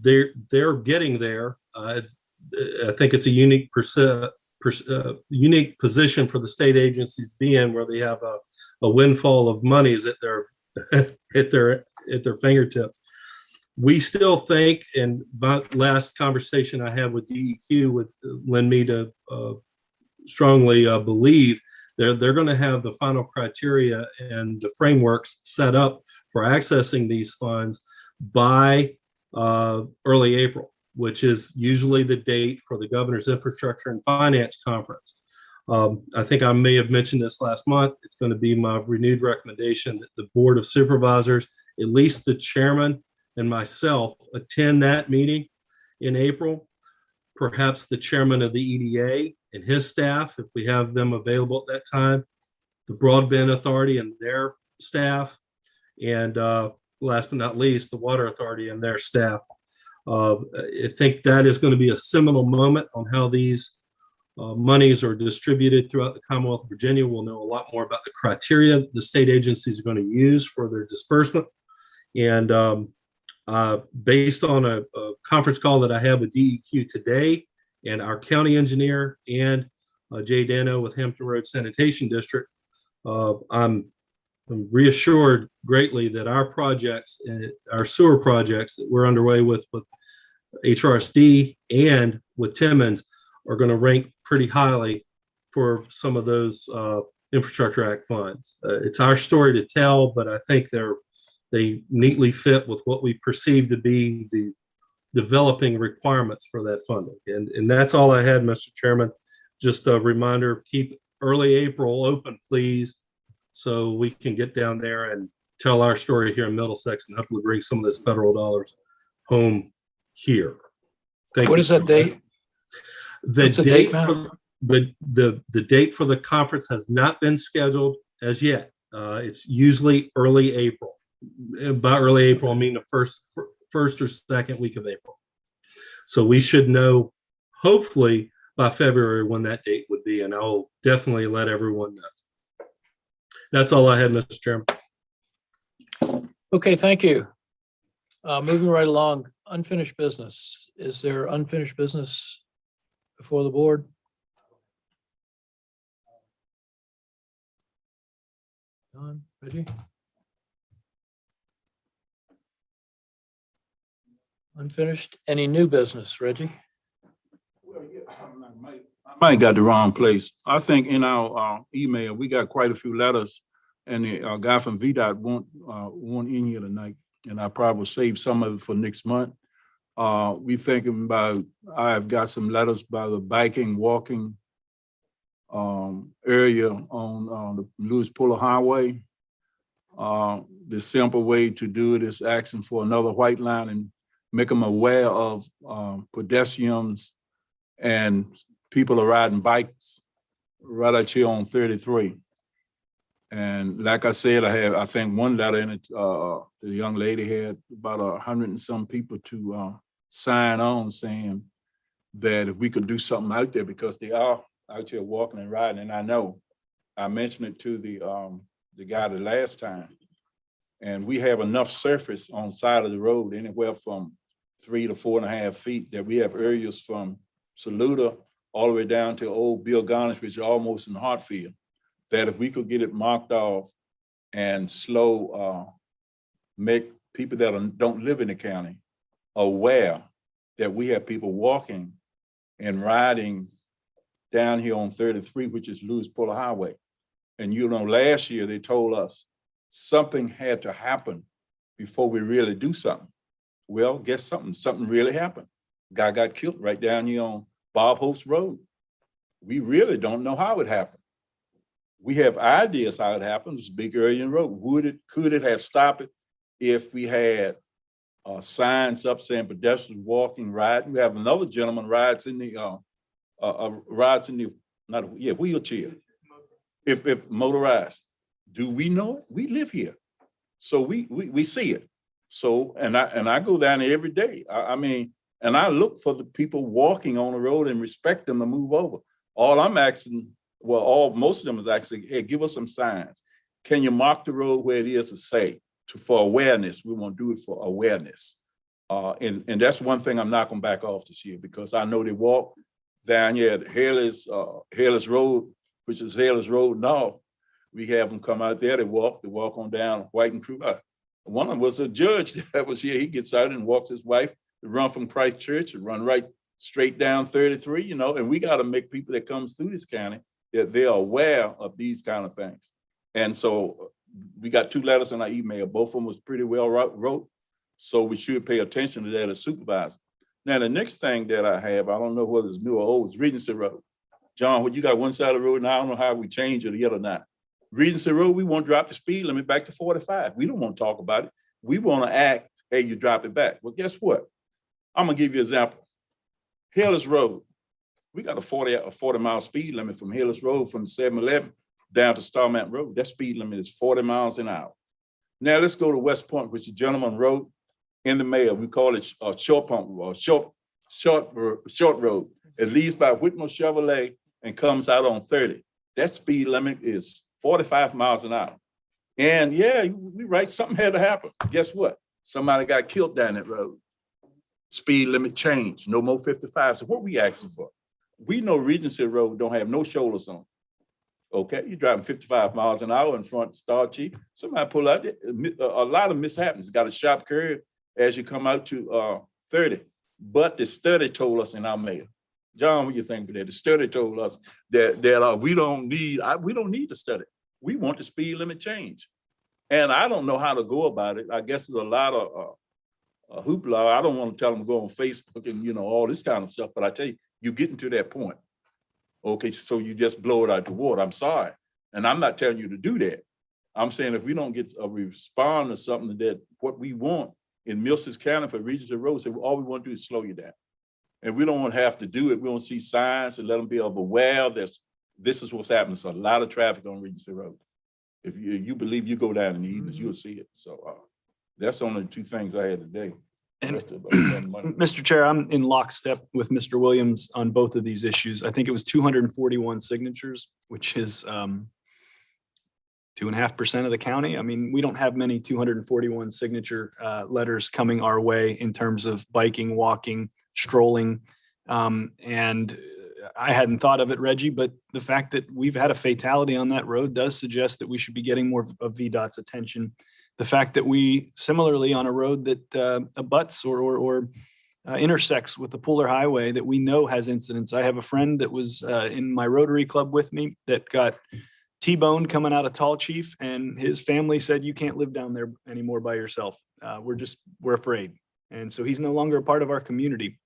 They're getting there. I think it's a unique unique position for the state agencies to be in, where they have a windfall of monies at their fingertips. We still think, and my last conversation I had with DEQ would lend me to strongly believe they're going to have the final criteria and the frameworks set up for accessing these funds by early April, which is usually the date for the Governor's Infrastructure and Finance Conference. I think I may have mentioned this last month. It's going to be my renewed recommendation that the Board of Supervisors, at least the chairman and myself, attend that meeting in April. Perhaps the chairman of the EDA and his staff, if we have them available at that time, the Broadband Authority and their staff, and last but not least, the Water Authority and their staff. I think that is going to be a seminal moment on how these monies are distributed throughout the Commonwealth of Virginia. We'll know a lot more about the criteria the state agencies are going to use for their disbursement. And based on a conference call that I had with DEQ today and our county engineer and Jay Dano with Hampton Road Sanitation District, I'm reassured greatly that our projects, our sewer projects that we're underway with HRSD and with Timmins, are going to rank pretty highly for some of those Infrastructure Act funds. It's our story to tell, but I think they neatly fit with what we perceive to be the developing requirements for that funding. And that's all I had, Mr. Chairman. Just a reminder, keep early April open, please, so we can get down there and tell our story here in Middlesex and hopefully bring some of this federal dollars home here. Thank you. What is that date? The What's the date date now? for the date for the conference has not been scheduled as yet. It's usually early April. By early April, I mean the first or second week of April. So we should know, hopefully, by February when that date would be, and I'll definitely let everyone know. That's all I had, Mr. Chairman. Okay, thank you. Moving right along, unfinished business. Is there unfinished business before the board? Don, Reggie? Unfinished. Any new business, Reggie? I might got the wrong place. I think in our email, we got quite a few letters, and the guy from VDOT won't in here tonight, and I probably will save some of it for next month. We thinking about, I've got some letters by the biking, walking area on the Lewis Puller Highway. The simple way to do it is asking for another white line and make them aware of pedestrians and people are riding bikes right out here on 33. And like I said, I think one letter in it, the young lady had about 100 and some people to sign on saying that if we could do something out there, because they are out here walking and riding, and I know I mentioned it to the guy the last time. And we have enough surface on side of the road, anywhere from 3 to 4.5 feet, that we have areas from Saluda all the way down to old Bill Garnish, which is almost in Hartfield, that if we could get it marked off and make people that don't live in the county aware that we have people walking and riding down here on 33, which is Lewis Puller Highway. And last year they told us something had to happen before we really do something. Well, guess something really happened. Guy got killed right down here on Bob Holt's Road. We really don't know how it happened. We have ideas how it happened. It's a big area in the road. Could it have stopped it if we had signs up saying pedestrians walking, riding? We have another gentleman rides in the wheelchair. If motorized, do we know it? We live here, so we see it. So and I go down there every day. I mean, and I look for the people walking on the road and respect them to move over. All I'm asking, most of them is asking, hey, give us some signs. Can you mark the road where it is to say for awareness? We want to do it for awareness. And that's one thing I'm not going to back off this year, because I know they walk down here at Haley's Road, which is Haley's Road now. We have them come out there, they walk on down White and Crew. One of them was a judge that was here. He gets out and walks his wife to run from Christ Church and run right straight down 33, and we got to make people that comes through this county that they're aware of these kind of things. And so we got 2 letters in our email. Both of them was pretty well wrote. So we should pay attention to that as supervisor. Now, the next thing that I have, I don't know whether it's new or old, is Regency Road. John, when you got one side of the road, and I don't know how we change it the other now. Regency Road, we want to drop the speed limit back to 45. We don't want to talk about it. We want to act, hey, you drop it back. Well, guess what? I'm going to give you an example. Haley's Road, we got a 40-mile speed limit from Haley's Road from 7-Eleven down to Star Mountain Road. That speed limit is 40 miles an hour. Now let's go to West Point, which the gentleman wrote in the mail. We call it short road. It leaves by Whitmore Chevrolet and comes out on 30. That speed limit is 45 miles an hour. And yeah, we right, something had to happen. Guess what? Somebody got killed down that road. Speed limit changed, no more 55. So what we asking for? We know Regency Road don't have no shoulders on. Okay, you're driving 55 miles an hour in front, Star Chief. Somebody pull out, a lot of mishaps. Got a sharp curve as you come out to 30. But the study told us in our mail. John, what do you think of that? The study told us that we don't need to study. We want the speed limit change. And I don't know how to go about it. I guess there's a lot of hoopla. I don't want to tell them to go on Facebook and all this kind of stuff, but I tell you, you're getting to that point. Okay, so you just blow it out the water. I'm sorry. And I'm not telling you to do that. I'm saying if we don't get a respond to something that what we want in Mills County for Regency Road, so all we want to do is slow you down. And we don't want to have to do it. We want to see signs and let them be aware that this is what's happening. So a lot of traffic on Regency Road. If you believe, you go down in the evenings, you'll see it. So that's only 2 things I had today. And Mr. Chair, I'm in lockstep with Mr. Williams on both of these issues. I think it was 241 signatures, which is 2.5% of the county. I mean, we don't have many 241 signature letters coming our way in terms of biking, walking, strolling. And I hadn't thought of it, Reggie, but the fact that we've had a fatality on that road does suggest that we should be getting more of VDOT's attention. The fact that we similarly on a road that abuts or intersects with the Puller Highway that we know has incidents. I have a friend that was in my Rotary Club with me that got T-boned coming out of Tall Chief, and his family said, you can't live down there anymore by yourself. We're afraid. And so he's no longer a part of our community.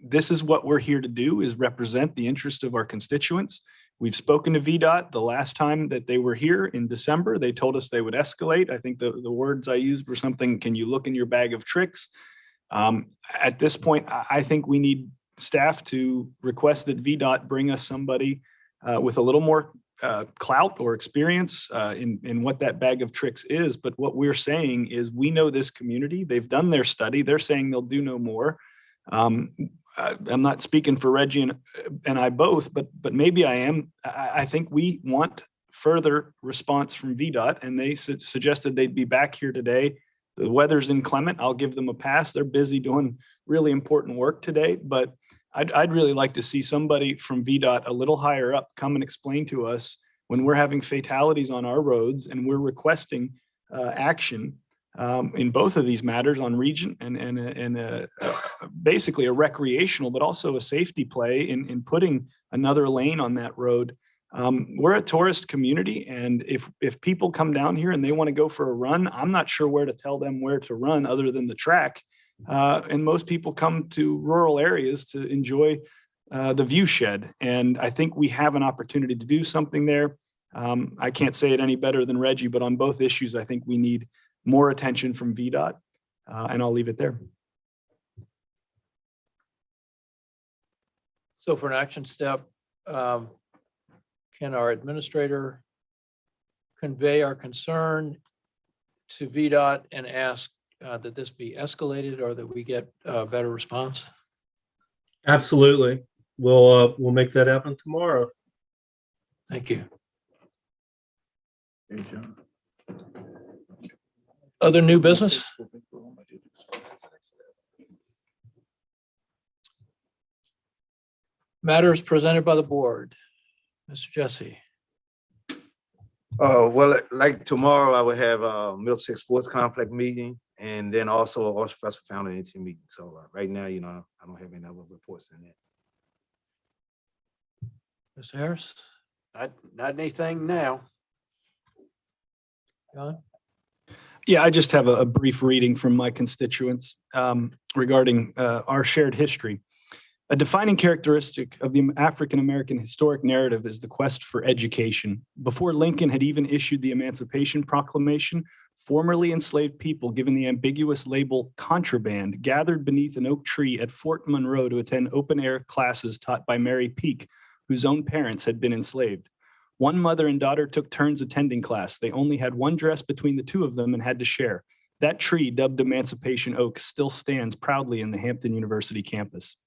This is what we're here to do, is represent the interest of our constituents. We've spoken to VDOT the last time that they were here in December. They told us they would escalate. I think the words I used were something, can you look in your bag of tricks? At this point, I think we need staff to request that VDOT bring us somebody with a little more clout or experience in what that bag of tricks is. But what we're saying is we know this community. They've done their study. They're saying they'll do no more. I'm not speaking for Reggie and I both, but maybe I am. I think we want further response from VDOT, and they suggested they'd be back here today. The weather's inclement. I'll give them a pass. They're busy doing really important work today, but I'd really like to see somebody from VDOT a little higher up come and explain to us when we're having fatalities on our roads and we're requesting action in both of these matters on region and basically a recreational, but also a safety play in putting another lane on that road. We're a tourist community, and if people come down here and they want to go for a run, I'm not sure where to tell them where to run other than the track. And most people come to rural areas to enjoy the view shed. And I think we have an opportunity to do something there. I can't say it any better than Reggie, but on both issues, I think we need more attention from VDOT, and I'll leave it there. So for an action step, can our administrator convey our concern to VDOT and ask that this be escalated or that we get a better response? Absolutely. We'll make that happen tomorrow. Thank you. Hey, John. Other new business? Matters presented by the board. Mr. Jesse. Well, like tomorrow, I will have a Middlesex Sports Complex meeting, and then also a Horse Festival Founding meeting. So right now, I don't have any other reports in that. Mr. Harris? Not anything now. John? Yeah, I just have a brief reading from my constituents regarding our shared history. A defining characteristic of the African-American historic narrative is the quest for education. Before Lincoln had even issued the Emancipation Proclamation, formerly enslaved people given the ambiguous label contraband gathered beneath an oak tree at Fort Monroe to attend open-air classes taught by Mary Peak, whose own parents had been enslaved. One mother and daughter took turns attending class. They only had one dress between the two of them and had to share. That tree, dubbed Emancipation Oak, still stands proudly in the Hampton University campus.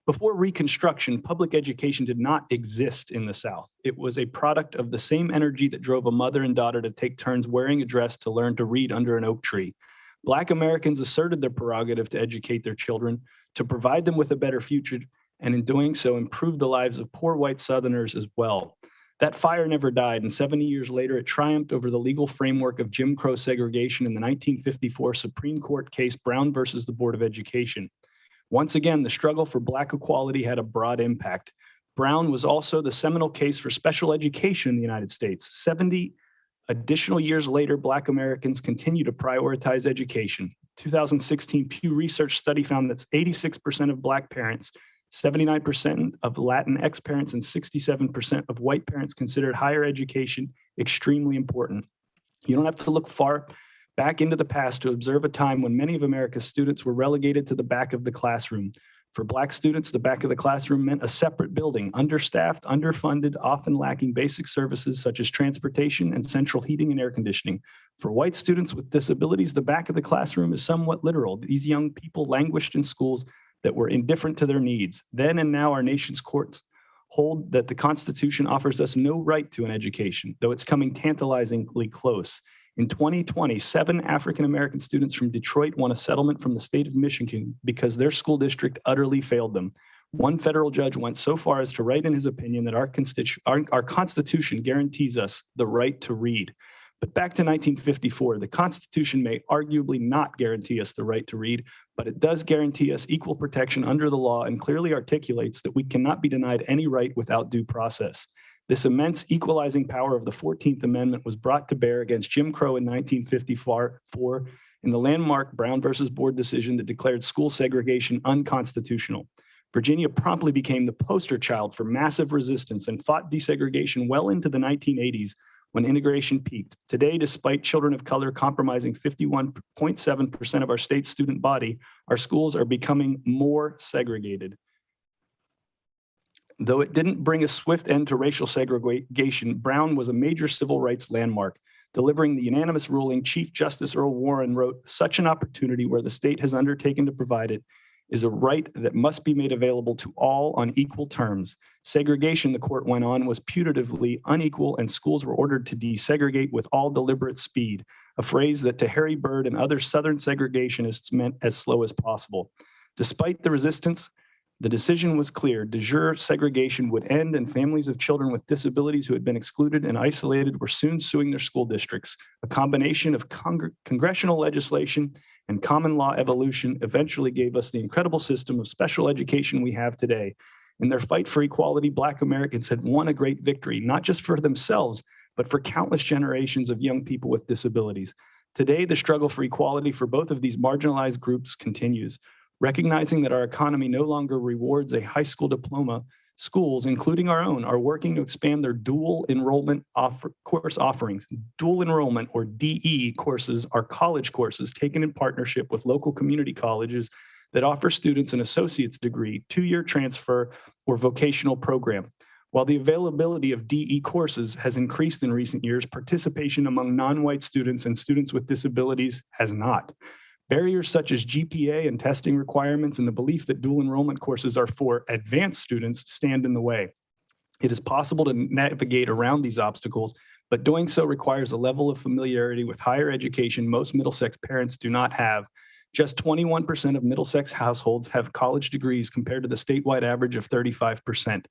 Before Reconstruction, public education did not exist in the South. It was a product of the same energy that drove a mother and daughter to take turns wearing a dress to learn to read under an oak tree. Black Americans asserted their prerogative to educate their children, to provide them with a better future, and in doing so, improve the lives of poor white Southerners as well. That fire never died, and 70 years later, it triumphed over the legal framework of Jim Crow segregation in the 1954 Supreme Court case Brown versus the Board of Education. Once again, the struggle for Black equality had a broad impact. Brown was also the seminal case for special education in the United States. 70 additional years later, Black Americans continue to prioritize education. 2016 Pew Research study found that 86% of Black parents, 79% of Latinx parents, and 67% of white parents considered higher education extremely important. You don't have to look far back into the past to observe a time when many of America's students were relegated to the back of the classroom. For Black students, the back of the classroom meant a separate building, understaffed, underfunded, often lacking basic services such as transportation and central heating and air conditioning. For white students with disabilities, the back of the classroom is somewhat literal. These young people languished in schools that were indifferent to their needs. Then and now, our nation's courts hold that the Constitution offers us no right to an education, though it's coming tantalizingly close. In 2020, 7 African-American students from Detroit won a settlement from the state of Michigan because their school district utterly failed them. One federal judge went so far as to write in his opinion that our Constitution guarantees us the right to read. But back to 1954, the Constitution may arguably not guarantee us the right to read, but it does guarantee us equal protection under the law and clearly articulates that we cannot be denied any right without due process. This immense equalizing power of the 14th Amendment was brought to bear against Jim Crow in 1954 in the landmark Brown versus Board decision that declared school segregation unconstitutional. Virginia promptly became the poster child for massive resistance and fought desegregation well into the 1980s when integration peaked. Today, despite children of color comprising 51.7% of our state student body, our schools are becoming more segregated. Though it didn't bring a swift end to racial segregation, Brown was a major civil rights landmark. Delivering the unanimous ruling, Chief Justice Earl Warren wrote, "Such an opportunity where the state has undertaken to provide it is a right that must be made available to all on equal terms. Segregation, the court went on, was putatively unequal, and schools were ordered to desegregate with all deliberate speed, a phrase that to Harry Byrd and other Southern segregationists meant as slow as possible. Despite the resistance, the decision was clear. De jure segregation would end, and families of children with disabilities who had been excluded and isolated were soon suing their school districts. A combination of congressional legislation and common law evolution eventually gave us the incredible system of special education we have today. In their fight for equality, Black Americans had won a great victory, not just for themselves, but for countless generations of young people with disabilities. Today, the struggle for equality for both of these marginalized groups continues. Recognizing that our economy no longer rewards a high school diploma, schools, including our own, are working to expand their dual enrollment course offerings. Dual enrollment, or DE courses, are college courses taken in partnership with local community colleges that offer students an associate's degree, 2-year transfer, or vocational program. While the availability of DE courses has increased in recent years, participation among non-white students and students with disabilities has not. Barriers such as GPA and testing requirements and the belief that dual enrollment courses are for advanced students stand in the way. It is possible to navigate around these obstacles, but doing so requires a level of familiarity with higher education most Middlesex parents do not have. Just 21% of Middlesex households have college degrees compared to the statewide average of 35%.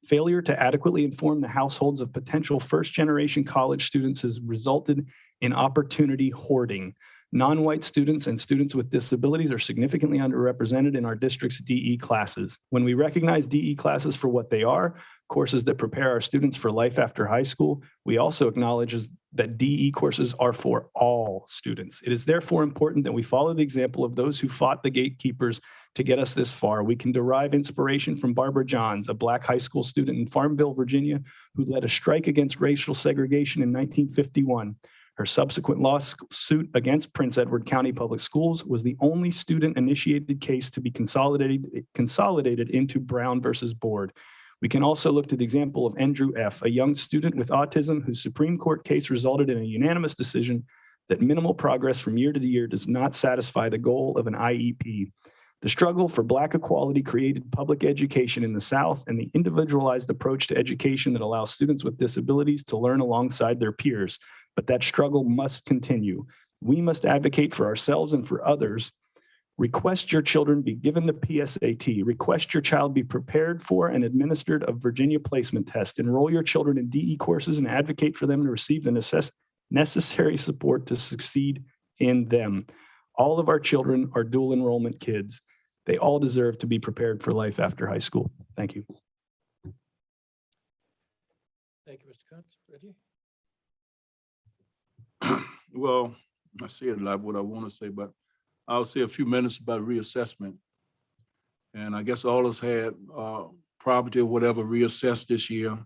Failure to adequately inform the households of potential first-generation college students has resulted in opportunity hoarding. Non-white students and students with disabilities are significantly underrepresented in our district's DE classes. When we recognize DE classes for what they are, courses that prepare our students for life after high school, we also acknowledge that DE courses are for all students. It is therefore important that we follow the example of those who fought the gatekeepers to get us this far. We can derive inspiration from Barbara Johns, a Black high school student in Farmville, Virginia, who led a strike against racial segregation in 1951. Her subsequent lawsuit against Prince Edward County Public Schools was the only student-initiated case to be consolidated into Brown versus Board. We can also look to the example of Andrew F., a young student with autism whose Supreme Court case resulted in a unanimous decision that minimal progress from year to year does not satisfy the goal of an IEP. The struggle for Black equality created public education in the South and the individualized approach to education that allows students with disabilities to learn alongside their peers. But that struggle must continue. We must advocate for ourselves and for others. Request your children be given the PSAT. Request your child be prepared for and administered a Virginia placement test. Enroll your children in DE courses and advocate for them to receive the necessary support to succeed in them. All of our children are dual enrollment kids. They all deserve to be prepared for life after high school. Thank you. Thank you, Mr. Kuntz. Reggie? Well, I said a lot of what I want to say, but I'll say a few minutes about reassessment. And I guess all of us had property or whatever reassessed this year,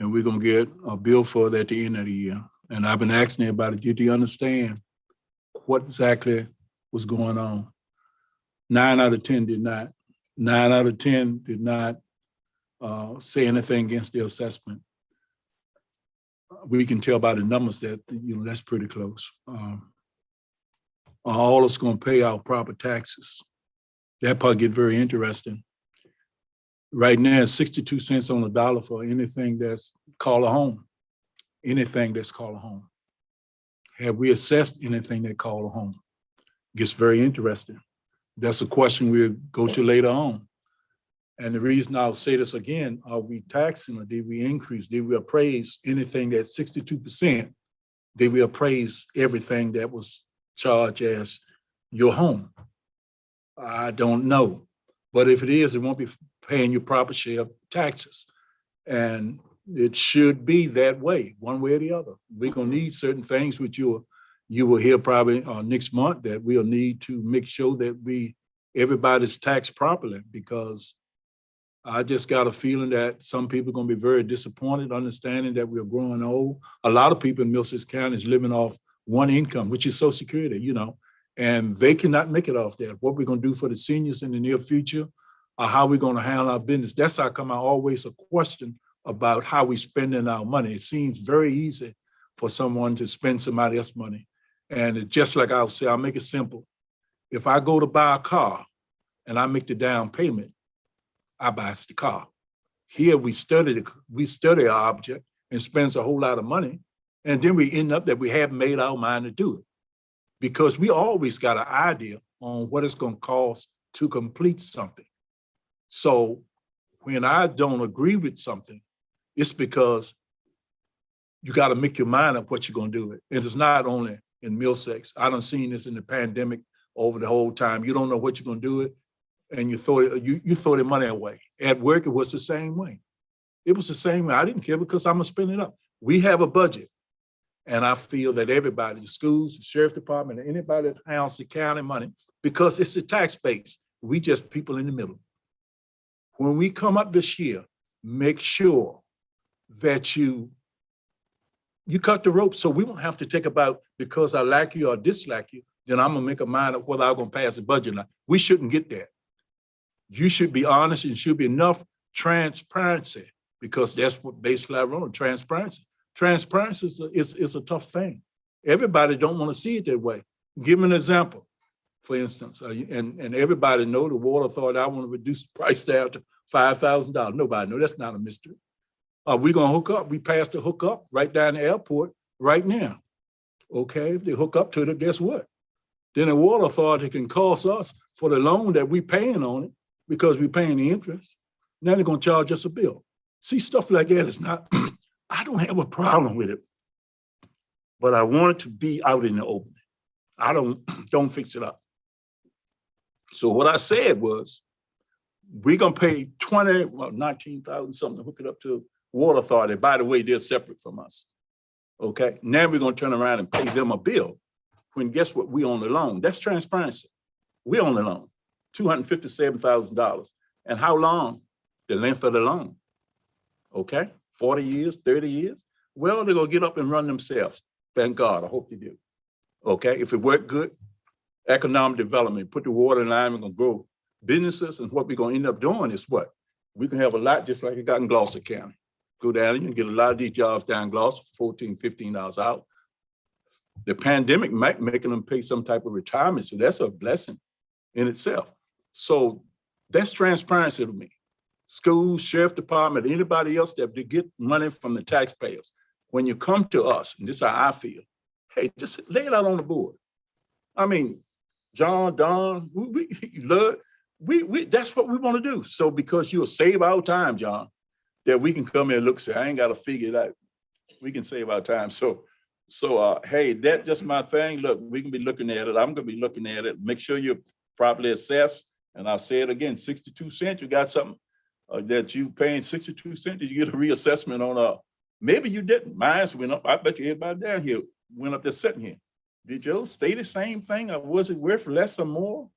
and we're going to get a bill for it at the end of the year. And I've been asking everybody, did you understand what exactly was going on? 9 out of 10 did not. 9 out of 10 did not say anything against the assessment. We can tell by the numbers that, that's pretty close. All of us going to pay our proper taxes. That part get very interesting. Right now, it's 62 cents on the dollar for anything that's called a home. Anything that's called a home. Have we assessed anything that called a home? Gets very interesting. That's a question we'll go to later on. And the reason I'll say this again, are we taxing or did we increase? Did we appraise anything that's 62%? Did we appraise everything that was charged as your home? I don't know. But if it is, it won't be paying your proper share of taxes. And it should be that way, one way or the other. We're going to need certain things, which you will hear probably next month, that we'll need to make sure that everybody's taxed properly, because I just got a feeling that some people are going to be very disappointed, understanding that we're growing old. A lot of people in Middlesex County is living off one income, which is Social Security, and they cannot make it off that. What we're going to do for the seniors in the near future, or how we're going to handle our business. That's how come I always a question about how we spending our money. It seems very easy for someone to spend somebody else's money. And it's just like I'll say, I'll make it simple. If I go to buy a car and I make the down payment, I buy the car. Here we study our object and spends a whole lot of money. And then we end up that we haven't made our mind to do it. Because we always got an idea on what it's going to cost to complete something. So when I don't agree with something, it's because you got to make your mind up what you're going to do. It is not only in Middlesex. I done seen this in the pandemic over the whole time. You don't know what you're going to do it, and you throw the money away. At work, it was the same way. It was the same way. I didn't care because I'm going to spend it up. We have a budget. And I feel that everybody, the schools, the sheriff department, anybody that handles the county money, because it's the tax base, we just people in the middle. When we come up this year, make sure that you cut the rope so we won't have to take about because I like you or dislike you, then I'm gonna make a mind up whether I'm gonna pass the budget or not. We shouldn't get that. You should be honest and should be enough transparency because that's what basically I wrote, transparency. Transparency is a tough thing. Everybody don't want to see it that way. Give an example, for instance, and everybody know the water authority, I want to reduce the price down to $5,000. Nobody know, that's not a mystery. Are we gonna hook up? We passed the hook up right down the airport right now. Okay, if they hook up to it, guess what? Then the water authority can cost us for the loan that we paying on it because we're paying the interest. Now they're gonna charge us a bill. See, stuff like that is not, I don't have a problem with it, but I want it to be out in the open. I don't fix it up. So what I said was, we're gonna pay 19,000 something to hook it up to water authority. By the way, they're separate from us. Okay, now we're gonna turn around and pay them a bill. When guess what, we own the loan. That's transparency. We own the loan, $257,000. And how long? The length of the loan. Okay, 40 years, 30 years. Well, they're gonna get up and run themselves. Thank God, I hope they do. Okay, if it worked good, economic development, put the water in line, we're gonna grow businesses. And what we're gonna end up doing is what? We can have a lot just like it got in Gloucester County. Go down and you can get a lot of these jobs down in Gloucester for $14, $15 out. The pandemic might make them pay some type of retirement. So that's a blessing in itself. So that's transparency to me. Schools, sheriff department, anybody else that they get money from the taxpayers. When you come to us, and this is how I feel, hey, just lay it out on the board. I mean, John, Don, that's what we want to do. So because you'll save our time, John, that we can come in and look, say, I ain't got to figure it out. We can save our time. So hey, that's just my thing. Look, we can be looking at it. I'm going to be looking at it. Make sure you're properly assessed. And I'll say it again, 62 cents, you got something that you paying 62 cents. Did you get a reassessment on, maybe you didn't. Mine went up. I bet you everybody down here went up there sitting here. Did yours stay the same thing or was it worth less or more?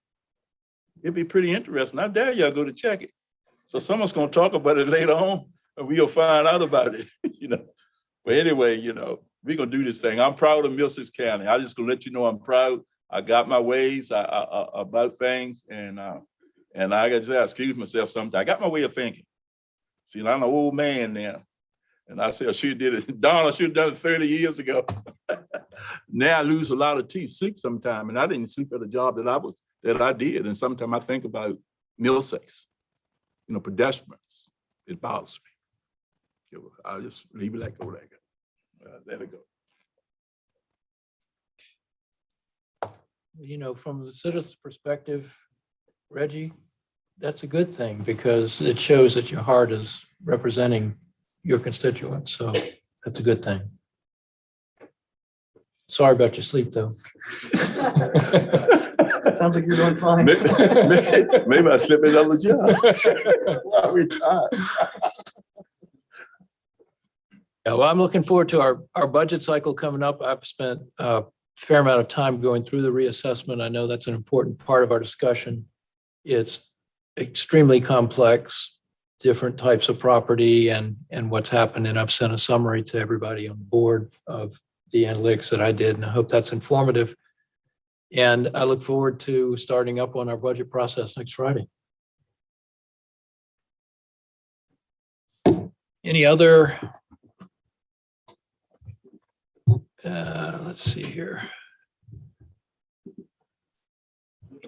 It'd be pretty interesting. I dare y'all go to check it. So someone's going to talk about it later on and we'll find out about it, But anyway, we're going to do this thing. I'm proud of Middlesex County. I just going to let you know I'm proud. I got my ways about things and I got to excuse myself sometimes. I got my way of thinking. See, I'm an old man now. And I said, I should have did it. Don, I should have done it 30 years ago. Now I lose a lot of sleep sometimes. And I didn't sleep at a job that I did. And sometimes I think about Middlesex, pedestrians. It bothers me. I'll just leave it like that. There we go. From the citizen's perspective, Reggie, that's a good thing because it shows that your heart is representing your constituents. So that's a good thing. Sorry about your sleep, though. Sounds like you're doing fine. Maybe I slipped another job. I retired. Yeah, well, I'm looking forward to our budget cycle coming up. I've spent a fair amount of time going through the reassessment. I know that's an important part of our discussion. It's extremely complex, different types of property and what's happened. And I've sent a summary to everybody on the board of the analytics that I did. And I hope that's informative. And I look forward to starting up on our budget process next Friday. Any other? Let's see here.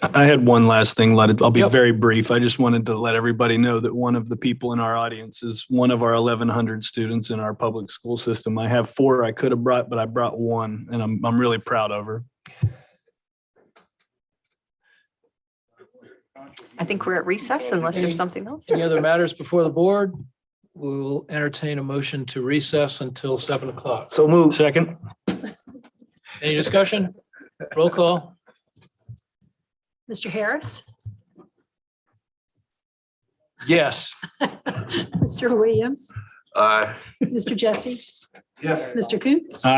I had one last thing. I'll be Yep. very brief. I just wanted to let everybody know that one of the people in our audience is one of our 1,100 students in our public school system. I have 4 I could have brought, but I brought 1, and I'm really proud of her. I think we're at recess unless there's something else. Any other matters before the board? We will entertain a motion to recess until 7 o'clock. So move. Second. Any discussion? Roll call. Mr. Harris, Yes. Mr. Williams, Aye. Mr. Jesse, Yes. Mr. Coons.